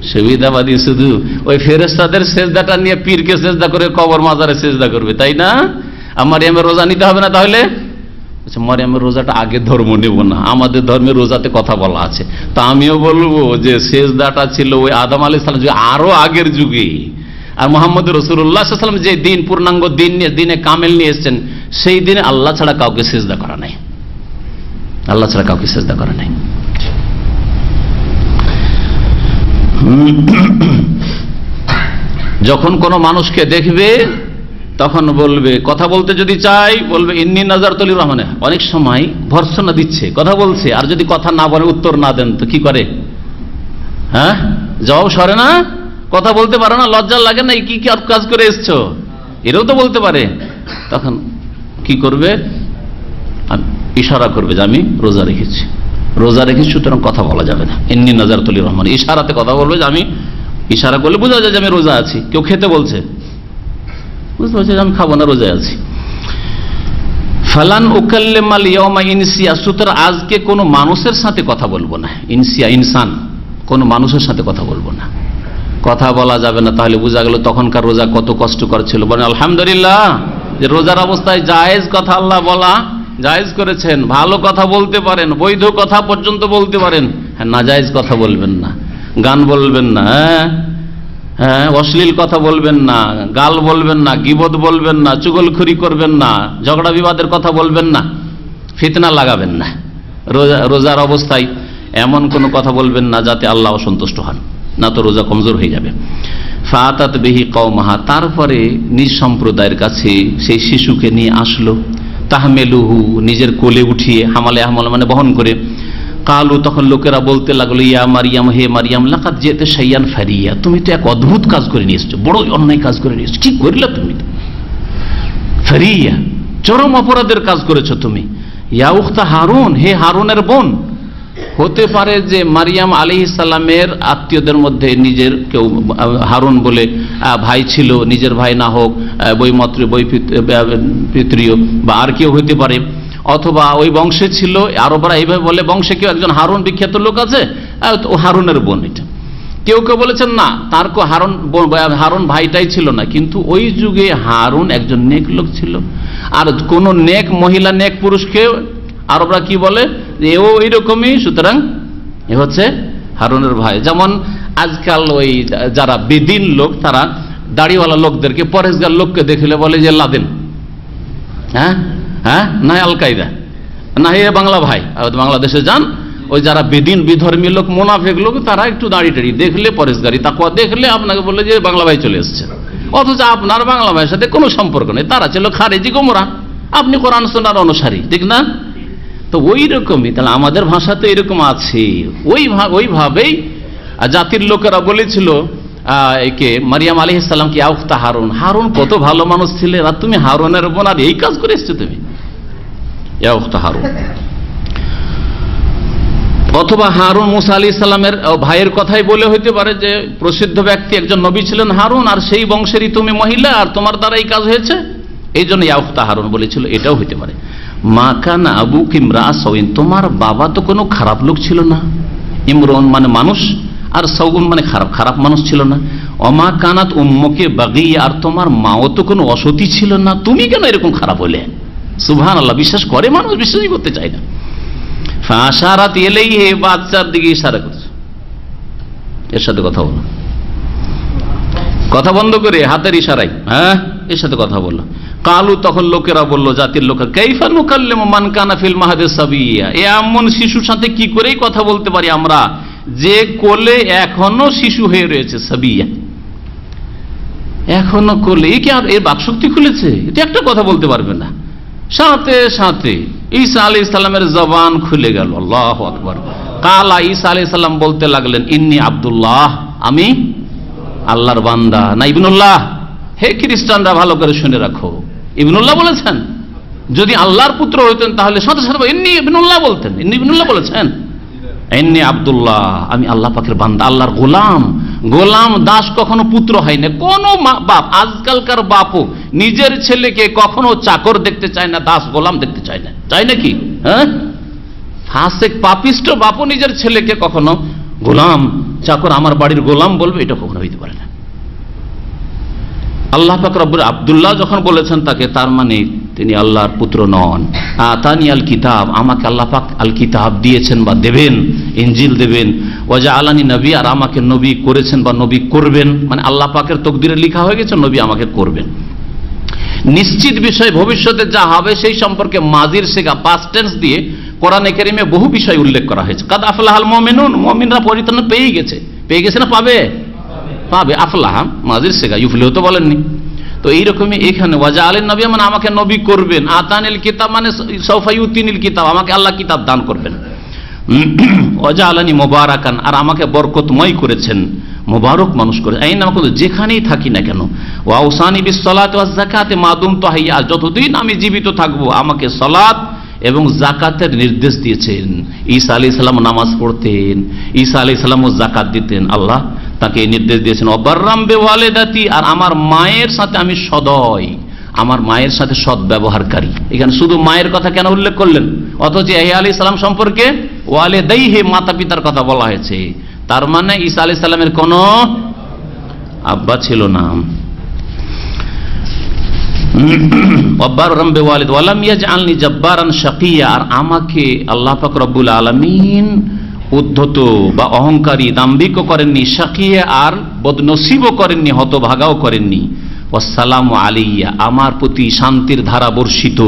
সুবিধাবাদী শুধু ওই ফেরেশতাদের সেজদাটা নিয়ে পীরকে সেজদা করে কবর মাজারে সেজদা করবে, তাই না? আর মারিয়ামের রোজা নিতে হবে না। তাহলে মারিয়ামের রোজাটা আগে ধর্ম নেব না, আমাদের ধর্মের রোজাতে কথা বলা আছে। তা আমিও বলবো যে সেজদাটা ছিল ওই আদম আলাইহিস সালাম যুগে, আরো আগের যুগে। আর মুহাম্মদ রাসূলুল্লাহ সাল্লাল্লাহু আলাইহি ওয়াসাল্লাম যে দিন, পূর্ণাঙ্গ দিন নিয়ে, দিনে কামেল নিয়ে এসেছেন, সেই দিনে আল্লাহ ছাড়া কাউকে সেজদা করা নাই, আল্লাহ ছাড়া কাউকে সেজদা করা নাই। যখন কোনো মানুষকে দেখবে তখন বলবে, কথা বলতে যদি চাই বলবে ইন্নী নাযারাতুলির রহমানে। অনেক সময় ভর্ৎসনা দিচ্ছে, কথা বলছে, আর যদি কথা না বলে, উত্তর না দেন, তো কি করে? জবাব সরে না, কথা বলতে পারে না, লজ্জা লাগে না, কি কাজ করে এসছো, এরাও তো বলতে পারে। তখন কি করবে? ইশারা করবে যে আমি রোজা রেখেছি, রোজা রেখেছি, সুতরাং কথা বলা যাবে না। ইন্নী নাযারাতুলির রহমান, ইশারাতে কথা বলবে যে আমি, ইশারা করলে বোঝা যায় যে আমি রোজা আছি। কেউ খেতে বলছে, বুঝতে পারছি আমি খাবো না, রোজায় আছি। ফালান উকাল্লিমাল ইয়াওমা ইনসিয়া, সুতরাং আজকে কোনো মানুষের সাথে কথা বলবো না। ইনসিয়া, ইনসান, কোনো মানুষের সাথে কথা বলবো না, কথা বলা যাবে না। তাহলে বোঝা গেল তখনকার রোজা কত কষ্টকর ছিল। বলেন আলহামদুলিল্লাহ যে রোজার অবস্থায় জায়েজ কথা আল্লাহ বলা জায়েজ করেছেন, ভালো কথা বলতে পারেন, বৈধ কথা পর্যন্ত বলতে পারেন, হ্যাঁ, নাজায়েজ কথা বলবেন না, গান বলবেন না, হ্যাঁ, অশ্লীল কথা বলবেন না, গাল বলবেন না, গীবত বলবেন না, চুগলখড়ি করবেন না, ঝগড়া বিবাদের কথা বলবেন না, ফিতনা লাগাবেন না। রোজার অবস্থায় এমন কোনো কথা বলবেন না যাতে আল্লাহ অসন্তুষ্ট হন, না তো রোজা কমজোর হয়ে যাবে। ফাআতাত বিহি কওমাহা, তারপরে নিজ সম্প্রদায়ের কাছে সেই শিশুকে নিয়ে আসলো। তাহমেলুহু, নিজের কোলে উঠিয়ে, হামালে আহমল মানে বহন করে, কালু, তখন লোকেরা বলতে লাগলো, ইয়া মারিয়াম, হে মারিয়াম, লাকাদ জিতে শাইয়ান ফারিয়া, তুমি তো এক অদ্ভুত কাজ করে নিয়ে এসছো, বড় অন্যায় কাজ করে নিয়ে এসছো, কি করলে তুমি? ফারিয়া, চরম অপরাধের কাজ করেছো তুমি। ইয়া উখতা হারুন, হে হারুনের বোন। হতে পারে যে মারিয়াম আলাইহিস সালামের আত্মীয়দের মধ্যে নিজের কেউ হারুন বলে ভাই ছিল, নিজের ভাই না হোক পিতৃয় বা আর কেউ হইতে পারে, অথবা ওই বংশে ছিল। আরবরা এইভাবে বলে, বংশে কেউ একজন হারুন বিখ্যাত লোক আছে, ও হারুনের বোন। এটা কেউ কেউ বলেছেন না, তার হারুন ভাইটাই ছিল না, কিন্তু ওই যুগে হারুন একজন নেক লোক ছিল। আর কোন নেক মহিলা নেক পুরুষকে আরবরা কি বলে, এও এইরকমই, সুতরাং এ হচ্ছে হারুনের ভাই। যেমন আজকাল ওই যারা বেদিন লোক, তারা দাড়িওয়ালা লোকদেরকে, পরেশগার লোককে দেখলে বলে যে লাদেন, হ্যাঁ হ্যাঁ, না আল কায়দা, না হে বাংলা ভাই। বাংলাদেশে যান, ওই যারা বেদিন বিধর্মী লোক, মোনাফেক লোক, তারা একটু দাড়ি টাড়ি দেখলে, পরেশগারি তাকওয়া দেখলে আপনাকে বলে যে বাংলা ভাই চলে এসছে, অথচ আপনার বাংলা ভাইয়ের সাথে কোনো সম্পর্ক নেই। তারা ছিল খারেজি গোমরা, আপনি কোরআন সুন্নাহর অনুসারী, ঠিক না? তো ওই রকমই, তাহলে আমাদের ভাষাতে এরকম আছে। ওইভাবেই জাতির লোকেরা বলেছিল একে, মারিয়াম আলাইহিস সালাম, কি ইয়া উখতা হারুন, হারুন কত ভালো মানুষ ছিলেন, আর তুমি হারুনের বোন, আর এই কাজ করে এসছো তুমি, ইয়া উখতা হারুন। অথবা হারুন মুসা আলাইহিস সালামের ভাইয়ের কথাই বলে হইতে পারে যে প্রসিদ্ধ ব্যক্তি একজন নবী ছিলেন হারুন, আর সেই বংশেরই তুমি মহিলা, আর তোমার দ্বারা এই কাজ হয়েছে, এই জন্য ইয়া উখতা হারুন বলেছিল। এটাও হইতে পারে। মা কানা আবুকা ইমরা সাউইন, তোমার বাবা তো কোনো খারাপ লোক ছিল না। ইমরন মানে মানুষ, আর সাউন মানে খারাপ, খারাপ মানুষ ছিল না। অমা কানাত উম্মুকে বাগিয়া, আর তোমার মাও তো কোনো অসতী ছিল না, তুমি কেন এরকম খারাপ হলে? সুবহানাল্লাহ, বিশ্বাস করে মানুষ, বিশ্বাসই করতে চায় না। ফাশারাত ইলাইহি, বাচ্চার দিকে ইশারা করছে, এর সাথে কথা বলো, কথা বন্ধ করে হাতের ইশারায়, হ্যাঁ এর সাথে কথা বলো। কালু, তখন লোকেরা বললো, জাতির লোকেরা, কাইফা নুকাল্লিমু মান কানা ফিল মাহদি সাবিয়্যা, এমন শিশুর সাথে কি করেই কথা বলতে পারি আমরা, যে কোলে এখনো শিশু হয়ে রয়েছে, সাবিয়্যা, এখনো কোলে, এ কি আর এর বাকশক্তি খুলেছে? এটা একটা কথা বলতে পারবে না। সাথে সাথে ঈসা আলাইহিস সালামের জবান খুলে গেল। আল্লাহু আকবার। কালা, ঈসা আলাইহিস সালাম বলতে লাগলেন, ইন্নী আব্দুল্লাহ, আমি আল্লাহর বান্দা। না ইবনুল্লাহ, হে খ্রিস্টানরা ভালো করে শুনে রাখো, ইবনুল্লাহ বলেছেন। যদি আল্লাহর পুত্র হইতেন তাহলে সাথে সাথে ইন্নী ইবনুল্লাহ বলতেন। ইন্নী ইবনুল্লাহ বলেছেন, ইন্নী আব্দুল্লাহ, আমি আল্লাহ পাকের বান্দা, আল্লাহর গোলাম। গোলাম দাস কখনো পুত্র হয় না। কোন বাপ, আজকালকার বাপও নিজের ছেলেকে কখনো চাকর দেখতে চায় না, দাস গোলাম দেখতে চায় না, চায় নাকি? হ্যাঁ, ফাসেক পাপিষ্ট বাপও নিজের ছেলেকে কখনো গোলাম, চাকর, আমার বাড়ির গোলাম বলবে, এটা কখনো হইতে পারে না। আল্লাহ পাক রব্বুল আব্দুল্লাহ যখন বলেছেন তাকে, তার মানে তিনি আল্লাহর পুত্র নন। আতানি আল কিতাব, আমাকে আল্লাহ পাক আল কিতাব দিয়েছেন বা দেবেন, ইনজিল দেবেন। ওয়াজা আলানি নবী, আর আমাকে নবী করেছেন বা নবী করবেন, মানে আল্লাহ পাকের তকদিরে লেখা হয়ে গেছে নবী আমাকে করবেন। নিশ্চিত বিষয়, ভবিষ্যতে যা হবে সেই সম্পর্কে মাজির শেখা, পাস্ট টেন্স দিয়ে কোরআনে কারিমে বহু বিষয় উল্লেখ করা হয়েছে। কাদ আফলাহাল মুমিনুন, মুমিনরা পরিত্রাণ পেয়ে গেছে, পেয়ে গেছে না পাবে? পাবে। আফলাহা মাজির শেখা, ইউফলিহু তো বলেননি। তো এইরকমই এখানে ওয়াজা আলিন নবী, মানে আমাকে নবী করবেন। আতানিল কিতাব মানে সাউফা ইউতিনিল কিতাব, আমাকে আল্লাহ কিতাব দান করবেন। ওয়াজা আলানি মুবারাকান, আর আমাকে বরকতময় করেছেন, মুবারক মানুষ করে, আইন আমাকে যেখানেই থাকি না কেন। ওয়াউসানি বিস সালাতি ওয়াজ যাকাতি মা দুমতু হাইয়া, যতদিন আমি জীবিত থাকবো আমাকে সালাত এবং যাকাতের নির্দেশ দিয়েছেন। ঈসা আলাইহিস সালাম নামাজ পড়তেন, ঈসা আলাইহিস সালামও যাকাত দিতেন, আল্লাহ তাকে নির্দেশ দিয়েছেন। অবাররাম বিওয়ালিদাতি, আর আমার মায়ের সাথে আমি সদয়, আমার মায়ের সাথে সৎ ব্যবহারকারী। এখানে শুধু মায়ের কথা কেন উল্লেখ করলেন, অথচ ইহয়া আলাইহিস সালাম সম্পর্কে ওয়ালিদাইহি, মাতা পিতার কথা বলা হয়েছে। তার মানে ঈসা আলাইহিস সালামের কোন আব্বা ছিল না। অবাররাম বিওয়ালিদ ওয়ালাম ইয়াজআলনি জাব্বারান শাকিয়া, আর আমাকে আল্লাহ পাক রব্বুল আলামিন উদ্ধত বা অহংকারী, দাম্ভিক করেননি, শাকিয়া আর বদনসিবও করেননি, হতভাগাও করেননি। ওয়াসসালামু আলাইয়া, আমার প্রতি শান্তির ধারা বর্ষিত।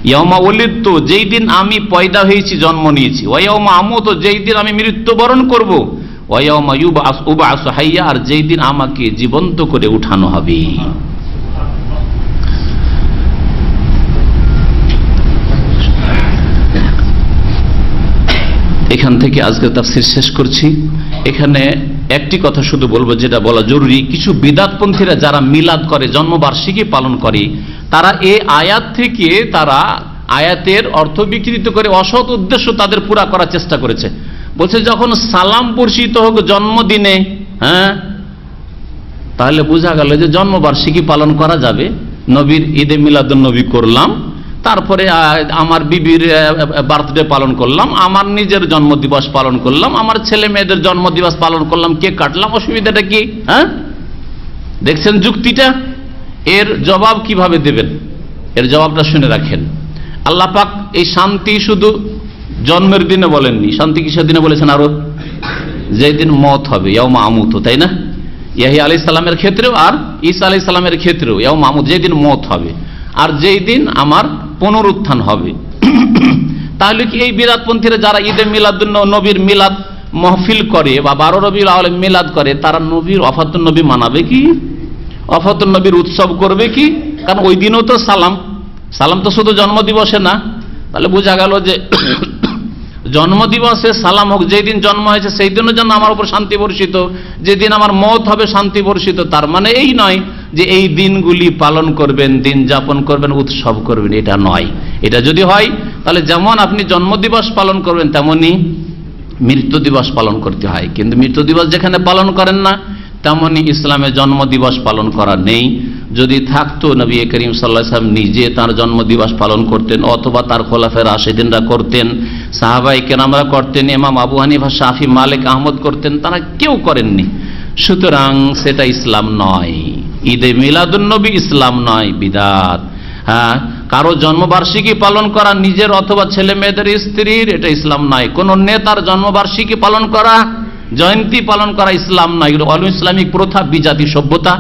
ইয়াউমা ওয়ালিদতু, যেই দিন আমি পয়দা হয়েছি, জন্ম নিয়েছি। ওয়া ইয়াউমা আমুতু, যেই দিন আমি মৃত্যুবরণ করব। ওয়া ইয়াউমা ইউবআসু হাইয়া, আর যেই দিন আমাকে জীবন্ত করে উঠানো হবে। এখান থেকে আজকে তাফসীর শেষ করছি। এখানে একটি কথা শুধু বলবো, যেটা বলা জরুরি, কিছু বিদআতপন্থীরা যারা মিলাদ করে, জন্মবার্ষিকী পালন করে, তারা এই আয়াত থেকে তারা আয়াতের অর্থ বিকৃত করে অসৎ উদ্দেশ্য তাদের পুরা করার চেষ্টা করেছে। বলছে যখন সালাম বর্ষিত হোক জন্মদিনে, হ্যাঁ, তাহলে বোঝা গেল যে জন্মবার্ষিকী পালন করা যাবে। নবীর ঈদে মিলাদুন নবী করলাম, তারপরে আমার বিবির বার্থডে পালন করলাম, আমার নিজের জন্মদিবস পালন করলাম, আমার ছেলে মেয়েদের জন্মদিবস পালন করলাম, কেক কাটলাম, অসুবিধাটা কি? হ্যাঁ, দেখছেন যুক্তিটা? এর জবাব কিভাবে দেবেন? এর জবাবটা শুনে রাখেন। আল্লাহ পাক এই শান্তি শুধু জন্মের দিনে বলেননি, শান্তি কিসের দিনে বলেছেন? আরো যেই দিন মত হবে, ইয়াউমা আমুত, তাই না? ইয়াহিয়া আলাইহিস সালামের ক্ষেত্রেও আর ঈসা আলাইহিস সালামের ক্ষেত্রেও ইয়াউমা আমুত, যেই দিন মত হবে আর যেই দিন আমার পুনরুত্থান হবে। তাহলে কি এই বিদআতপন্থীরা যারা ঈদে মিলাদুন নবীর মিলাদ মাহফিল করে বা 12 রবিউল আউয়াল মিলাদ করে, তারা নবীর ওয়াফাতুন নবী মানাবে কি? ওয়াফাতুন নবীর উৎসব করবে কি? কারণ ওই দিনও তো সালাম তো শুধু জন্মদিবসে না। তাহলে বোঝা গেল যে জন্মদিবসে সালাম হোক, যেই দিন জন্ম হয়েছে সেই দিনও যেন আমার উপর শান্তি বর্ষিত, যেদিন আমার মত হবে শান্তি বর্ষিত। তার মানে এই নয় যে এই দিনগুলি পালন করবেন, দিন যাপন করবেন, উৎসব করবেন, এটা নয়। এটা যদি হয় তাহলে যেমন আপনি জন্মদিবস পালন করবেন তেমনি মৃত্যু দিবস পালন করতে হয়। কিন্তু মৃত্যু দিবস যেখানে পালন করেন না, তেমনি ইসলামে জন্মদিবস পালন করা নেই। যদি থাকতো, নবী করিম সাল্লাল্লাহু আলাইহি ওয়াসাল্লাম নিজে তার জন্মদিবস পালন করতেন, অথবা তার খোলাফায়ে রাশিদিনরা করতেন, সাহাবায়ে কেরামরা করতেন, ইমাম আবু হানিফা, শাফি, মালিক, আহমদ করতেন, তারা কেউ করেননি। সুতরাং সেটা ইসলাম নয়। ঈদে মিলাদুন নবী ইসলাম নয়, বিদআত। হ্যাঁ, কারো জন্মবার্ষিকী পালন করা নিজের অথবা ছেলে মেয়েদের স্ত্রীর, এটা ইসলাম নয়। কোন নেতার জন্মবার্ষিকী পালন করা, জয়ন্তী পালন করা ইসলাম নয়। অল ইসলামিক প্রথা, বিজাতি সভ্যতা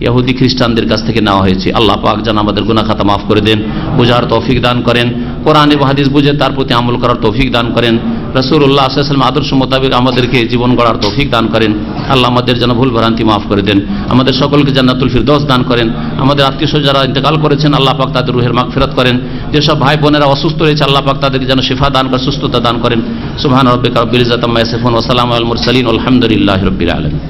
ইহুদি খ্রিস্টানদের কাছ থেকে নেওয়া হয়েছে। আল্লাহ পাক যেন আমাদের গুনাহ খাতা মাফ করে দেন, বুঝার তৌফিক দান করেন, কোরআন এবং হাদিস বুঝে তার প্রতি আমল করার তৌফিক দান করেন, রাসূলুল্লাহ সাল্লাল্লাহু আলাইহি ওয়াসাল্লাম আদর্শ মোতাবেক আমাদেরকে জীবন গড়ার তৌফিক দান করেন। আল্লাহ আমাদের যেন ভুল ভ্রান্তি মাফ করে দেন, আমাদের সকলকে জান্নাতুল ফিরদৌস দান করেন। আমাদের আত্মীয়স্বজন যারা ইন্তেকাল করেছেন, আল্লাহ পাক তাদের রুহের মাগফিরাত করেন। যেসব ভাই বোনেরা অসুস্থ রয়েছে, আল্লাহ পাক তাদেরকে যেন শিফা দান করেন, সুস্থতা দান করেন। সুবহান রাব্বিকা রাব্বিল ইজ্জাতি আম্মা ইয়াসিফুন ওয়া সালামুন আলাল মুরসালিন, আলহামদুলিল্লাহি রাব্বিল আলামিন।